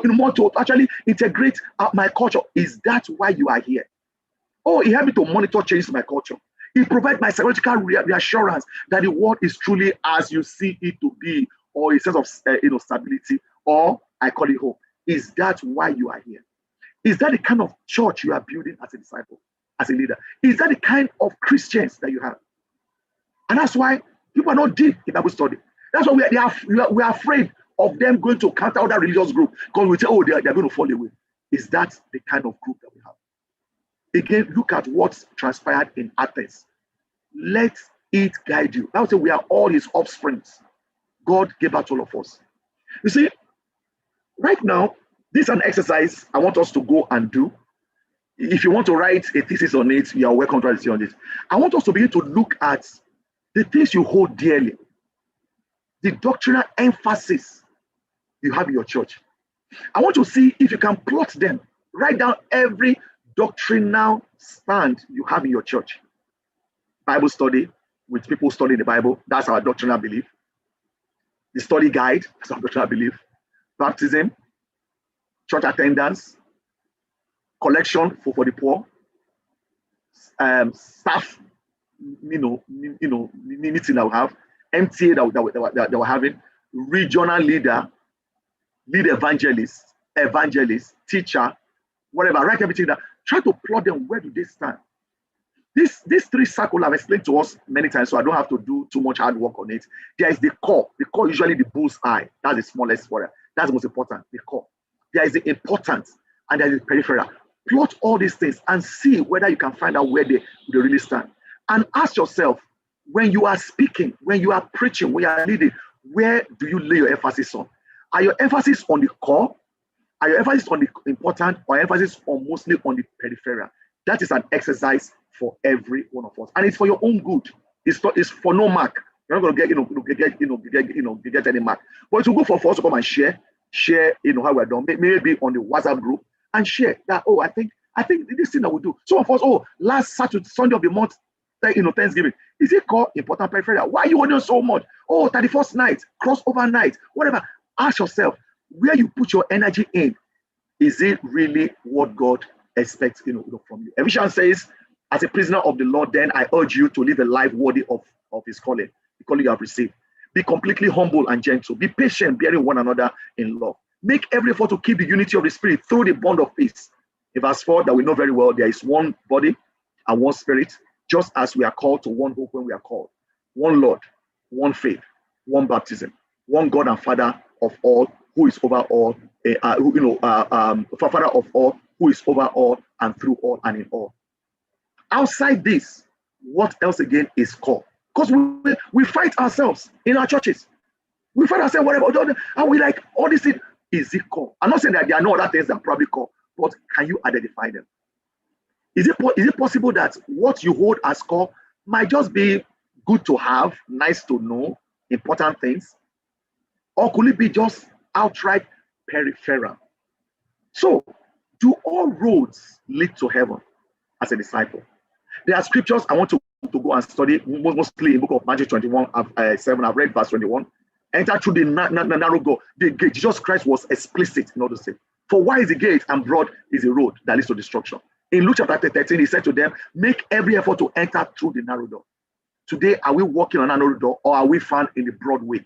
more to actually integrate my culture. Is that why you are here? Oh, it helps me to monitor changes in my culture. It provides my psychological reassurance that the world is truly as you see it to be, or a sense of stability, or I call it hope. Is that why you are here? Is that the kind of church you are building as a disciple, as a leader? Is that the kind of Christians that you have? And that's why people are not deep in Bible study. That's why we are afraid of them going to counter other religious group, because we say, oh, they're going to fall away. Is that the kind of group that we have? Again, look at what transpired in Athens. Let it guide you. Bible says we are all his offsprings. God gave out all of us. You see, right now, this is an exercise I want us to go and do. If you want to write a thesis on it, you are welcome to write a thesis on it. I want us to begin to look at the things you hold dearly, the doctrinal emphasis you have in your church. I want to see if you can plot them. Write down every doctrinal stand you have in your church. Bible study with people studying the Bible, that's our doctrinal belief. The study guide, that's our doctrinal belief. Baptism, church attendance, collection for the poor, staff, meeting that we have, MTA that we're having, regional leader, lead evangelist, teacher, whatever. Write everything down. Try to plot them. Where do they stand? These three circles I've explained to us many times, so I don't have to do too much hard work on it. There is the core. The core usually the bull's eye. That's the smallest for it. That's the most important. The core. There is the important, and there is the peripheral. Plot all these things and see whether you can find out where they really stand. And ask yourself, when you are speaking, when you are preaching, when you are leading, where do you lay your emphasis on? Are your emphasis on the core? Are your emphasis on the important, or emphasis on mostly on the peripheral? That is an exercise for every one of us, and it's for your own good. It's for no mark. You're not going to get any mark. But it's good for us to come and share how we're done. Maybe on the WhatsApp group and share that. Oh, I think this thing that we do. Some of us, last Saturday, Sunday of the month, Thanksgiving. Is it called important peripheral? Why are you holding so much? 31st night, crossover night, whatever. Ask yourself, where you put your energy in, is it really what God expects from you? Ephesians says, as a prisoner of the Lord, then I urge you to live a life worthy of his calling, the calling you have received. Be completely humble and gentle. Be patient, bearing one another in love. Make every effort to keep the unity of the Spirit through the bond of peace. In verse 4, that we know very well, there is one body and one Spirit, just as we are called to one hope when we are called. One Lord, one faith, one baptism, one God and Father of all, who is over all, Father of all, who is over all and through all and in all. Outside this, what else again is core? Because we fight ourselves in our churches. We fight ourselves, whatever, and we like all these things. Is it core? I'm not saying that there are no other things that are probably core, but can you identify them? Is it possible that what you hold as core might just be good to have, nice to know, important things? Or could it be just outright peripheral? So, do all roads lead to heaven as a disciple? There are scriptures I want to go and study, mostly in the book of Matthew 21, 7. I've read verse 21. Enter through the narrow door, the gate. Jesus Christ was explicit in order to say, for wide is the gate and broad is the road that leads to destruction. In Luke chapter 13, he said to them, make every effort to enter through the narrow door. Today, are we walking on a narrow door, or are we found in the broad way?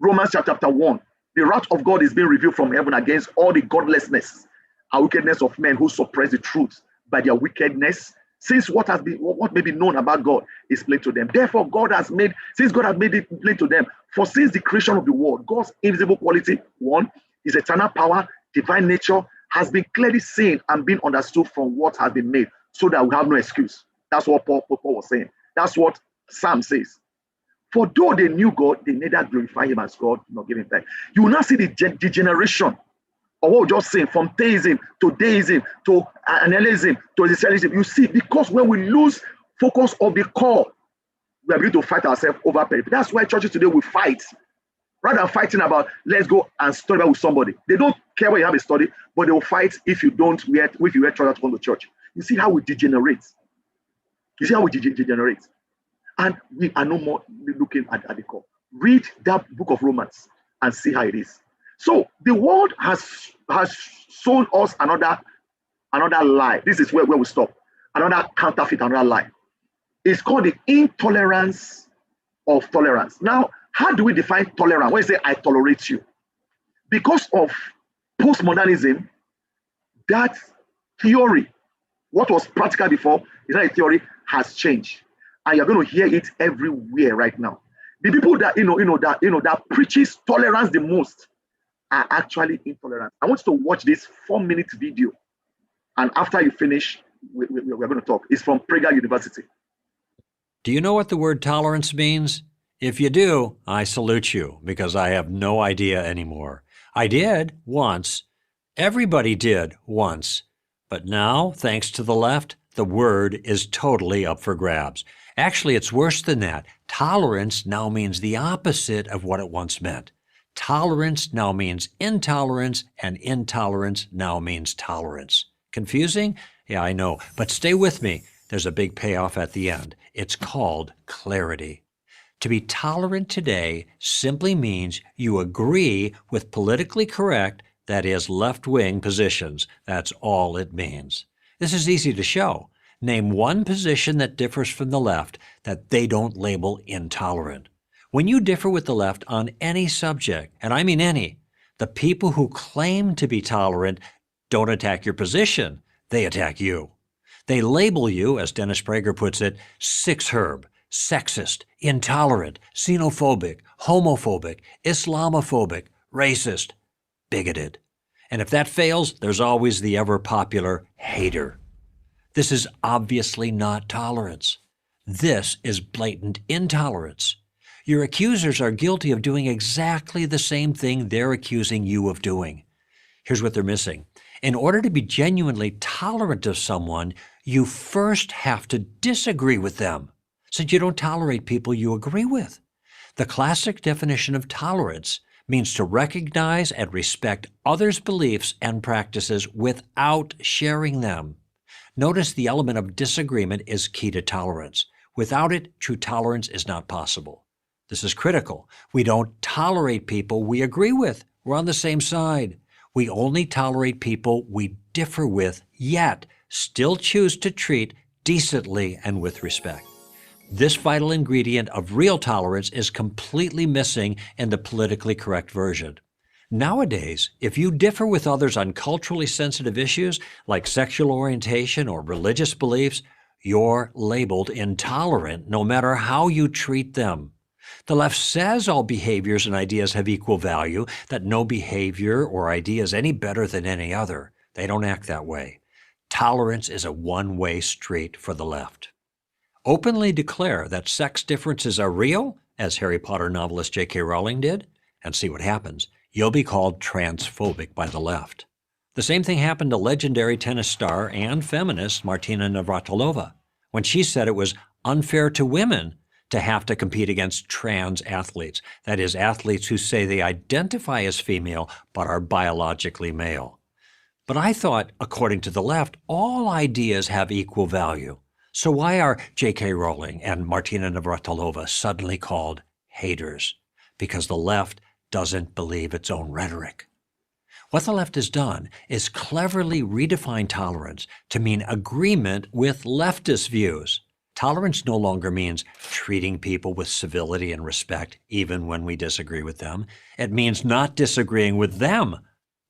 Romans chapter 1, the wrath of God is being revealed from heaven against all the godlessness and wickedness of men who suppress the truth by their wickedness, since what may be known about God is plain to them. Therefore, since God has made it plain to them, for since the creation of the world, God's invisible quality, one, his eternal power, divine nature, has been clearly seen and been understood from what has been made, so that we have no excuse. That's what Paul was saying. That's what Psalm says. For though they knew God, they neither glorify him as God nor give him thanks. You will now see the degeneration of what we just saying, from theism to deism to annihilism to existentialism. You see, because when we lose focus of the core, we are going to fight ourselves over periphery. That's why churches today will fight. Rather than fighting about, let's go and study with somebody. They don't care where you have a study, but they will fight if you wear trousers to come to church. You see how we degenerate. And we are no more looking at the core. Read that book of Romans and see how it is. So the world has shown us another lie. This is where we stop. Another counterfeit, another lie. It's called the intolerance of tolerance. Now, how do we define tolerance? When you say I tolerate you? Because of postmodernism, that theory, what was practical before, is not a theory, has changed. And you're going to hear it everywhere right now. The people that preaches tolerance the most are actually intolerant. I want you to watch this 4-minute video. And after you finish, we're going to talk. It's from Prager University. Do you know what the word tolerance means? If you do, I salute you, because I have no idea anymore. I did once. Everybody did once. But now, thanks to the left, the word is totally up for grabs. Actually, it's worse than that. Tolerance now means the opposite of what it once meant. Tolerance now means intolerance, and intolerance now means tolerance. Confusing? Yeah, I know. But stay with me. There's a big payoff at the end. It's called clarity. To be tolerant today simply means you agree with politically correct, that is, left-wing positions. That's all it means. This is easy to show. Name one position that differs from the left that they don't label intolerant. When you differ with the left on any subject, and I mean any, the people who claim to be tolerant don't attack your position, they attack you. They label you, as Dennis Prager puts it, six-herb, sexist, intolerant, xenophobic, homophobic, Islamophobic, racist, bigoted. And if that fails, there's always the ever-popular hater. This is obviously not tolerance. This is blatant intolerance. Your accusers are guilty of doing exactly the same thing they're accusing you of doing. Here's what they're missing. In order to be genuinely tolerant of someone, you first have to disagree with them, since you don't tolerate people you agree with. The classic definition of tolerance means to recognize and respect others' beliefs and practices without sharing them. Notice the element of disagreement is key to tolerance. Without it, true tolerance is not possible. This is critical. We don't tolerate people we agree with. We're on the same side. We only tolerate people we differ with, yet still choose to treat decently and with respect. This vital ingredient of real tolerance is completely missing in the politically correct version. Nowadays, if you differ with others on culturally sensitive issues like sexual orientation or religious beliefs, you're labeled intolerant no matter how you treat them. The left says all behaviors and ideas have equal value, that no behavior or idea is any better than any other. They don't act that way. Tolerance is a one-way street for the left. Openly declare that sex differences are real, as Harry Potter novelist J.K. Rowling did, and see what happens. You'll be called transphobic by the left. The same thing happened to legendary tennis star and feminist Martina Navratilova when she said it was unfair to women to have to compete against trans athletes, that is, athletes who say they identify as female but are biologically male. But I thought, according to the left, all ideas have equal value. So why are J.K. Rowling and Martina Navratilova suddenly called haters? Because the left doesn't believe its own rhetoric. What the left has done is cleverly redefine tolerance to mean agreement with leftist views. Tolerance no longer means treating people with civility and respect, even when we disagree with them. It means not disagreeing with them,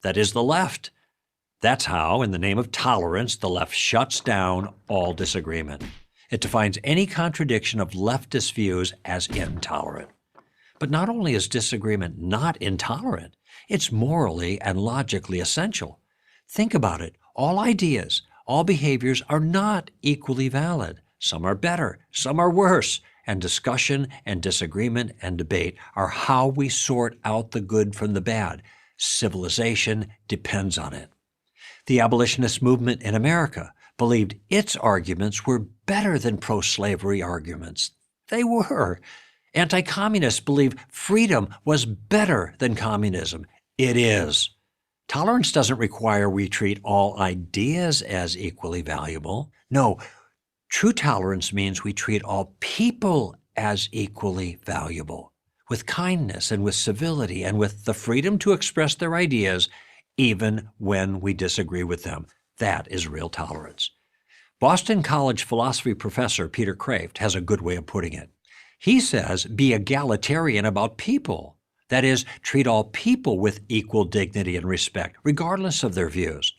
that is, the left. That's how, in the name of tolerance, the left shuts down all disagreement. It defines any contradiction of leftist views as intolerant. But not only is disagreement not intolerant, it's morally and logically essential. Think about it. All ideas, all behaviors are not equally valid. Some are better, some are worse, and discussion and disagreement and debate are how we sort out the good from the bad. Civilization depends on it. The abolitionist movement in America believed its arguments were better than pro-slavery arguments. They were. Anti-communists believe freedom was better than communism. It is. Tolerance doesn't require we treat all ideas as equally valuable. No, true tolerance means we treat all people as equally valuable, with kindness and with civility and with the freedom to express their ideas, even when we disagree with them. That is real tolerance. Boston College philosophy professor Peter Kraft has a good way of putting it. He says, be egalitarian about people. That is, treat all people with equal dignity and respect, regardless of their views.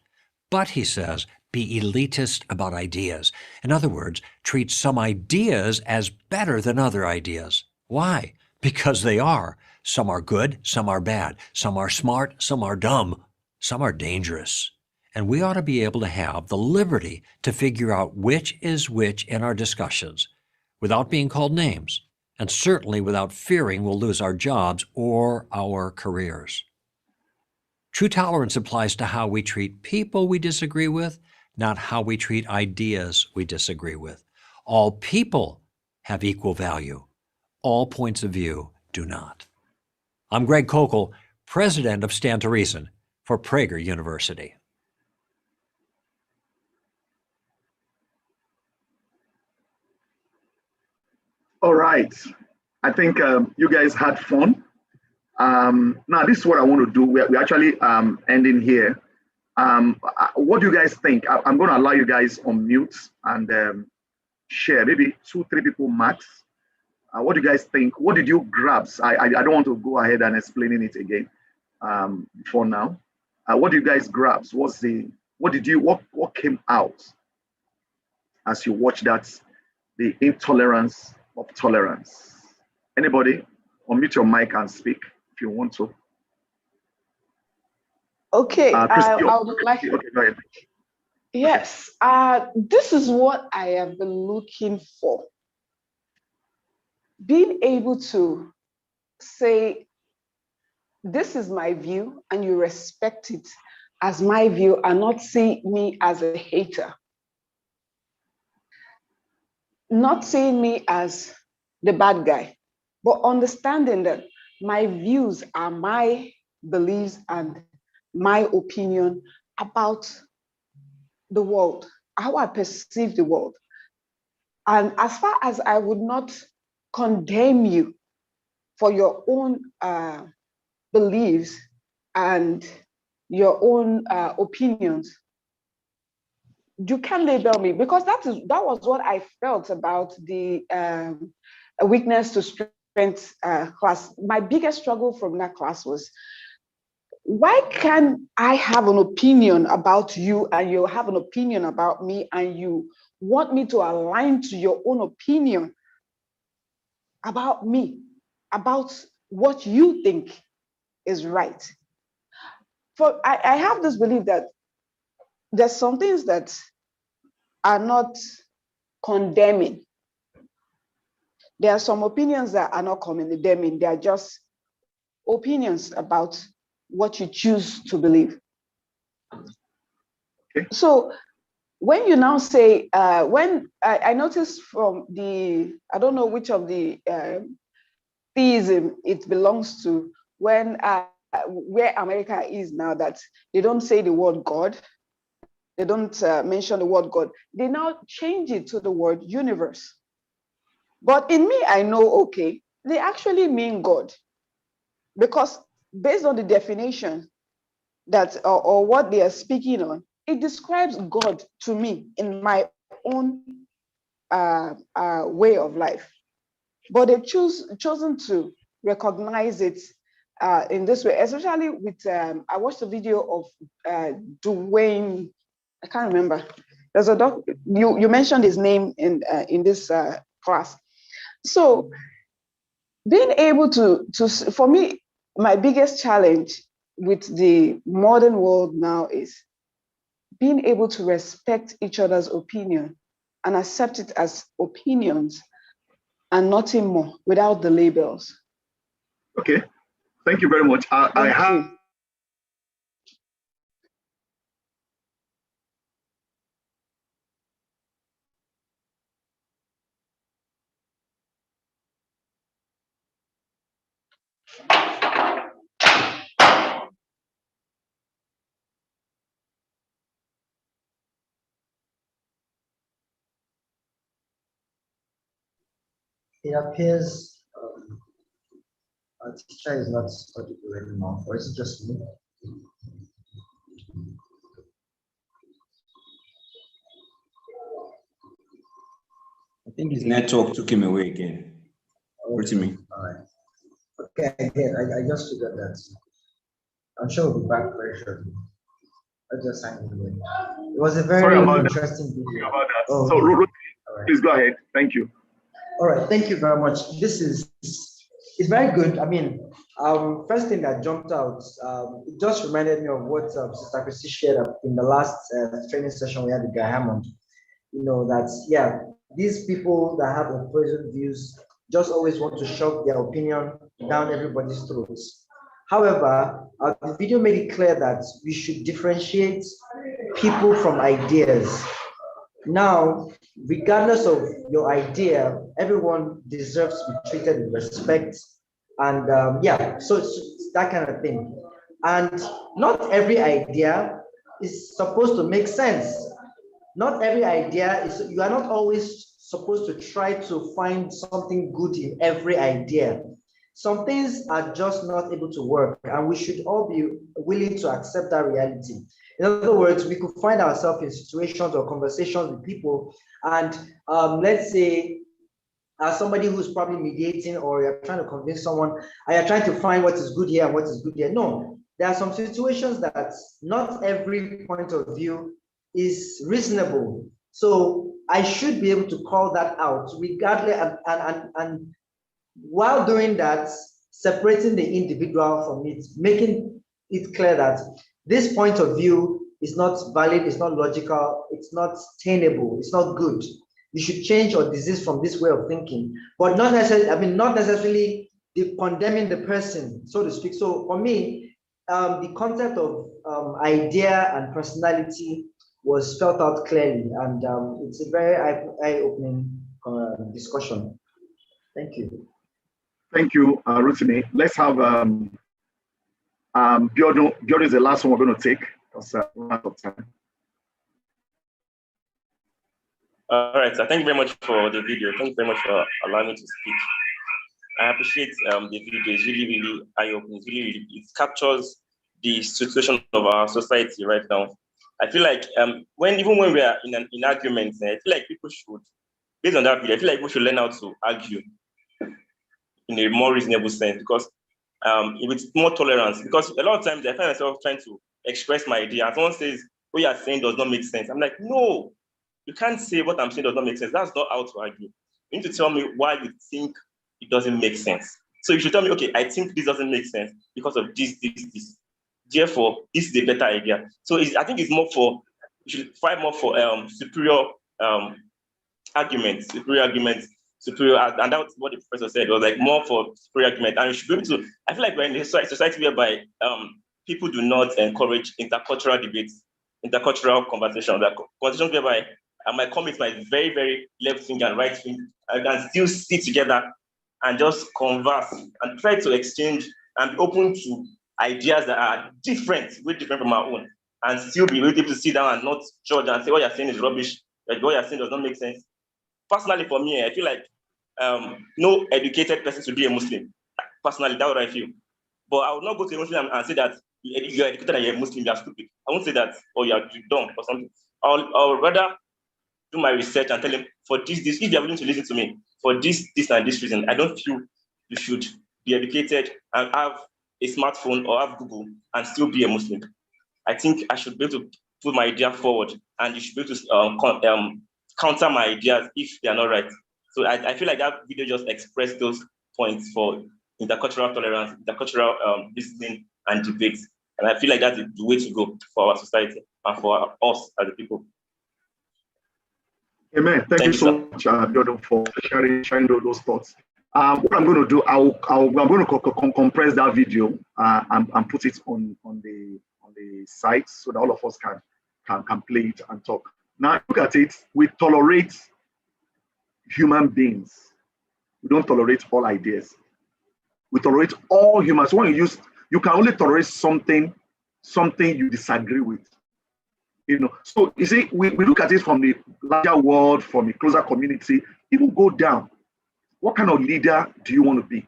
But, he says, be elitist about ideas. In other words, treat some ideas as better than other ideas. Why? Because they are. Some are good, some are bad. Some are smart, some are dumb. Some are dangerous. And we ought to be able to have the liberty to figure out which is which in our discussions, without being called names, and certainly without fearing we'll lose our jobs or our careers. True tolerance applies to how we treat people we disagree with, not how we treat ideas we disagree with. All people have equal value. All points of view do not. I'm Greg Kokel, president of Stand to Reason for Prager University. All right. I think you guys had fun. Now, this is what I want to do. We're actually ending here. What do you guys think? I'm going to allow you guys on mute and share, maybe 2-3 people max. What do you guys think? What did you grab? I don't want to go ahead and explaining it again for now. What do you guys grab? What came out as you watch that? The intolerance of tolerance. Anybody? Unmute your mic and speak if you want to. Okay, I would like. Okay, go ahead. Yes, this is what I have been looking for. Being able to say, this is my view, and you respect it as my view and not see me as a hater. Not seeing me as the bad guy, but understanding that my views are my beliefs and my opinion about the world, how I perceive the world. And as far as I would not condemn you for your own beliefs and your own opinions, you can label me, because that was what I felt about the weakness to strength class. My biggest struggle from that class was, why can't I have an opinion about you and you have an opinion about me, and you want me to align to your own opinion about me, about what you think is right? For I have this belief that there's some things that are not condemning. There are some opinions that are not condemning. They are just opinions about what you choose to believe. Okay. So when you now say, when I noticed from the, I don't know which of the theism it belongs to, when where America is now, that they don't say the word God, they don't mention the word God, they now change it to the word universe. But in me, I know, okay, they actually mean God, because based on the definition that or what they are speaking on, it describes God to me in my own way of life. But they've chosen to recognize it in this way, especially with, I watched a video of Dwayne, I can't remember. There's a doc, you mentioned his name in this class. So being able to, for me, my biggest challenge with the modern world now is being able to respect each other's opinion and accept it as opinions and nothing more, without the labels. Okay, thank you very much. I have. It appears our teacher is not audible anymore, or is it just me? I think his network took him away again. Over to me. All right. Okay, I just figured that. I'm sure we'll be back very shortly. I just signed it away. It was a very interesting video. About that. Oh, so, okay. Ruth, Right. please go ahead. Thank you. All right, thank you very much. It's very good. I mean, first thing that jumped out, it just reminded me of what Sister Christy shared in the last training session we had with Guy Hammond. You know, that, yeah, these people that have opposing views just always want to shove their opinion down everybody's throats. However, the video made it clear that we should differentiate people from ideas. Now, regardless of your idea, everyone deserves to be treated with respect And yeah, so it's that kind of thing. And not every idea is supposed to make sense. Not every idea is, you are not always supposed to try to find something good in every idea. Some things are just not able to work, and we should all be willing to accept that reality. In other words, we could find ourselves in situations or conversations with people, and let's say, as somebody who's probably mediating, or you're trying to convince someone, and you're trying to find what is good here and what is good here. No, there are some situations that not every point of view is reasonable. So I should be able to call that out regardless, and while doing that, separating the individual from it, making it clear that this point of view is not valid, it's not logical, it's not tenable, it's not good. You should change or desist from this way of thinking, but not necessarily, not necessarily condemning the person, so to speak. So for me, the concept of idea and personality was spelled out clearly, and it's a very eye-opening discussion. Thank you. Thank you, Rotimi. Let's have Bjorn. Bjorn is the last one we're going to take because we're out of time. All right, so thank you very much for the video. Thank you very much for allowing me to speak. I appreciate the video. It's really, really eye-opening. It captures the situation of our society right now. I feel like even when we are in arguments, I feel like people should, based on that video, I feel like people should learn how to argue in a more reasonable sense, because with more tolerance. Because a lot of times I find myself trying to express my idea. Someone says, what you are saying does not make sense. I'm like, no, you can't say what I'm saying does not make sense. That's not how to argue. You need to tell me why you think it doesn't make sense. So you should tell me, okay, I think this doesn't make sense because of this. Therefore, this is a better idea. So I think it's more for, you should fight more for superior arguments, and that's what the professor said. It was like more for superior argument. And you should be able to, I feel like we're in a society whereby people do not encourage intercultural debates, intercultural conversations, conversations whereby my comments my very, very left wing and right wing, I can still sit together and just converse and try to exchange and be open to ideas that are different, way different from our own, and still be able to sit down and not judge and say what you're saying is rubbish, that what you're saying does not make sense. Personally, for me, I feel like no educated person should be a Muslim. Personally, that's what I feel. But I would not go to a Muslim and say that you're educated and you're a Muslim, you're stupid. I won't say that, or you're dumb or something. I'll rather do my research and tell him, for this, if you're willing to listen to me, for this, and this reason, I don't feel you should be educated and have a smartphone or have Google and still be a Muslim. I think I should be able to put my idea forward, and you should be able to counter my ideas if they are not right. So I feel like that video just expressed those points for intercultural tolerance, intercultural listening and debate. And I feel like that's the way to go for our society and for us as the people. Amen. Thank you so much, Jordan, for sharing those thoughts. What I'm going to do, I'm going to compress that video and put it on the site so that all of us can play it and talk. Now look at it. We tolerate human beings. We don't tolerate all ideas. We tolerate all humans. When you can only tolerate something you disagree with. So you see, we look at it from the larger world, from a closer community, even go down. What kind of leader do you want to be?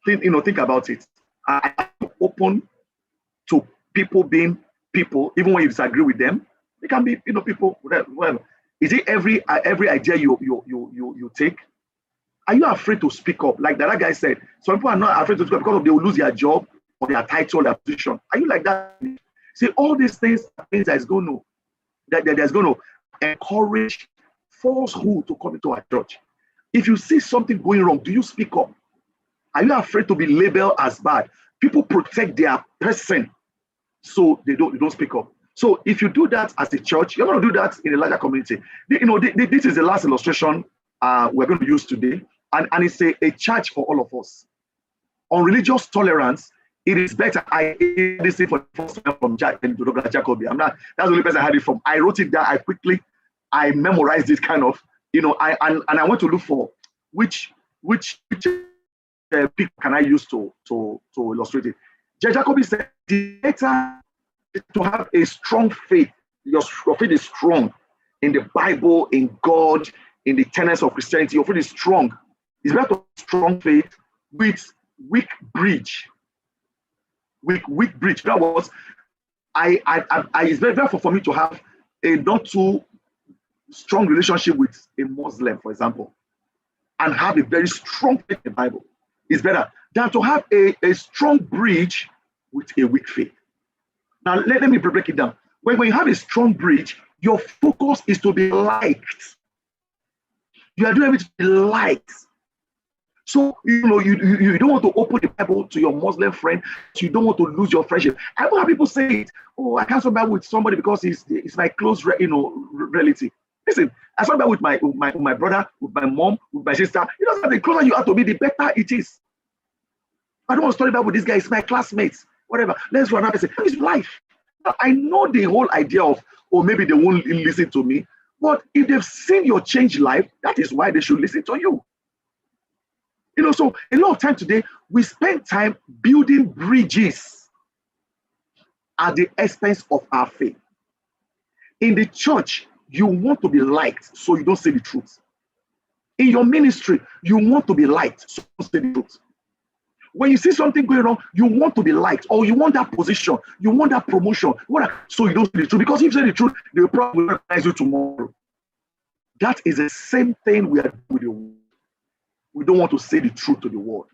Think about it. I'm open to people being people, even when you disagree with them. They can be, people, whatever. Is it every idea you take? Are you afraid to speak up? Like that guy said, some people are not afraid to speak up because they will lose their job or their title, their position. Are you like that? See, all these things there's going to encourage falsehood to come into our church. If you see something going wrong, do you speak up? Are you afraid to be labeled as bad? People protect their person, so they don't speak up. So if you do that as a church, you're going to do that in a larger community. This is the last illustration we're going to use today, and it's a charge for all of us. On religious tolerance, it is better. I heard this thing for the first time from Dr. Jacoby. That's the only person I had it from. I wrote it down. I memorized it kind of, and I went to look for which picture can I use to illustrate it? Jacobi said, the better to have a strong faith. Your faith is strong in the Bible, in God, in the tenets of Christianity. Your faith is strong. It's better to have strong faith with weak bridge. With weak bridge. In other words, it's very better for me to have a not too strong relationship with a Muslim, for example, and have a very strong faith in the Bible. It's better than to have a strong bridge with a weak faith. Now, let me break it down. When you have a strong bridge, your focus is to be liked. You are doing everything to be liked. So, you don't want to open the Bible to your Muslim friend. So you don't want to lose your friendship. I don't have people say it. Oh, I can't Bible with somebody because he's my close, relative. Listen, I saw that with my brother, with my mom, with my sister. You know, the closer you are to me, the better it is. I don't want to study Bible with this guy. It's my classmates. Whatever. Let's go another person. It's life. I know the whole idea of, maybe they won't listen to me. But if they've seen your changed life, that is why they should listen to you. So a lot of time today, we spend time building bridges at the expense of our faith. In the church, you want to be liked, so you don't say the truth. In your ministry, you want to be liked, so you don't say the truth. When you see something going on, you want to be liked, or you want that position, you want that promotion, so you don't say the truth. Because if you say the truth, they will probably recognize you tomorrow. That is the same thing we are doing with the world. We don't want to say the truth to the world.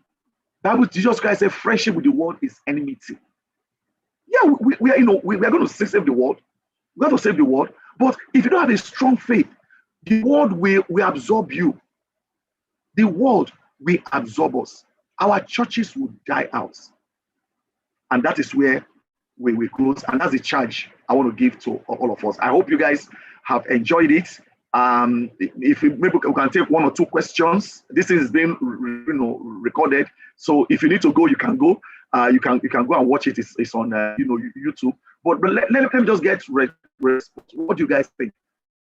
Bible, Jesus Christ said, friendship with the world is enmity. Yeah, we are going to save the world. We have to save the world. But if you don't have a strong faith, the world will absorb you. The world will absorb us. Our churches will die out. And that is where we will close. And that's the charge I want to give to all of us. I hope you guys have enjoyed it. If maybe we can take one or two questions. This is being recorded. So if you need to go, you can go. You can go and watch it. It's on YouTube. But let me just get response. What do you guys think?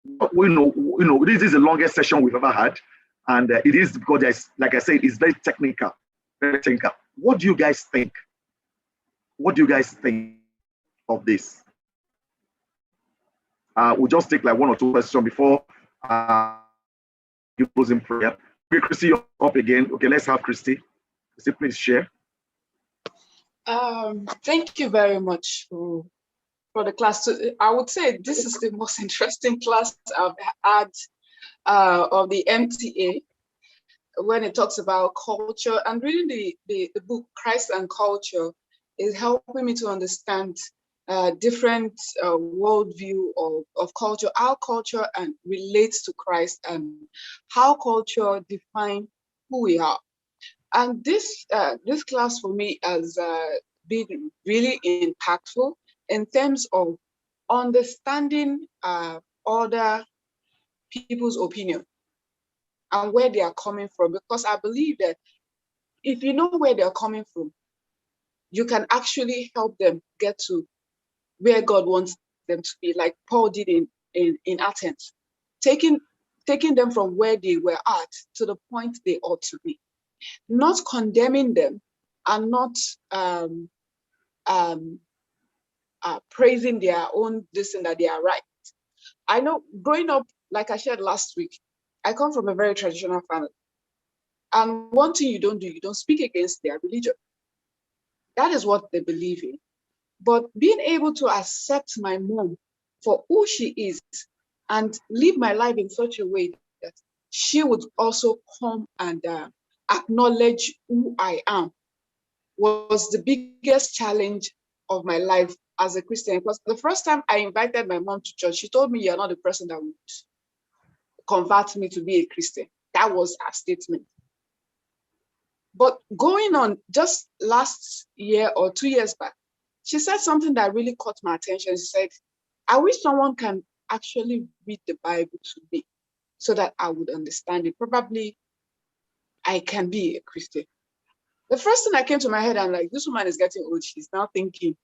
This is the longest session we've ever had, and it is because like I said, it's very technical. Very technical. What do you guys think? What do you guys think of this? We'll just take like one or two questions before you close in prayer. Christy, you're up again. Okay, let's have Christy. Christy, please share. Thank you very much for the class. I would say this is the most interesting class I've had of the MTA when it talks about culture. And reading the book Christ and Culture is helping me to understand different worldview of culture, how culture relates to Christ, and how culture defines who we are. And this class for me has been really impactful in terms of understanding other people's opinion and where they are coming from. Because I believe that if you know where they're coming from, you can actually help them get to where God wants them to be, like Paul did in Athens, taking them from where they were at to the point they ought to be, not condemning them and not praising their own this and that they are right. I know growing up, like I shared last week, I come from a very traditional family. And one thing you don't speak against their religion. That is what they believe in. But being able to accept my mom for who she is and live my life in such a way that she would also come and acknowledge who I am was the biggest challenge of my life as a Christian. Because the first time I invited my mom to church, she told me, "You're not the person that would convert me to be a Christian." That was her statement. But going on just last year or 2 years back, she said something that really caught my attention. She said, "I wish someone can actually read the Bible to me so that I would understand it. Probably I can be a Christian." The first thing that came to my head, I'm like, this woman is getting old. She's now thinking.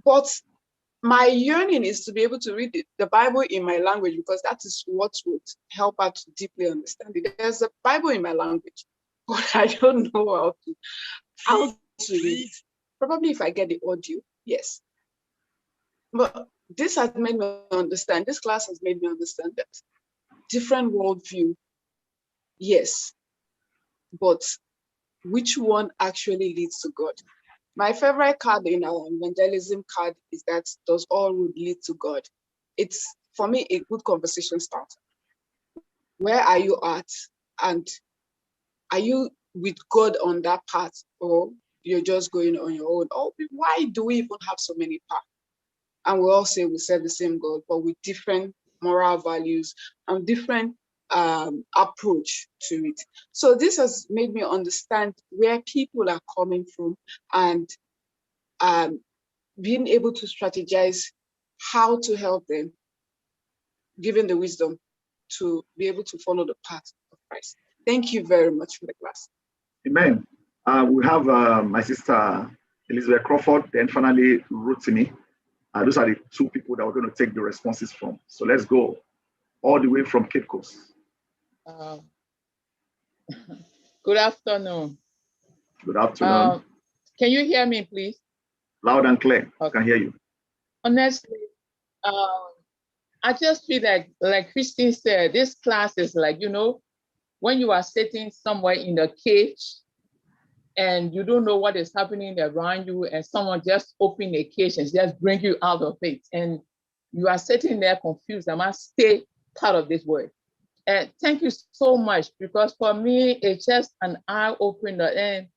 But my yearning is to be able to read the Bible in my language, because that is what would help her to deeply understand it. There's a Bible in my language, but I don't know how to read it. Probably if I get the audio, yes. But this has made me understand, this class has made me understand that different worldview, yes, but which one actually leads to God? My favorite card in our evangelism card is that does all road lead to God? It's, for me, a good conversation starter. Where are you at? And are you with God on that path, or you're just going on your own? Oh, why do we even have so many paths? And we all say we serve the same God, but with different moral values and different approach to it. So this has made me understand where people are coming from, and being able to strategize how to help them, given the wisdom to be able to follow the path of Christ. Thank you very much for the class. Amen. We have my sister Elizabeth Crawford, then finally Rotimi. Those are the two people that we're going to take the responses from. So let's go all the way from Cape Coast. Good afternoon. Good afternoon. Can you hear me, please? Loud and clear. Okay. I can hear you. Honestly, I just feel like Christine said, this class is like, you know, when you are sitting somewhere in a cage and you don't know what is happening around you, and someone just open a cage and just bring you out of it, and you are sitting there confused. I must stay part of this world. And thank you so much, because for me, it's just an eye opener, and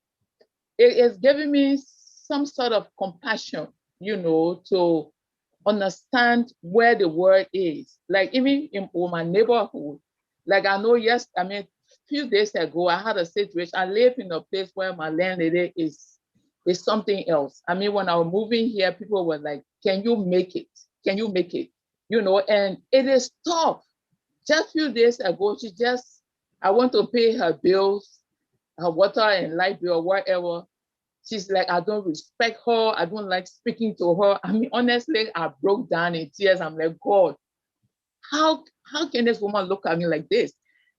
it is giving me some sort of compassion, you know, to understand where the world is. Like even in my neighborhood, like I know, yes, I mean, a few days ago, I had a situation. I live in a place where my landlady is something else. I mean, when I was moving here, people were like, can you make it? Can you make it? You know, and it is tough. Just a few days ago, I want to pay her bills, her water and light bill, whatever. She's like, I don't respect her. I don't like speaking to her. I mean, honestly, I broke down in tears. I'm like, God, how can this woman look at me like this?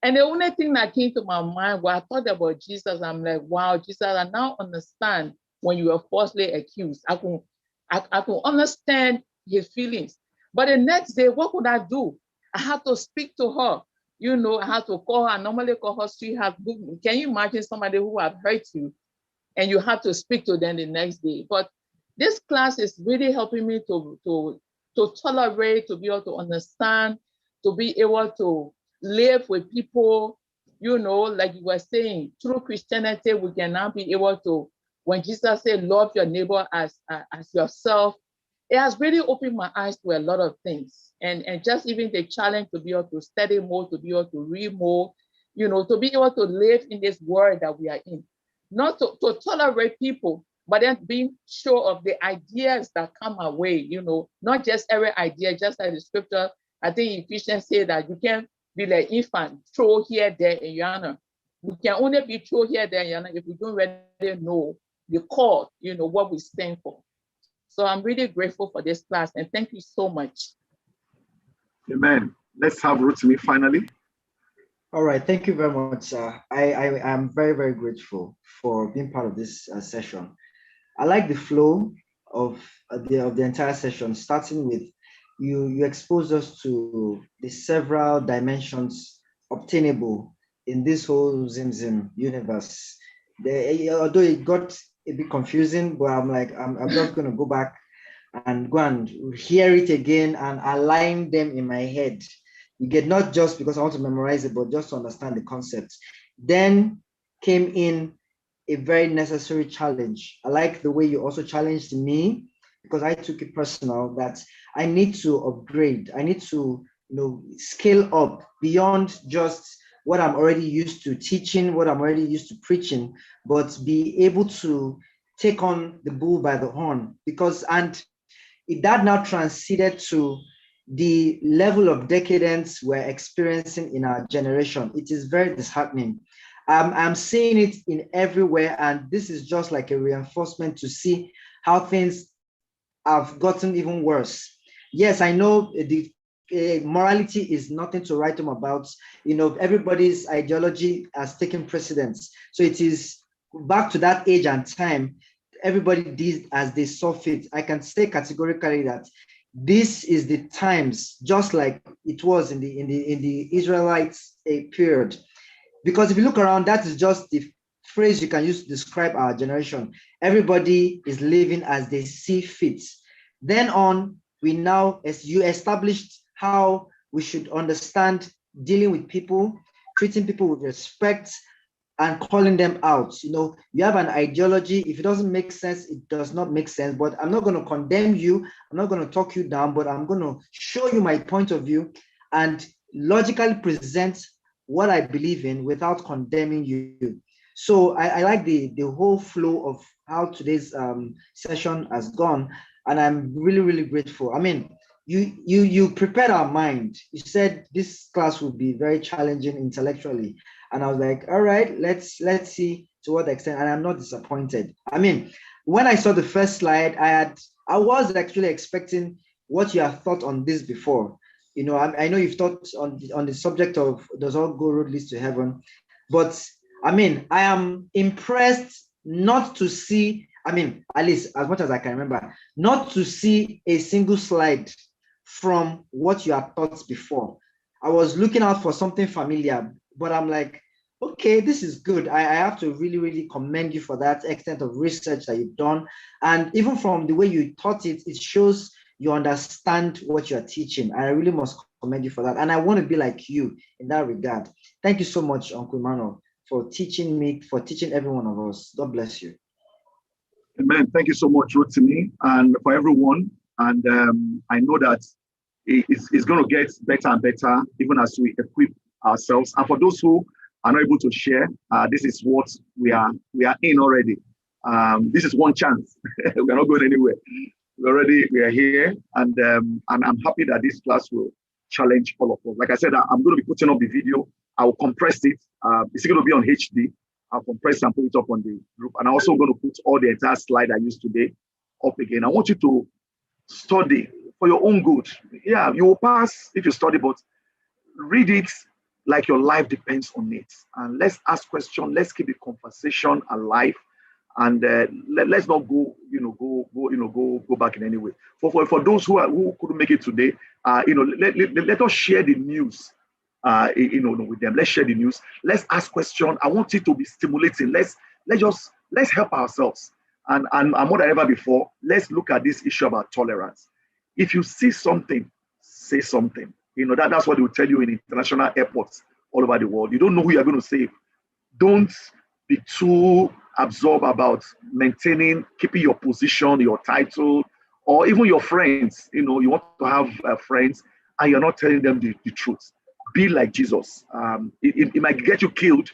And the only thing that came to my mind when I thought about Jesus, I'm like, wow, Jesus, I now understand when you were falsely accused. I can understand his feelings. But the next day, what could I do? I had to speak to her. You know, I had to call her. I normally call her sweetheart. Can you imagine somebody who have hurt you and you have to speak to them the next day? But this class is really helping me to tolerate, to be able to understand, to be able to live with people. You know, like you were saying, through Christianity, we can now be able to, when Jesus said, love your neighbor as yourself, it has really opened my eyes to a lot of things. And just even the challenge to be able to study more, to be able to read more, you know, to be able to live in this world that we are in. Not to tolerate people, but then being sure of the ideas that come our way, you know, not just every idea, just like the scripture, I think Ephesians say that you can't be like infant, throw here, there, and yonder. We can only be throw here, there, and yonder if we don't really know the core, you know, what we stand for. So I'm really grateful for this class, and thank you so much. Amen. Let's have Rotimi finally. All right, thank you very much, sir. I am very, very grateful for being part of this session. I like the flow of the entire session, starting with you exposed us to the several dimensions obtainable in this whole Zim universe. Although it got a bit confusing, but I'm just going to go back and go and hear it again and align them in my head. You get, not just because I want to memorize it, but just to understand the concepts. Then came in a very necessary challenge. I like the way you also challenged me, because I took it personal that I need to upgrade. I need to, you know, scale up beyond just what I'm already used to teaching, what I'm already used to preaching, but be able to take on the bull by the horn. That now transcended to the level of decadence we're experiencing in our generation. It is very disheartening. I'm seeing it in everywhere, and this is just like a reinforcement to see how things have gotten even worse. Yes, I know the morality is nothing to write home about. You know, everybody's ideology has taken precedence. So it is back to that age and time. Everybody did as they saw fit. I can say categorically that this is the times, just like it was in the Israelites period. Because if you look around, that is just the phrase you can use to describe our generation. Everybody is living as they see fit. Then on, you established how we should understand dealing with people, treating people with respect, and calling them out. You know, you have an ideology. If it doesn't make sense, it does not make sense. But I'm not going to condemn you. I'm not going to talk you down, but I'm going to show you my point of view and logically present what I believe in without condemning you. So I like the whole flow of how today's session has gone, and I'm really, really grateful. I mean, you prepared our mind. You said this class will be very challenging intellectually, and I was like, all right, let's see to what extent. And I'm not disappointed. I mean, when I saw the first slide, I was actually expecting what you have thought on this before. You know, I know you've thought on the subject of does all go road leads to heaven, but I mean, I am impressed not to see, I mean, at least as much as I can remember, not to see a single slide from what you had taught before. I was looking out for something familiar, but I'm like, okay, this is good. I have to really, really commend you for that extent of research that you've done. And even from the way you taught it, it shows you understand what you're teaching. I really must commend you for that. And I want to be like you in that regard. Thank you so much, Uncle Emmanuel, for teaching me, for teaching every one of us. God bless you. Amen. Thank you so much, Rotimi, and for everyone. And I know that it's going to get better and better even as we equip ourselves. And for those who are not able to share, this is what we are in already. This is one chance. We're not going anywhere. We are here, and I'm happy that this class will challenge all of us. Like I said, I'm going to be putting up the video. I will compress it. It's going to be on HD. I'll compress and put it up on the group. And I'm also going to put all the entire slide I used today up again. I want you to study for your own good. Yeah, you will pass if you study, but read it like your life depends on it. And let's ask questions. Let's keep the conversation alive. And let's not go back in any way. For those who couldn't make it today, let us share the news. With them. Let's share the news. Let's ask questions. I want it to be stimulating. Let's help ourselves. And more than ever before, let's look at this issue about tolerance. If you see something, say something. That's what they will tell you in international airports all over the world. You don't know who you're going to save. Don't be too absorbed about keeping your position, your title, or even your friends. You want to have friends and you're not telling them the truth. Be like Jesus. It might get you killed,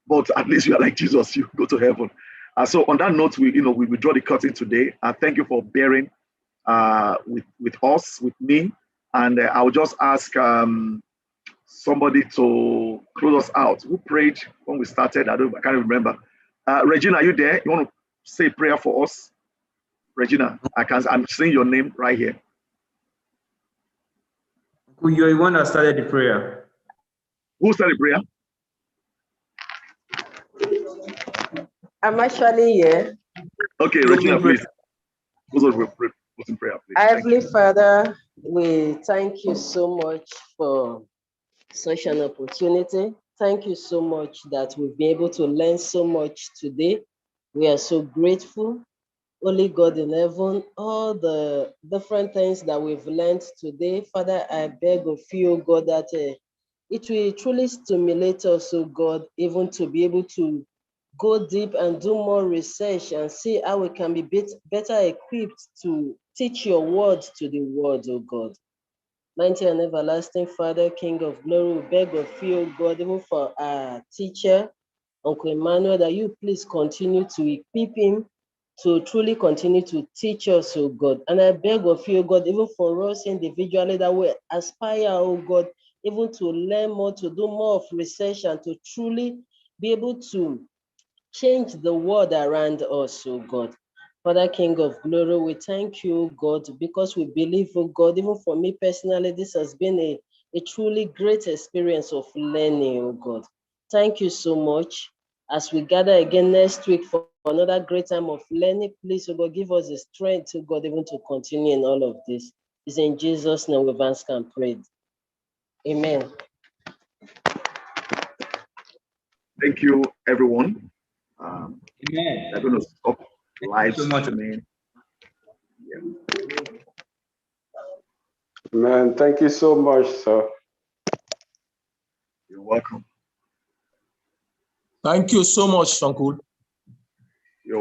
but at least you are like Jesus. You go to heaven. So on that note, we draw the curtain today. Thank you for bearing with us, with me, and I will just ask somebody to close us out. Who prayed when we started? I can't remember. Regina, are you there? You want to say a prayer for us? Regina, I'm seeing your name right here. You're the one that started the prayer. Who started the prayer? I'm actually here. Okay, Regina, please. Who's in prayer, please? Heavenly Father, we thank you so much for such an opportunity. Thank you so much that we've been able to learn so much today. We are so grateful. Holy God in heaven, all the different things that we've learned today, Father, I beg of you, God, that it will truly stimulate us, oh God, even to be able to go deep and do more research and see how we can be better equipped to teach your word to the world, oh God. Mighty and everlasting Father, King of glory, we beg of you, oh God, even for our teacher, Uncle Emmanuel, that you please continue to equip him to truly continue to teach us, oh God. And I beg of you, oh God, even for us individually, that we aspire, oh God, even to learn more, to do more of research and to truly be able to change the world around us, oh God. Father, King of glory, we thank you, God, because we believe, oh God, even for me personally, this has been a truly great experience of learning, oh God. Thank you so much. As we gather again next week for another great time of learning, please, oh God, give us the strength, oh God, even to continue in all of this. It's in Jesus' name we've asked and prayed. Amen. Thank you, everyone. Amen. We're going to stop live so much. streaming. Yeah. Man, thank you so much, sir. You're welcome. Thank you so much, Uncle.